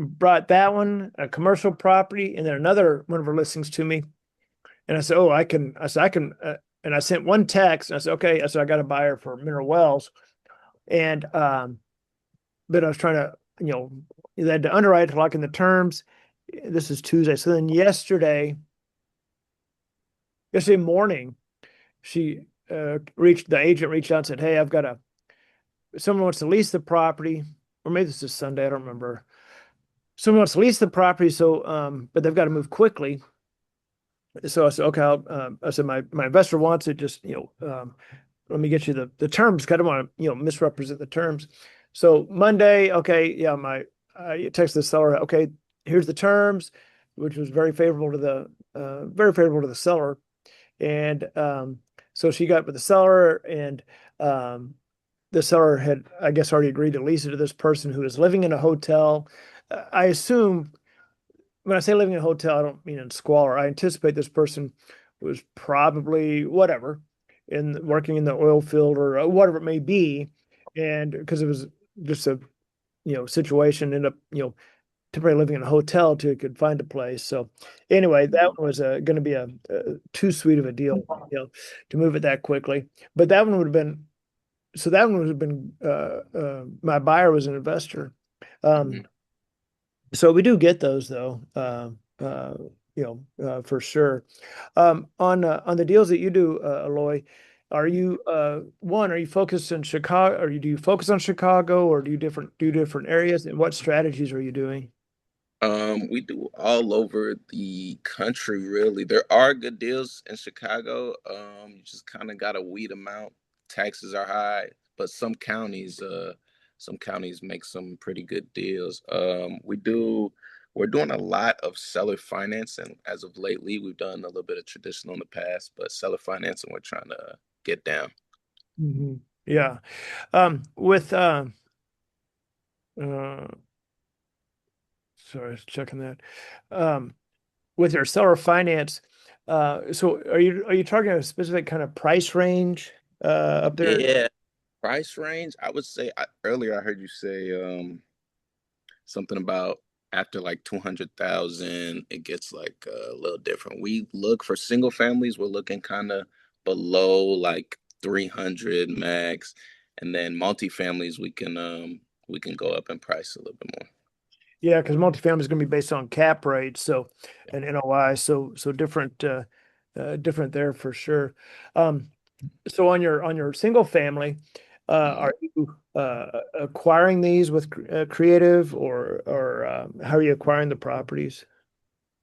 brought that one, a commercial property, and then another one of her listings to me. And I said, "Oh, I can." And I sent one text. And I said, "Okay." I said, "I got a buyer for Mineral Wells," and but I was trying to, they had to underwrite to lock in the terms. This is Tuesday, so then yesterday yesterday morning, she the agent reached out and said, "Hey, someone wants to lease the property, or maybe this is Sunday, I don't remember. Someone wants to lease the property, so but they've got to move quickly." So I said, "Okay, I said my investor wants it. Just let me get you the terms. 'Cause I don't want to misrepresent the terms." So Monday, okay, yeah, I text the seller, okay, here's the terms, which was very favorable to the seller. And so she got with the seller, and the seller had, I guess, already agreed to lease it to this person who is living in a hotel. I assume when I say living in a hotel, I don't mean in squalor. I anticipate this person was probably whatever, working in the oil field or whatever it may be, and because it was just a situation, end up temporarily living in a hotel till he could find a place. So anyway, that one was going to be a too sweet of a deal, to move it that quickly. But that one would have been my buyer was an investor. So we do get those though, for sure. On the deals that you do, Aloy, are you focused in Chicago, or do you focus on Chicago, or do you do different areas, and what strategies are you doing? We do all over the country, really. There are good deals in Chicago. You just kind of gotta weed them out. Taxes are high, but some counties make some pretty good deals. We're doing a lot of seller financing as of lately. We've done a little bit of traditional in the past, but seller financing we're trying to get down. Mhm. Yeah. With uh sorry, I was checking that. With your seller finance, so are you targeting a specific kind of price range up there? Yeah, price range. I would say earlier I heard you say something about after like 200,000, it gets like a little different. We look for single families, we're looking kind of below like 300 max, and then multifamilies we can go up in price a little bit more. Yeah, because multifamily is going to be based on cap rates, so and NOI, so different there for sure. So on your single family, are you acquiring these with creative, or how are you acquiring the properties?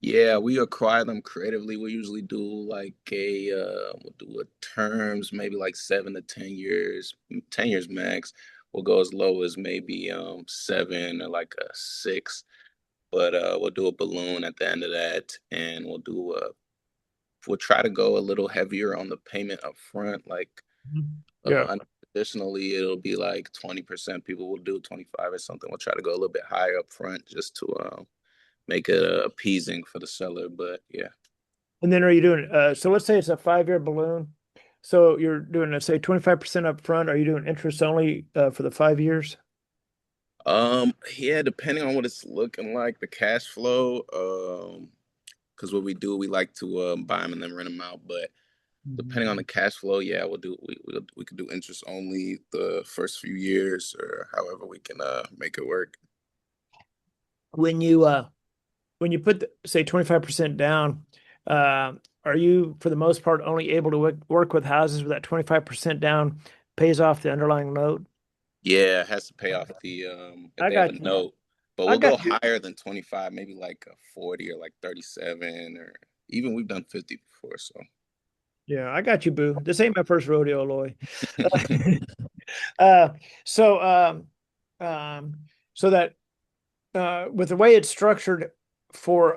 Yeah, we acquire them creatively. We usually do like we'll do a terms, maybe like 7 to 10 years, 10 years max. We'll go as low as maybe 7 or like a 6, but we'll do a balloon at the end of that, and we'll try to go a little heavier on the payment up front. Like Yeah. traditionally, it'll be like 20%. People will do 25 or something. We'll try to go a little bit higher up front just to make it appeasing for the seller. But yeah. And then are you doing, so let's say it's a 5-year balloon. So you're doing, let's say 25% up front. Are you doing interest only for the 5 years? Yeah, depending on what it's looking like, the cash flow. Because what we do, we like to buy them and then rent them out. But depending on the cash flow, yeah, we could do interest only the first few years, or however we can make it work. When you put say 25% down, are you for the most part only able to work with houses where that 25% down pays off the underlying note? Yeah, it has to pay off if I they have got a you. note. But I we'll go got you. higher than 25, maybe like a 40 or like 37, or even we've done 50 before. So Yeah, I got you, boo. This ain't my first rodeo, Loy. Uh, so um, so that with the way it's structured for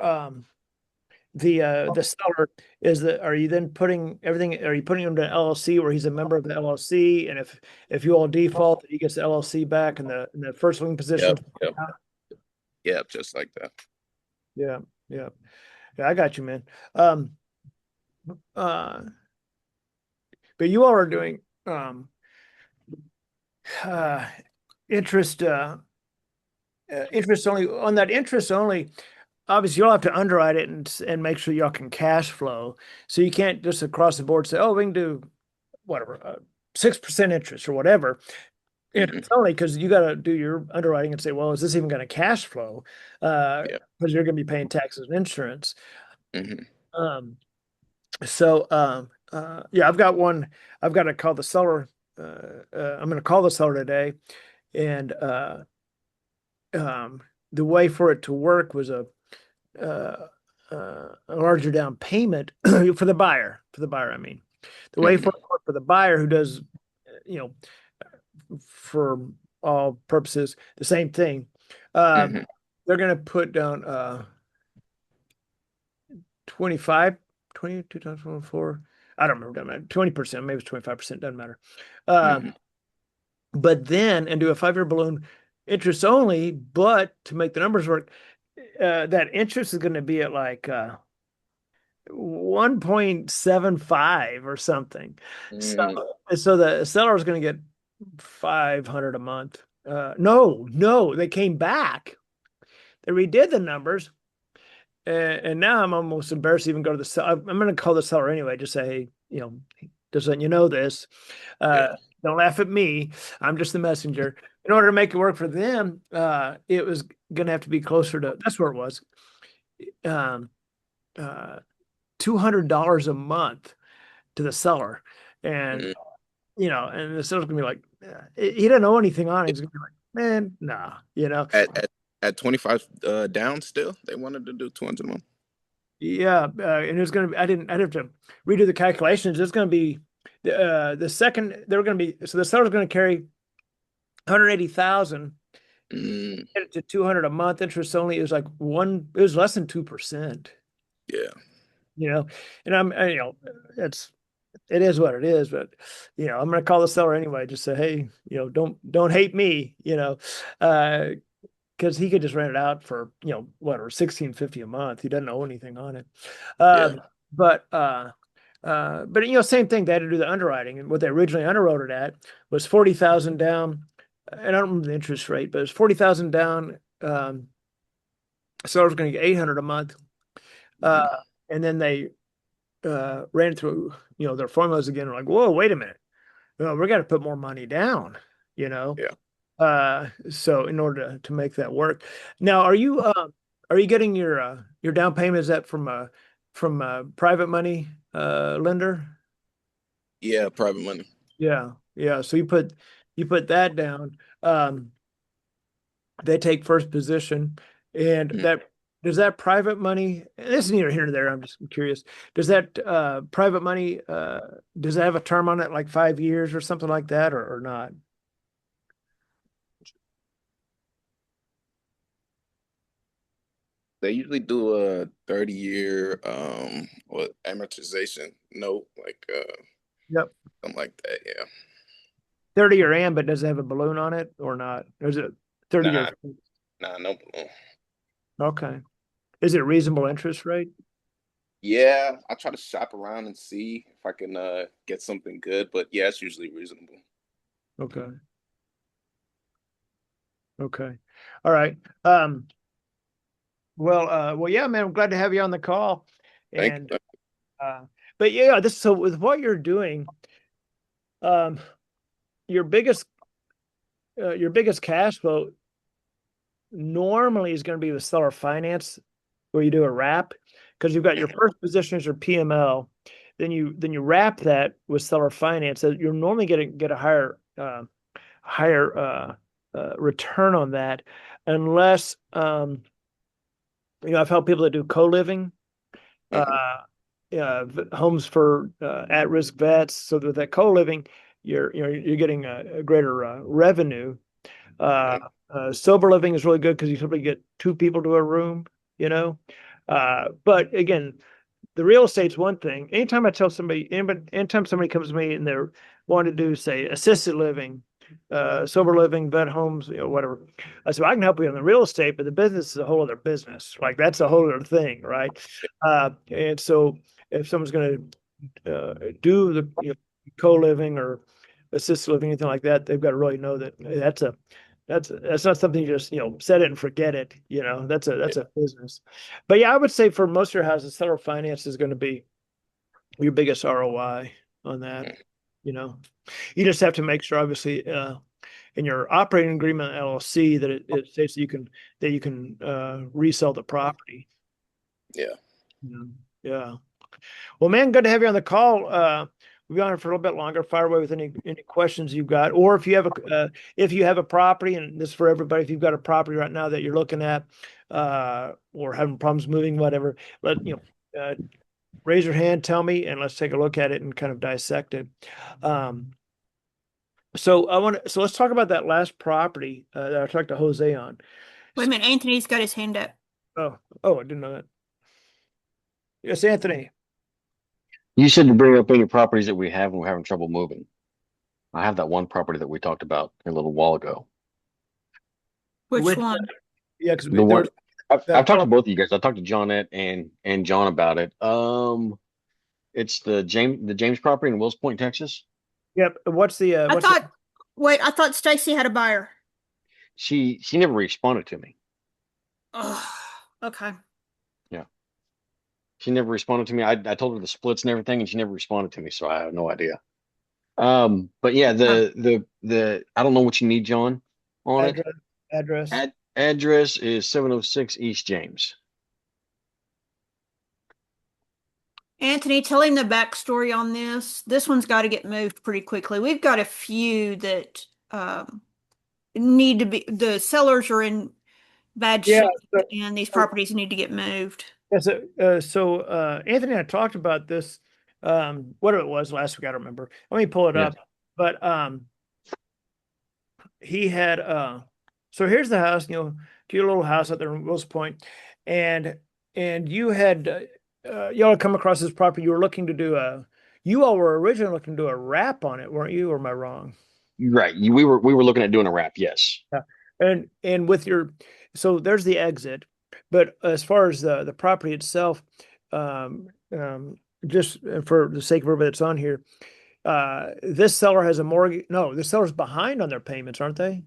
the seller, are you then putting everything, are you putting him to an LLC where he's a member of the LLC, and if you all default, he gets the LLC back in the first lien position? yep, yep, just like that. Yeah, yeah, yeah. I got you, man. Um, uh, but you all are doing uh, interest interest only. On that interest only, obviously you'll have to underwrite it and make sure y'all can cash flow. So you can't just across the board say, oh, we can do whatever 6% interest or whatever. It's only because you got to do your underwriting and say, well, is this even going to cash flow? Yeah. Because you're going to be paying taxes and insurance. hmm Um, So, yeah, I've got one. I've got to call the seller. I'm going to call the seller today, and the way for it to work was uh, a larger down payment for the buyer. For the buyer, I mean, the way for Mhm. it to work for the buyer who does, you know, for all purposes, the same thing. Mhm. They're going to put down 25, 20, 2024. I don't remember, doesn't matter. 20%, maybe it's 25%, doesn't matter. Mhm. But then, and do a 5-year balloon interest only, but to make the numbers work, that interest is going to be at like 1.75 or something. So, Mm. so the seller is going to get 500 a month. No, they came back. They redid the numbers. And now I'm almost embarrassed to even go to the seller. I'm going to call the seller anyway. Just say, hey, just letting you know this. Yeah. Don't laugh at me. I'm just the messenger. In order to make it work for them, it was going to have to be closer to, that's where it was, um, $200 a month to the seller. And, Mm. and the seller's going to be like, he doesn't know anything on it. He's going to be like, man, nah. At 25 down still, they wanted to do 200 a month. Yeah, and it's going to be. I'd have to redo the calculations. It's going to be the second they're going to be. So the seller's going to carry 180,000. Mm. Get it to 200 a month. Interest only is like one. It was less than 2%. Yeah. You know, and it's it is what it is. But I'm going to call the seller anyway. Just say, hey, don't hate me. Because he could just rent it out for whatever 16.50 a month. He doesn't owe anything on it. Yeah. But same thing. They had to do the underwriting, and what they originally underwrote it at was 40,000 down. And I don't remember the interest rate, but it's 40,000 down. Seller's going to get 800 a month. Uh, Mhm. and then they ran through their formulas again. Like, whoa, wait a minute. Well, we're going to put more money down. You know. Yeah. So in order to make that work, now are you getting your down payment? Is that from a private money lender? Yeah. Private money. Yeah, yeah. So you put that down. They take first position, and Mhm. that does that private money. And this is neither here nor there. I'm just curious. Does that private money does it have a term on it, like 5 years or something like that, or not? They usually do a 30-year what amortization note, like Yep. something like that. Yeah. 30-year AM, but does it have a balloon on it or not? Or is it 30-year? Nah, nah, no balloon. Okay. Is it a reasonable interest rate? Yeah, I try to shop around and see if I can get something good, but yeah, it's usually reasonable. Okay. Okay. All right. Well, yeah, man, I'm glad to have you on the call. Thank And you. uh, but yeah, so with what you're doing, um, your biggest cash flow normally is going to be the seller finance, where you do a wrap, because you've got your first position as your PML, then you wrap that with seller finance. So you're normally get a higher return on that, unless I've helped people that do co-living, Mhm. homes for at-risk vets. So with that co-living, you're getting a greater revenue. Uh, Okay. Sober living is really good because you simply get two people to a room, you know. But again, the real estate's one thing. Anytime somebody comes to me and they're wanting to do, say, assisted living, sober living, vet homes, whatever, I said, I can help you on the real estate, but the business is a whole other business. Like that's a whole other thing, right? And so if someone's going to do the co-living or assisted living, anything like that, they've got to really know that that's not something you just set it and forget it. That's a business. But yeah, I would say for most of your houses, seller finance is going to be your biggest ROI on that. Mhm. You know, you just have to make sure, obviously, in your operating agreement LLC that it states that you can resell the property. Yeah. Yeah. Well, man, good to have you on the call. We'll be on it for a little bit longer. Fire away with any questions you've got, or if you have a property, and this is for everybody, if you've got a property right now that you're looking at, or having problems moving, whatever, raise your hand, tell me, and let's take a look at it and kind of dissect it. So let's talk about that last property that I talked to Jose on. Wait a minute, Anthony's got his hand up. Oh, I didn't know that. Yes, Anthony. You said to bring up any properties that we have and we're having trouble moving. I have that one property that we talked about a little while ago. Which one? Yeah, because The one I've talked to both of you guys. I talked to Johnette and John about it. It's the James property in Wills Point, Texas. Yep. What's the I thought Stacy had a buyer. She never responded to me. Oh, okay. Yeah. She never responded to me. I told her the splits and everything, and she never responded to me, so I have no idea. But yeah, the I don't know what you need, John, on it. Address. Address is 706 East James. Anthony, tell him the backstory on this. This one's got to get moved pretty quickly. We've got a few that need to be, the sellers are in bad shape, and these properties need to get moved. Yeah, so Anthony and I talked about this, what it was last week, I don't remember. Let me pull it up. But he had so here's the house, cute little house out there in Wills Point, and you had y'all had come across this property. You were looking to do you all were originally looking to do a wrap on it, weren't you, or am I wrong? Right. We were looking at doing a wrap, yes. Yeah. And with so there's the exit, but as far as the property itself, just for the sake of everybody that's on here, this seller has a mortgage. No, the seller's behind on their payments, aren't they?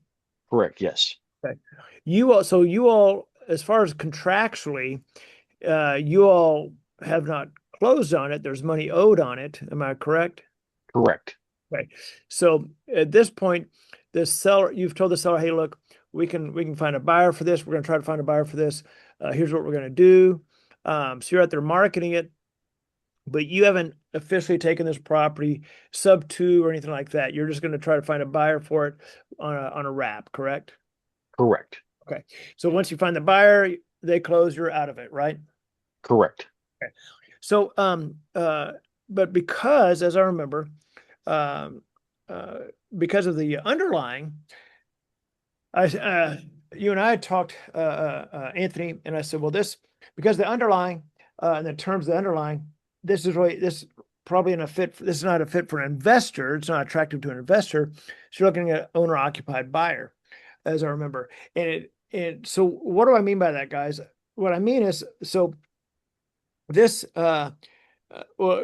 Correct. Yes. Okay. You all, as far as contractually, you all have not closed on it. There's money owed on it. Am I correct? Correct. Okay. So at this point, you've told the seller, hey, look, we can find a buyer for this. We're going to try to find a buyer for this. Here's what we're going to do. So you're out there marketing it, but you haven't officially taken this property sub 2 or anything like that. You're just going to try to find a buyer for it on a wrap, correct? Correct. Okay. So once you find the buyer, they close, you're out of it, right? Correct. Okay. So, but because, as I remember, because of the underlying, you and I had talked, Anthony, and I said, well, because the underlying, in the terms of the underlying, this is probably this is not a fit for an investor. It's not attractive to an investor. So you're looking at owner occupied buyer, as I remember. And so what do I mean by that, guys? What I mean is, so this, well,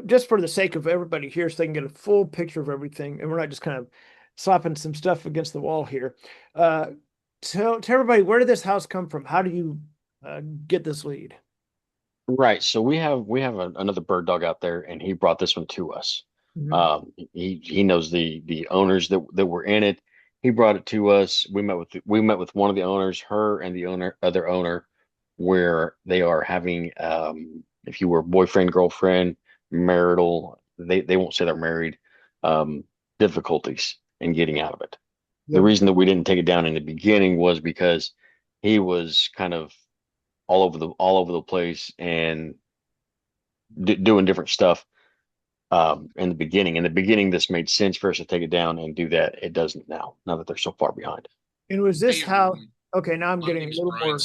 just for the sake of everybody here, so they can get a full picture of everything, and we're not just kind of slapping some stuff against the wall here. Tell everybody, where did this house come from? How do you get this lead? Right. So we have another bird dog out there, and he brought this one to us. Mhm. He knows the owners that were in it. He brought it to us. We met with one of the owners, her and the other owner, where they are having if you were boyfriend, girlfriend, marital, they won't say they're married, difficulties in getting out of it. The reason that we didn't take it down in the beginning was because he was kind of all over the place and doing different stuff in the beginning. In the beginning, this made sense for us to take it down and do that. It doesn't now that they're so far behind. And was this house, okay, now I'm getting a little more,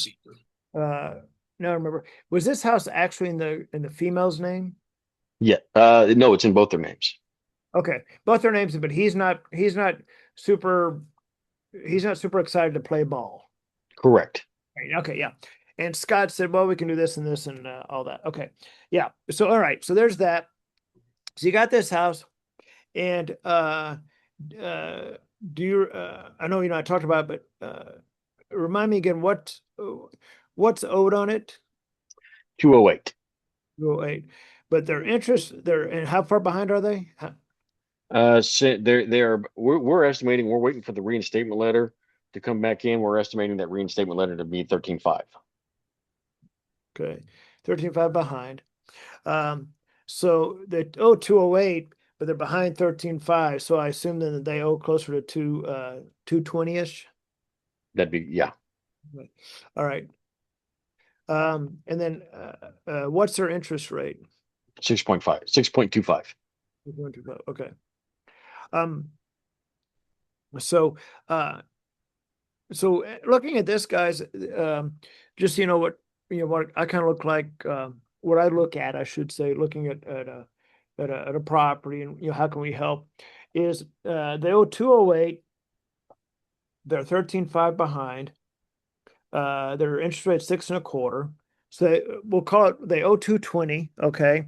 now I remember, was this house actually in the female's name? Yeah. No, it's in both their names. Okay, both their names, but he's not super excited to play ball. Correct. Okay, yeah. And Scott said, well, we can do this and this and all that. Okay. Yeah. So, all right. So there's that. So you got this house, and do you, I know I talked about it, but remind me again, what's owed on it? 208. 208. But their interest, and how far behind are they? So we're estimating, we're waiting for the reinstatement letter to come back in. We're estimating that reinstatement letter to be 13.5. Okay. 13.5 behind. So they owe 208, but they're behind 13.5. So I assume then that they owe closer to 220-ish. That'd be, yeah. All right. And then what's their interest rate? 6.5, 6.25. Okay. So looking at this, guys, just what I kind of look like, what I look at, I should say, looking at a property, and how can we help? Is they owe 208, they're 13.5 behind, their interest rate 6.25. So we'll call it, they owe 220, okay,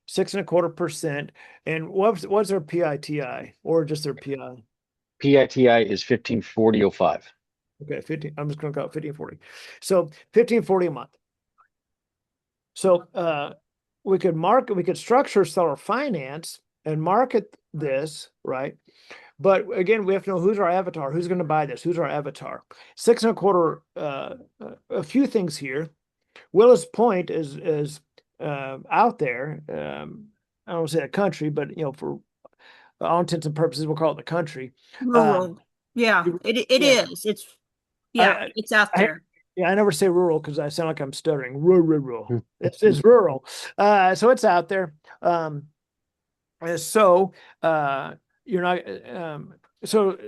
6.25%. And what's their PITI or just their PI? PITI is 1540.05. Okay, 15. I'm just going to call it 1540. So 1540 a month. So we could structure seller finance and market this, right? But again, we have to know who's our avatar, who's going to buy this, who's our avatar. 6.25. A few things here. Willis Point is out there. I don't say a country, but for all intents and purposes, we'll call it the country. Rural. Yeah, it yeah. is. It's out there. I never say rural because I sound like I'm stuttering. Rural. It's rural. So it's out there. So you're not. So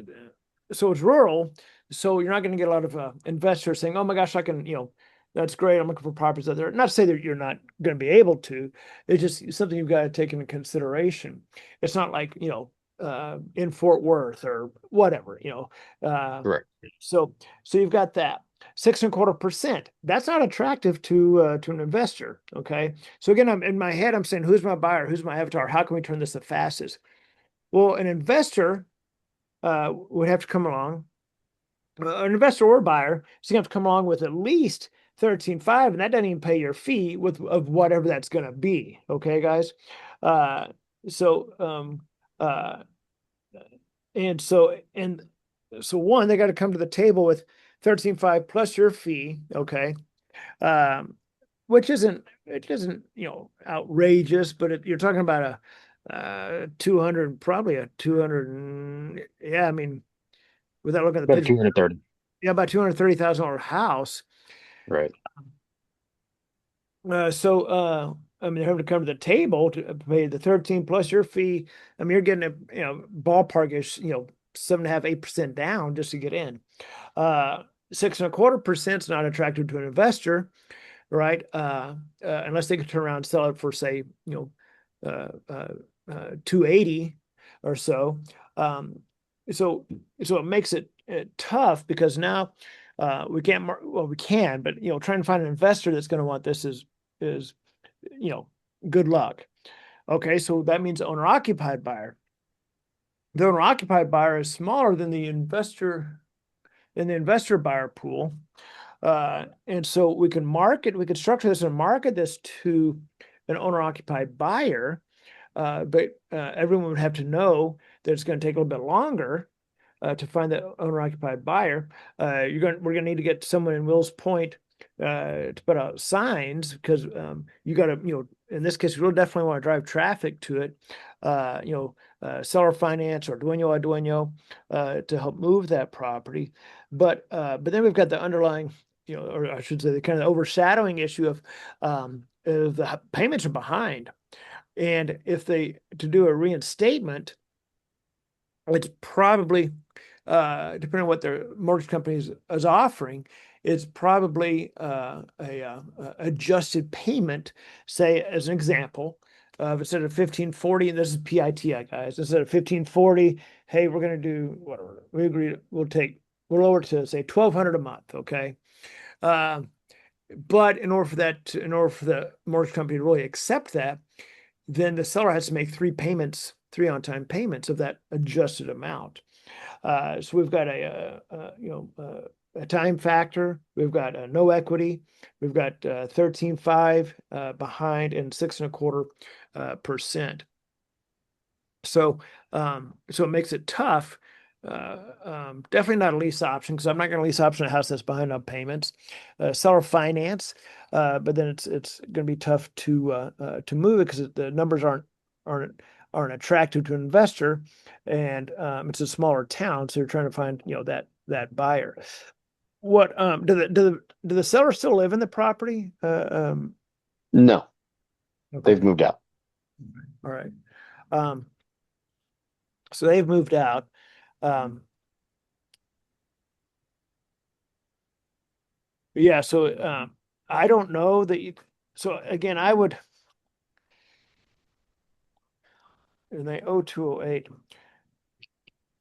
it's rural. So you're not going to get a lot of investors saying, "Oh my gosh, I can." That's great. I'm looking for properties out there. Not to say that you're not going to be able to. It's just something you've got to take into consideration. It's not like in Fort Worth or whatever. Correct. So you've got that 6.25%. That's not attractive to an investor. Okay. So again, I'm in my head, I'm saying, who's my buyer? Who's my avatar? How can we turn this the fastest? Well, an investor would have to come along. An investor or buyer is going to have to come along with at least 13.5, and that doesn't even pay your fee of whatever that's going to be. Okay, guys. So one, they got to come to the table with 13.5 plus your fee. Okay. Which isn't outrageous, but you're talking about a 200, probably a 200. Yeah. I mean, without looking at the About picture, 230. yeah, about $230,000 house. Right. I mean, they're having to come to the table to pay the 13 plus your fee. I mean, you're getting ballpark-ish, 7.5%, 8% down just to get in. 6.25% is not attractive to an investor, right? Unless they can turn around and sell it for, say, 280 or so. So it makes it tough because now we can't. Well, we can, but trying to find an investor that's going to want this is good luck. Okay, so that means owner occupied buyer. The owner occupied buyer is smaller than the investor buyer pool. And so we can structure this and market this to an owner occupied buyer. But everyone would have to know that it's going to take a little bit longer to find the owner occupied buyer. We're going to need to get someone in Wills Point to put out signs because you got to, in this case, we'll definitely want to drive traffic to it. Seller finance or dueño a dueño to help move that property. But then we've got the underlying, or I should say, the kind of overshadowing issue of the payments are behind. And if to do a reinstatement, it's probably, depending on what their mortgage company is offering, it's probably a adjusted payment. Say, as an example, instead of 1540, and this is PITI, guys, instead of 1540, hey, we're going to do whatever we agreed. We'll lower it to say 1,200 a month. Okay. But in order for the mortgage company to really accept that, then the seller has to make three on-time payments of that adjusted amount. So we've got a time factor, we've got no equity, we've got 13.5 behind, and 6.25%. So it makes it tough definitely not a lease option because I'm not going to lease option a house that's behind on payments. Seller finance, but then it's going to be tough to move it because the numbers aren't attractive to an investor, and it's a smaller town, so you're trying to find that buyer. What do the sellers still live in the property? No, Okay. they've moved out. All right. So they've moved out. Yeah, so I don't know that you. So again, I would, and they owe 208.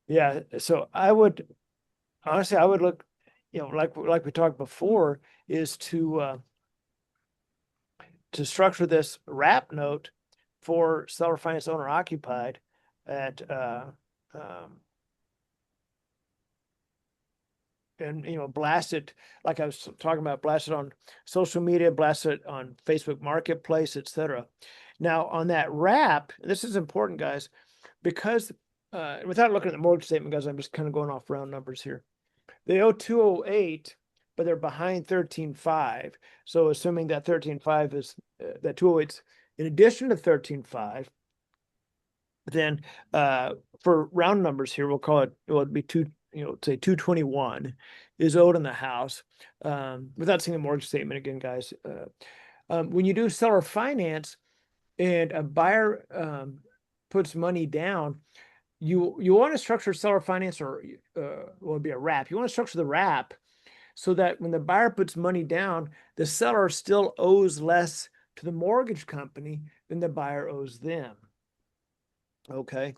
Yeah, so I would honestly, I would look, like we talked before, is to structure this wrap note for seller finance owner occupied at and blast it like I was talking about, blast it on social media, blast it on Facebook Marketplace, etc. Now on that wrap, this is important, guys, because without looking at the mortgage statement, guys, I'm just kind of going off round numbers here. They owe 208, but they're behind 13.5. So assuming that 13.5 is that 208's in addition to 13.5, then for round numbers here, we'll call it, it'd be say 221 is owed in the house. Without seeing the mortgage statement again, guys, when you do seller finance and a buyer puts money down, you want to structure seller finance, or well, it'd be a wrap. You want to structure the wrap so that when the buyer puts money down, the seller still owes less to the mortgage company than the buyer owes them. Okay.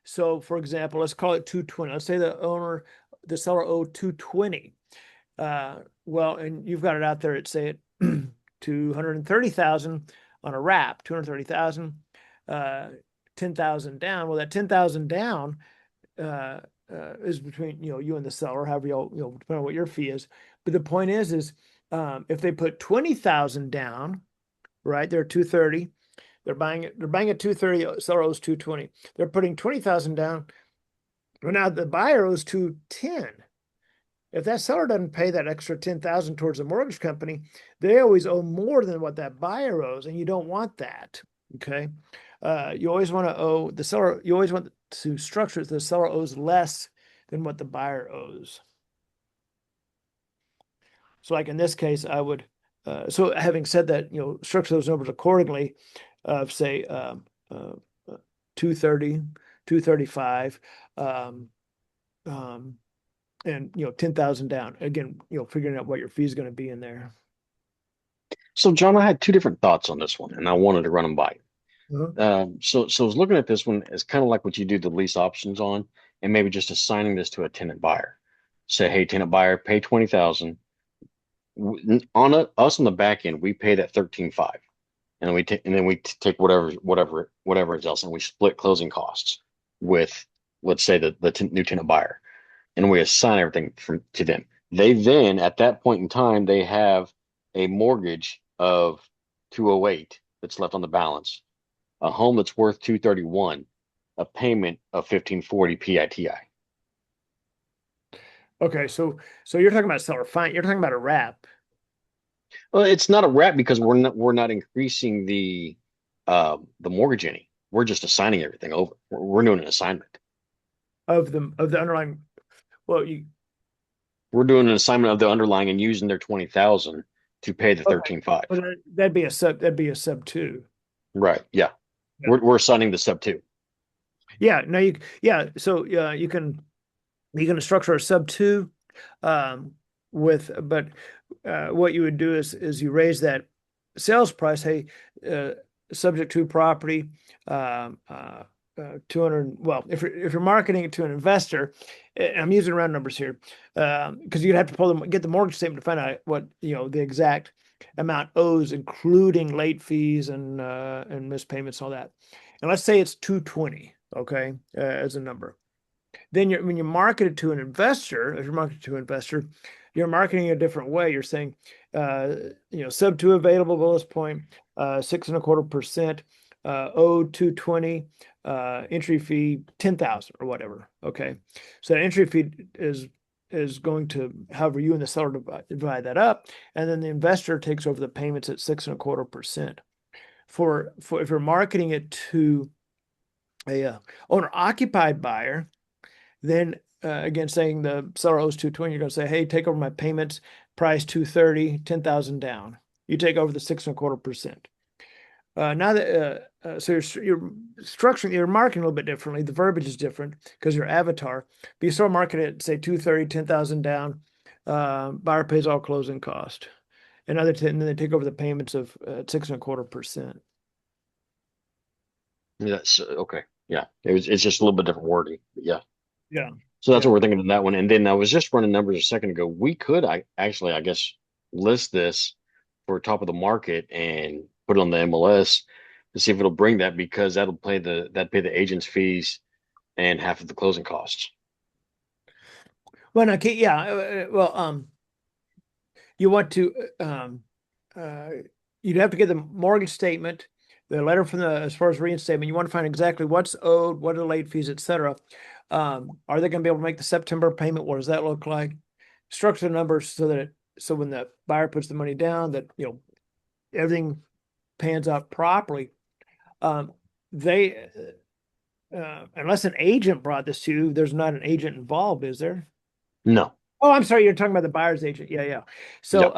So for example, let's call it 220. Let's say the seller owed 220. Well, and you've got it out there at, say it 230,000 on a wrap, 230,000, 10,000 down. Well, that 10,000 down is between you and the seller, however depending on what your fee is. But the point is if they put 20,000 down, right? They're 230. They're buying at 230. Seller owes 220. They're putting 20,000 down. Well, now the buyer owes 210. If that seller doesn't pay that extra 10,000 towards the mortgage company, they always owe more than what that buyer owes, and you don't want that. Okay, you always want to owe the seller. You always want to structure it so the seller owes less than what the buyer owes. So, like in this case, I would. So, having said that, structure those numbers accordingly. Of say 230, 235, and 10,000 down. Again, figuring out what your fee is going to be in there. So, John, I had two different thoughts on this one, and I wanted to run them by you. So I was looking at this one as kind of like what you do the lease options on, and maybe just assigning this to a tenant buyer. Say, hey, tenant buyer, pay 20,000. Us on the back end, we pay that 13.5, and then we take whatever else, and we split closing costs with, let's say, the new tenant buyer, and we assign everything to them. They then, at that point in time, they have a mortgage of 208 that's left on the balance, a home that's worth 231, a payment of 1540 PITI. Okay, so you're talking about seller fine. You're talking about a wrap. Well, it's not a wrap because we're not increasing the mortgage any. We're just assigning everything over. We're doing an assignment of the underlying. Well, we're doing an assignment of the underlying and using their 20,000 to pay the 13.5. Well, that'd be a sub 2. Right. Yeah. We're assigning the sub 2. Yeah. No. So you can structure a sub 2 but what you would do is you raise that sales price. Hey, subject to property, 200. Well, if you're marketing it to an investor, I'm using round numbers here, because you'd have to get the mortgage statement to find out what the exact amount owes, including late fees and missed payments and all that. And let's say it's 220, okay, as a number. Then when you market it to an investor, if you're marketing to an investor, you're marketing a different way. You're saying, sub 2 available, lowest point, 6.25%, owed 220, entry fee 10,000 or whatever. Okay. So the entry fee is going to, however, you and the seller divide that up, and then the investor takes over the payments at 6.25%. For if you're marketing it to a owner occupied buyer, then again, saying the seller owes 220, you're going to say, hey, take over my payments, price 230, 10,000 down. You take over the 6.25%. Now that so you're structuring, you're marketing a little bit differently. The verbiage is different because your avatar. But you still market it, say 230, 10,000 down. Buyer pays all closing cost. And then they take over the payments of 6.25%. That's okay. Yeah, it's just a little bit different wording. But yeah. Yeah. So that's what we're thinking of that one. And then I was just running numbers a second ago. We could I guess list this for top of the market and put it on the MLS to see if it'll bring that, because that'll pay the agent's fees and half of the closing costs. Well, okay, yeah. You want to you'd have to get the mortgage statement, the letter from as far as reinstatement. You want to find exactly what's owed, what are the late fees, etc. Are they going to be able to make the September payment? What does that look like? Structure the numbers so when the buyer puts the money down, that everything pans out properly. They unless an agent brought this to you, there's not an agent involved, is there? No. Oh, I'm sorry. You're talking about the buyer's agent. Yeah. So,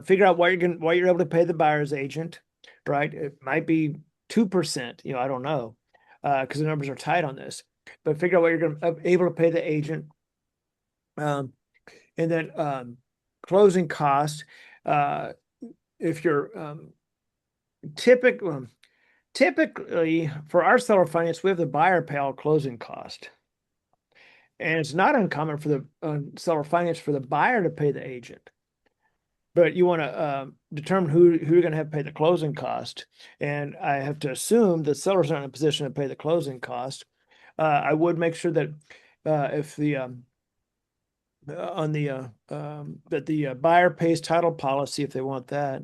figure out what you're able to pay the buyer's agent, right? It might be 2%. I don't know, because the numbers are tight on this. But figure out what you're going to able to pay the agent, and then closing costs. If you're typically for our seller finance, we have the buyer pay all closing cost. And it's not uncommon for the seller finance for the buyer to pay the agent. But you want to determine who you're going to have pay the closing cost. And I have to assume the seller's not in a position to pay the closing cost. I would make sure that if the that the buyer pays title policy if they want that.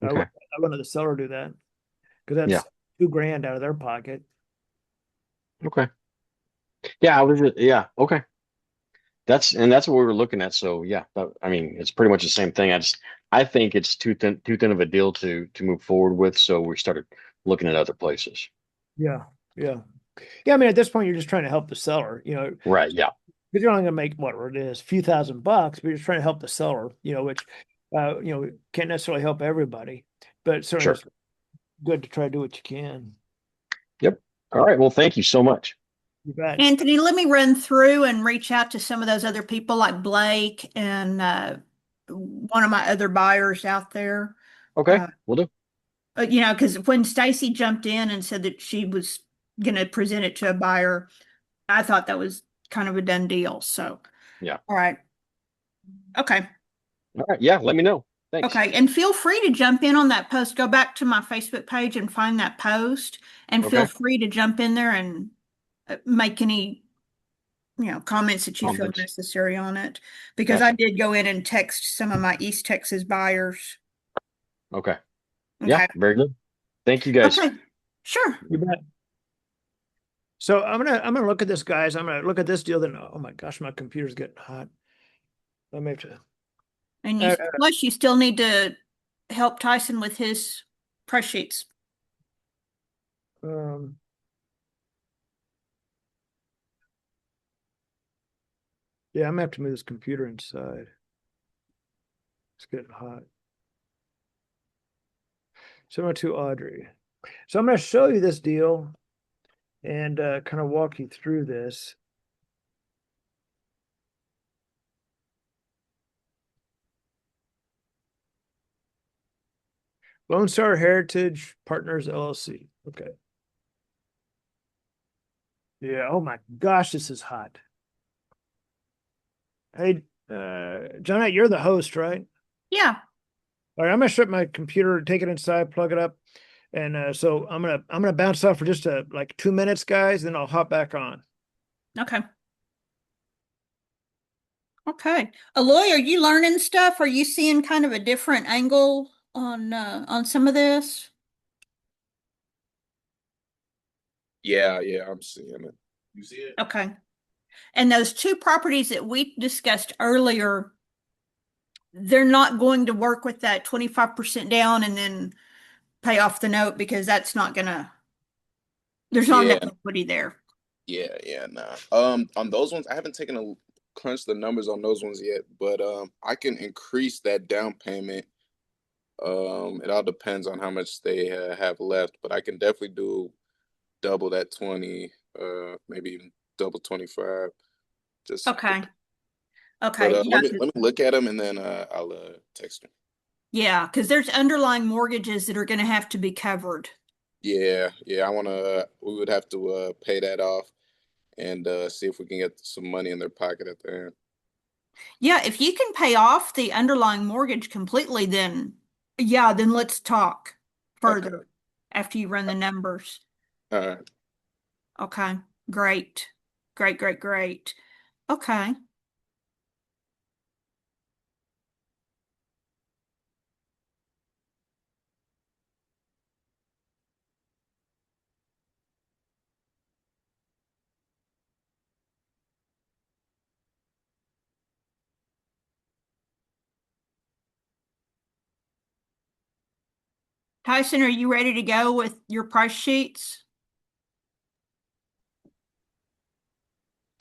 Okay. I wouldn't let the seller do that because that's $2,000 out of their pocket. Okay. Yeah, okay. That's what we were looking at. So yeah, I mean, it's pretty much the same thing. I think it's too thin of a deal to move forward with. So we started looking at other places. Yeah. I mean, at this point, you're just trying to help the seller, Right. Yeah. Because you're only going to make whatever it is, a few $1,000, but you're just trying to help the seller, which, can't necessarily help everybody, but certainly it's good to try to do what you can. Yep. All right. Well, thank you so much. You bet. Anthony, let me run through and reach out to some of those other people like Blake and one of my other buyers out there. Okay, we'll do. Because when Stacy jumped in and said that she was going to present it to a buyer, I thought that was kind of a done deal. So, yeah. All right. Okay. All right. Yeah. Let me know. Thanks. Okay. And feel free to jump in on that post. Go back to my Facebook page and find that post, and feel free to jump in there and make any comments that you feel necessary on it, because I did go in and text some of my East Texas buyers. Okay. Yeah, very good. Thank you, guys. Okay, sure. You bet. So I'm gonna look at this, guys. I'm gonna look at this deal. Then, oh my gosh, my computer's getting hot. Let me have to. And plus, you still need to help Tyson with his price sheets. Yeah, I'm gonna have to move this computer inside. It's getting hot. 702 Audrey. So I'm going to show you this deal and kind of walk you through this. Lone Star Heritage Partners LLC. Okay. Yeah. Oh my gosh, this is hot. Hey, Jonette, you're the host, right? Yeah. All right, I'm gonna shut my computer, take it inside, plug it up, and so I'm gonna bounce off for just like 2 minutes, guys, then I'll hop back on. Okay. Okay. Aloy, are you learning stuff? Are you seeing kind of a different angle on some of this? Yeah, I'm seeing it. You see it? Okay. And those two properties that we discussed earlier, they're not going to work with that 25% down and then pay off the note because that's not gonna, there's not Yeah, enough equity there. nah. On those ones, I haven't taken a crunch the numbers on those ones yet, but I can increase that down payment. It all depends on how much they have left, but I can definitely do double that 20, maybe even double 25. Just, Okay. but Okay. Yeah. let me look at them and then I'll text them. Yeah. Because there's underlying mortgages that are going to have to be covered. Yeah, I wanna. We would have to pay that off and see if we can get some money in their pocket at the end. Yeah. If you can pay off the underlying mortgage completely, then yeah, then let's talk Okay. further after you run the numbers. All right. Okay. Great. Great, great, great. Okay. Tyson, are you ready to go with your price sheets?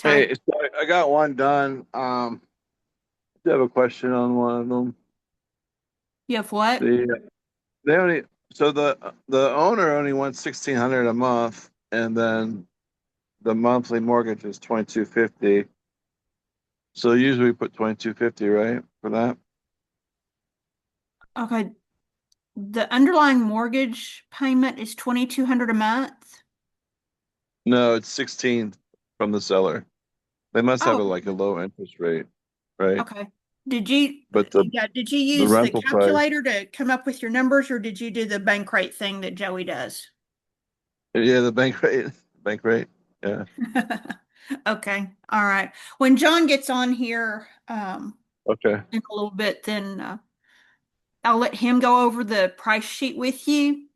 Hey, so I got one done. I have a question on one of them. You have what? They only so the owner only wants 1,600 a month, and then the monthly mortgage is 2,250. So usually we put 2,250, right, for that? Okay. The underlying mortgage payment is 2,200 a month. No, it's 16 from the seller. They must have Oh, like a low interest rate, right? okay. Did you, But yeah, did you the use the rental price, calculator to come up with your numbers or did you do the bank rate thing that Joey does? yeah, the bank rate, yeah. Okay. All right. When John gets on here, Okay, in a little bit, then I'll let him go over the price sheet with you.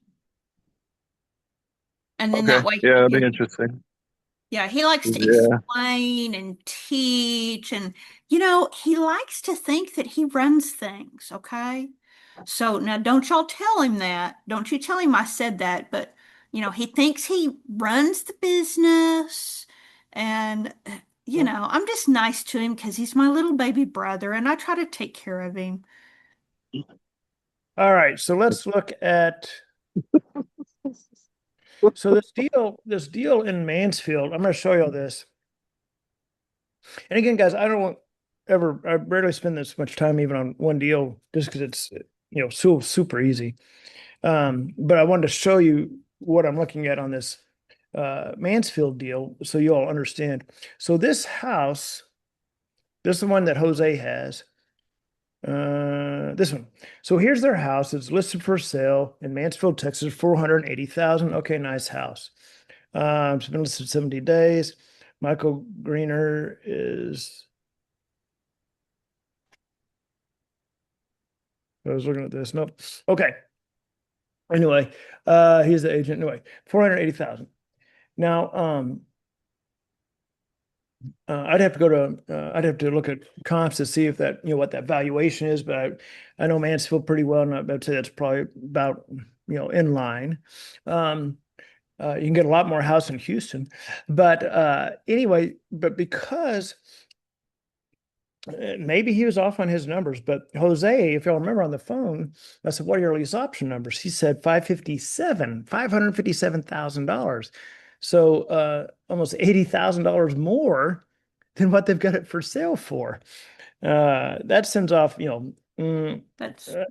And then that okay, way, yeah, that'd yeah, be interesting. yeah, he likes to Yeah, explain and teach, and he likes to think that he runs things, okay? So now don't y'all tell him that. Don't you tell him I said that, but he thinks he runs the business and I'm just nice to him because he's my little baby brother and I try to take care of him. All right, so let's look at this deal in Mansfield. I'm going to show you all this. And again, guys, I rarely spend this much time even on one deal just because it's so super easy. But I wanted to show you what I'm looking at on this Mansfield deal so you all understand. So this house, this is the one that Jose has. This one. So here's their house. It's listed for sale in Mansfield, Texas, 480,000. Okay, nice house. It's been listed 70 days. Michael Greener is. I was looking at this. Nope. Okay. Anyway, he's the agent. Anyway, 480,000. Now, I'd have to look at comps to see if that, what that valuation is, but I know Mansfield pretty well, and I'd say that's probably about, in line. You can get a lot more house in Houston, but anyway, but because maybe he was off on his numbers, but Jose, if y'all remember on the phone, I said, "What are your lease option numbers?" He said $557,000. So almost $80,000 more than what they've got it for sale for. That sends off, That's can't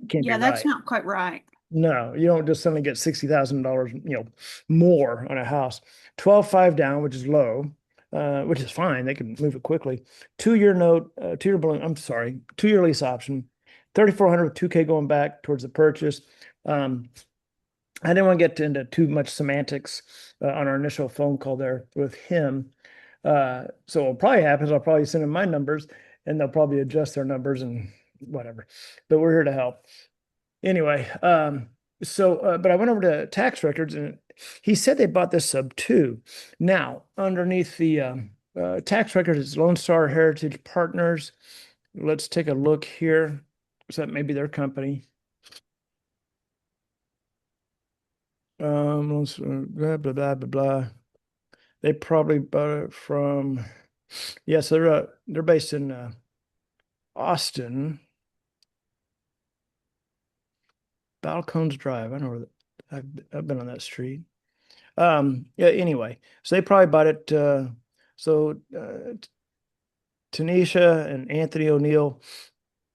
be yeah, that's right. not quite right. No, you don't just suddenly get $60,000, more on a house. 12.5 down, which is low, which is fine. They can move it quickly. 2-year note, 2-year balloon. I'm sorry, 2-year lease option. 3,400 with 2K going back towards the purchase. I didn't want to get into too much semantics on our initial phone call there with him. So what probably happens, I'll probably send them my numbers and they'll probably adjust their numbers and whatever. But we're here to help. anyway, but I went over to tax records and he said they bought this sub two. Now, underneath the tax records is Lone Star Heritage Partners. Let's take a look here. So that may be their company. Blah, blah, blah, blah, blah. They probably bought it from, yes, they're based in Austin. Balcones Drive. I know where I've been on that street. Yeah, anyway, so they probably bought it. Tanisha and Anthony O'Neill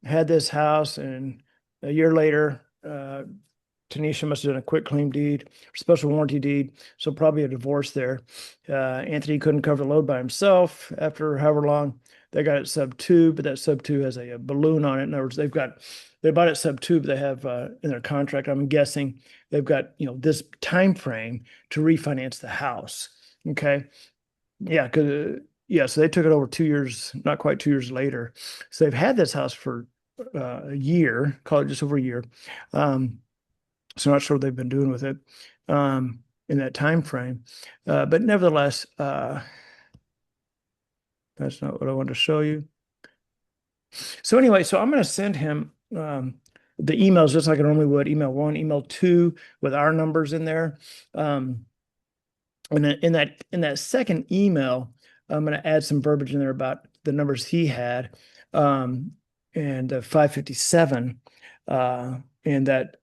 had this house, and a year later, Tanisha must have done a quick claim deed, special warranty deed, so probably a divorce there. Anthony couldn't cover the load by himself after however long. They got it sub two, but that sub two has a balloon on it. In other words, they bought it sub two, but they have in their contract, I'm guessing they've got this time frame to refinance the house. Okay, yeah, so they took it over 2 years, not quite 2 years later. So they've had this house for a year, call it just over a year. So not sure what they've been doing with it in that time frame. But nevertheless, that's not what I wanted to show you. So anyway, so I'm going to send him the emails just like I normally would. Email 1, email 2 with our numbers in there. And in that second email, I'm going to add some verbiage in there about the numbers he had and 557 and that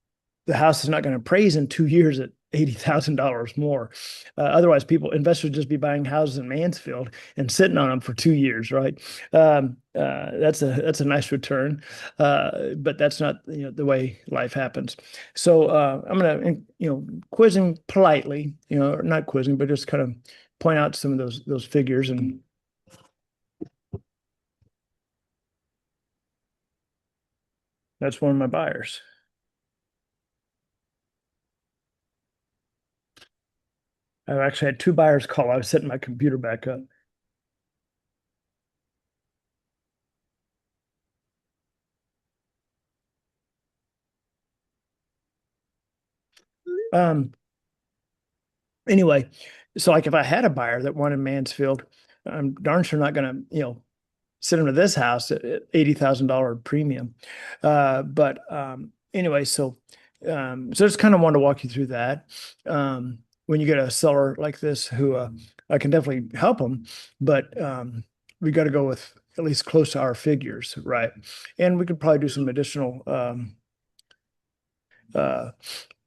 the house is not going to appraise in 2 years at $80,000 more. Otherwise, investors just be buying houses in Mansfield and sitting on them for 2 years, right? That's a nice return, but that's not the way life happens. So I'm gonna quiz him politely, not quizzing, but just kind of point out some of those figures and. That's one of my buyers. I've actually had 2 buyers call. I was setting my computer back up. Anyway, so like if I had a buyer that wanted Mansfield, I'm darn sure not going to, send them to this house at $80,000 premium. But anyway, so just kind of want to walk you through that. When you get a seller like this who I can definitely help them, but we got to go with at least close to our figures, right? And we could probably do some additional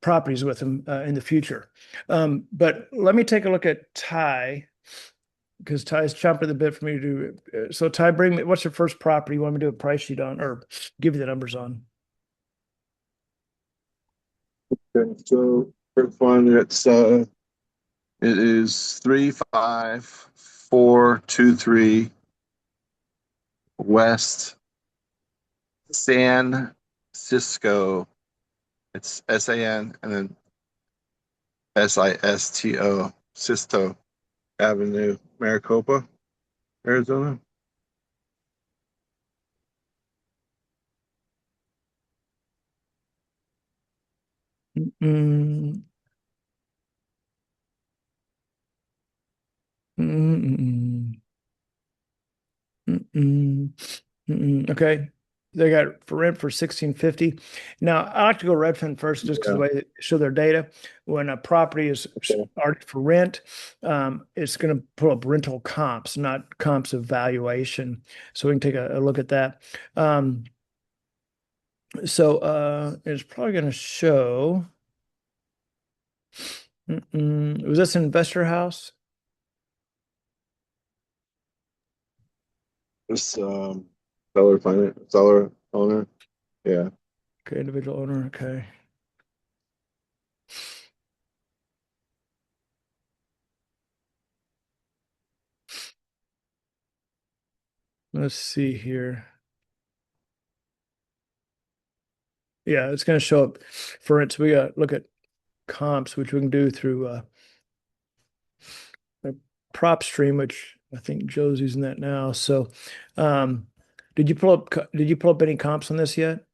properties with them in the future. But let me take a look at Ty, because Ty's chomping the bit for me to do. So Ty, bring me, what's your first property you want me to do a price sheet on or give you the numbers on? Okay, so first one, it is 35423 West San Cisco. It's SAN and then SISTO, Sisto Avenue, Maricopa, Arizona. Mm, mm, mm, mm, okay. They got for rent for 1650. Now I like to go Redfin first just because the way they show their data. When a property is started for rent, it's going to pull up rental comps, not comps of valuation. So we can take a look at that. So it's probably going to show. Was this an investor house? This seller owner. Yeah. Okay, individual owner. Okay. Let's see here. Yeah, it's going to show up. For instance, we got look at comps, which we can do through a prop stream, which I think Joe's using that now. So, did you pull up any comps on this yet?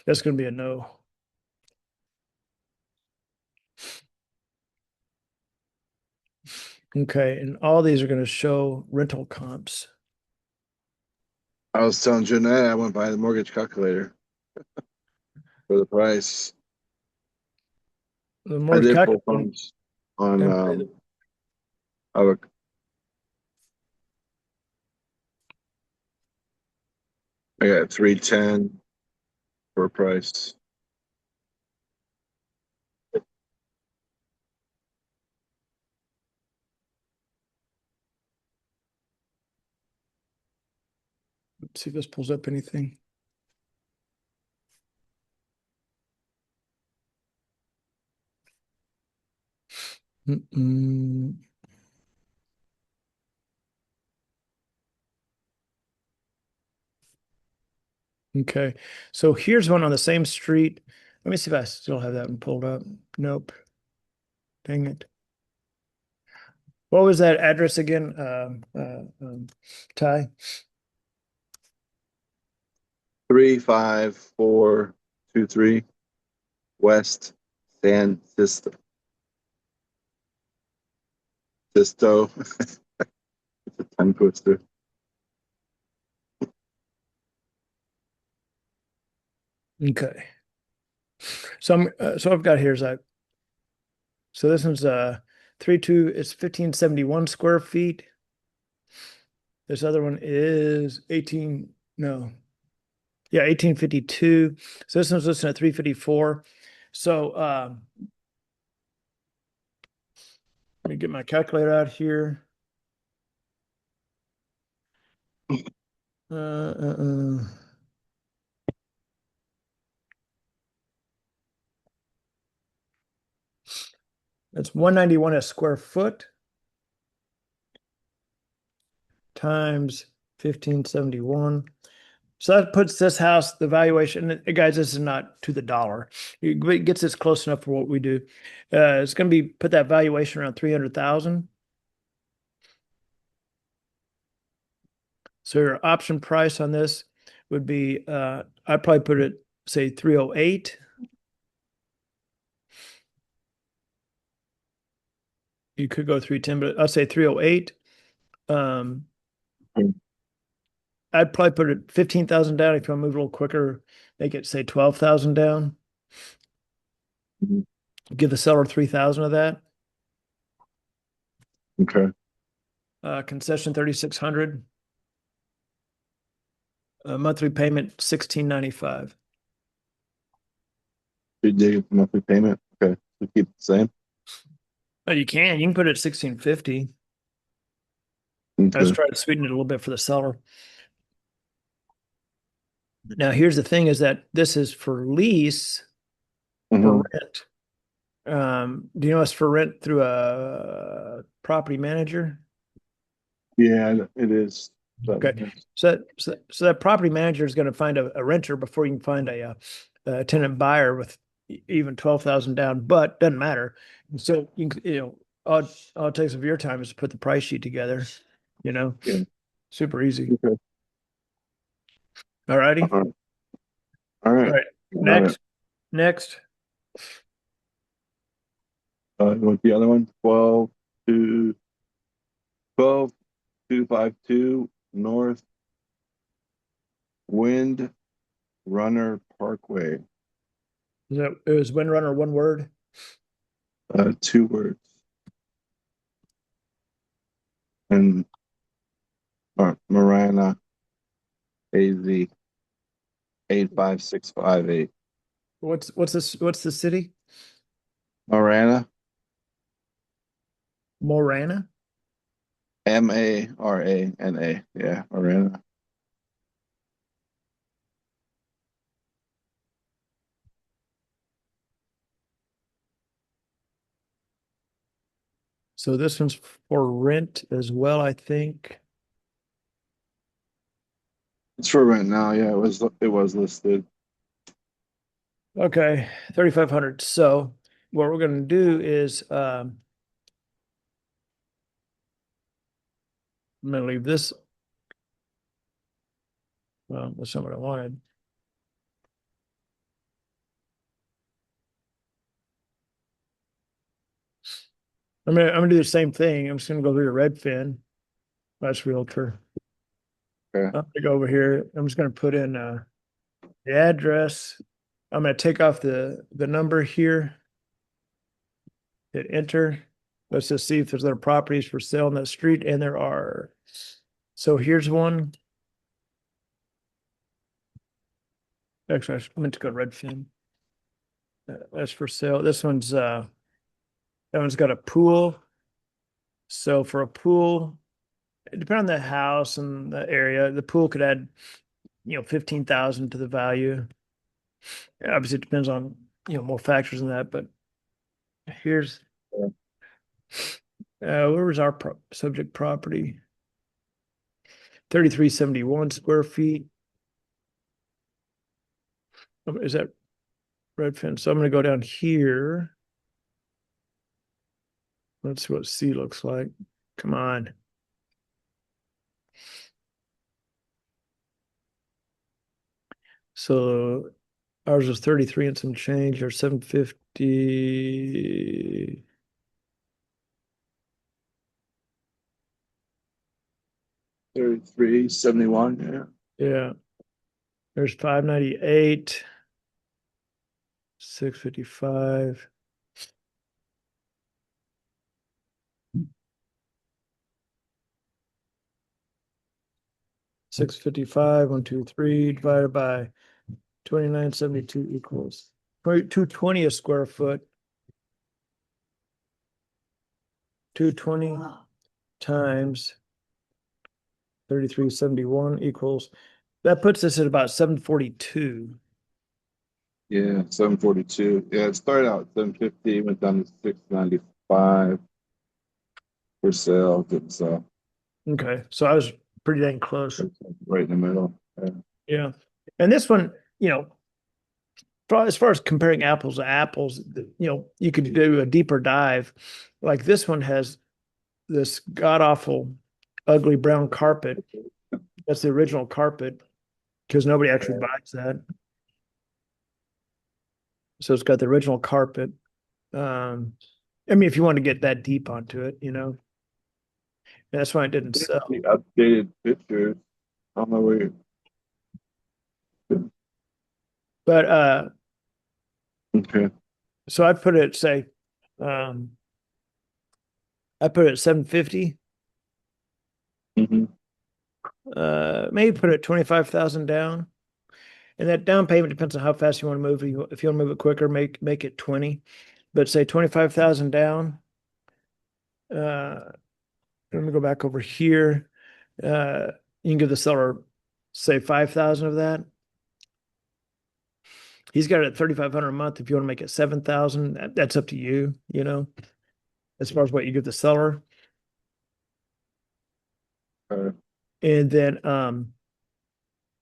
That's going to be a no. Okay, and all these are going to show rental comps. I was telling Jeanette I went by the mortgage calculator for the price. The I mortgage did pull calculator. funds on of I got 310 for a price. Let's see if this pulls up anything. Mm-mm. Okay, so here's one on the same street. Let me see if I still have that one pulled up. Nope. Dang it. What was that address again? Ty? 35423 West San Sisto. Sisto. It's a tongue twister. Okay. So I've got here's so this one's 32, it's 1571 square feet. This other one is 18, no. Yeah, 1852. So this one's listed at 354. So let me get my calculator out here. Uh, uh, uh. That's 191 a square foot times 1571. So that puts this house, the valuation, and guys, this is not to the dollar. It gets us close enough for what we do. It's going to be put that valuation around 300,000. So your option price on this would be, I'd probably put it, say 308. You could go 310, but I'll say 308. I'd probably put it 15,000 down if you want to move a little quicker, make it say 12,000 down. Mhm. Give the seller 3,000 of that. Okay. Concession 3,600. Monthly payment 1,695. Did you get the monthly payment? Okay. So keep it the same. Oh, you can put it at 1,650. Okay. Let's try to sweeten it a little bit for the seller. Now, here's the thing is that this is for lease, for Mhm. rent. Do you know it's for rent through a property manager? Yeah, it is. Okay. So that property manager is going to find a renter before you can find a tenant buyer with even 12,000 down, but doesn't matter. So all it takes of your time is to put the price sheet together, Yeah. super easy. Okay. All righty. All right. All right. Got it. Next. You want the other one? 12252 North Wind Runner Parkway. It was Windrunner, one word. 2 words. And Marana, AZ 85658. What's the city? Marana, Morana? Marana. Yeah, Marana. So this one's for rent as well, I think. It's for rent now. Yeah, it was listed. Okay, 3,500. So what we're going to do is I'm going to leave this. Well, that's not what I wanted. I'm gonna do the same thing. I'm just gonna go over to Redfin. That's Realtor. Okay. I'm gonna go over here. I'm just gonna put in the address. I'm gonna take off the number here. Hit enter. Let's just see if there's other properties for sale on that street, and there are. So here's one. Actually, I meant to go to Redfin. That's for sale. This one's that one's got a pool. So for a pool, depending on the house and the area, the pool could add, 15,000 to the value. Obviously, it depends on, more factors than that, but here's where was our subject property? 3,371 square feet. Is that Redfin? So I'm going to go down here. Let's see what C looks like. Come on. So ours is 33 and some change, or 750. $33.71. Yeah. There's 598, 655. $655, 123 divided by 2972 equals 220 a square foot. 220 times 3371 equals, that puts us at about 742. Yeah, 742. Yeah, it started out at 750, went down to 695 for sale. Didn't sell. Okay, so I was pretty dang close. Right in the middle. Yeah. And this one, as far as comparing apples to apples, you could do a deeper dive. Like this one has this god awful, ugly brown carpet. That's the original carpet because nobody actually buys that. So it's got the original carpet. I mean, if you want to get that deep onto it, that's why it didn't sell. The updated pictures. I don't know where you. But Okay. so I'd put it, say, I put it at 750. Mm-hmm. Maybe put it 25,000 down. And that down payment depends on how fast you want to move. If you want to move it quicker, make it 20. But say 25,000 down. Let me go back over here. You can give the seller, say, 5,000 of that. He's got it at 3,500 a month. If you want to make it 7,000, that's up to you, as far as what you give the seller. And then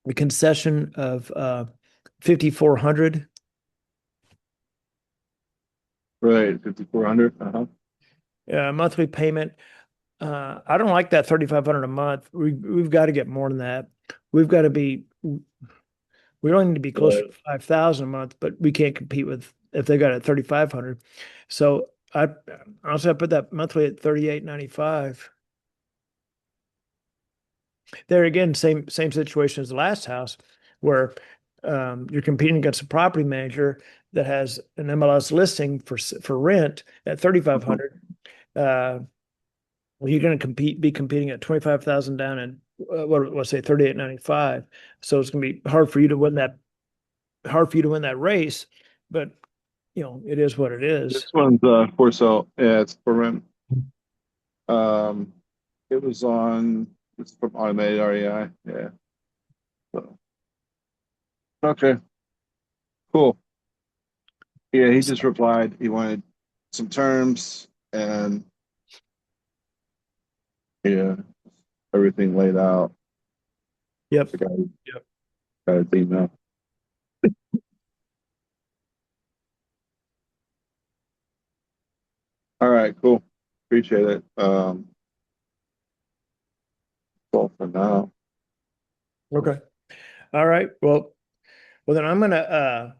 the concession of 5,400. Right, 5,400. Uh-huh. Monthly payment. I don't like that 3,500 a month. We've got to get more than that. We only need to be closer to 5,000 a month, but we can't compete with if they got it at 3,500. So I put that monthly at 3,895. There again, same situation as the last house, where you're competing against a property manager that has an MLS listing for rent at 3,500. Well, you're going to be competing at 25,000 down and let's say 3,895. So it's going to be hard for you to win that race, but it is what it is. This one's for sale. Yeah, it's for rent. It was on. It's from Automated REI. Yeah. So. Okay. Cool. Yeah, he just replied. He wanted some terms and everything laid out. Yep. Got his email. All right, cool. Appreciate it. That's all for now. Okay. All right. Well then I'm gonna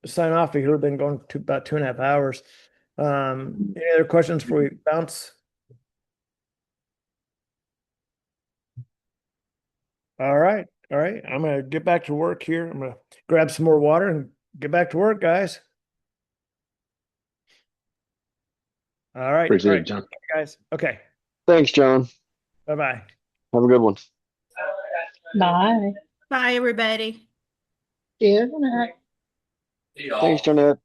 sign off here. We've been going to about 2.5 hours. Any other questions before we bounce? All right. All right. I'm going to get back to work here. I'm going to grab some more water and get back to work, guys. All right. Appreciate All it, right, John. guys. Okay. Thanks, John. Bye-bye. Have a good one. Bye. Bye, everybody. Isn't it? See y'all. Thanks, Jonette.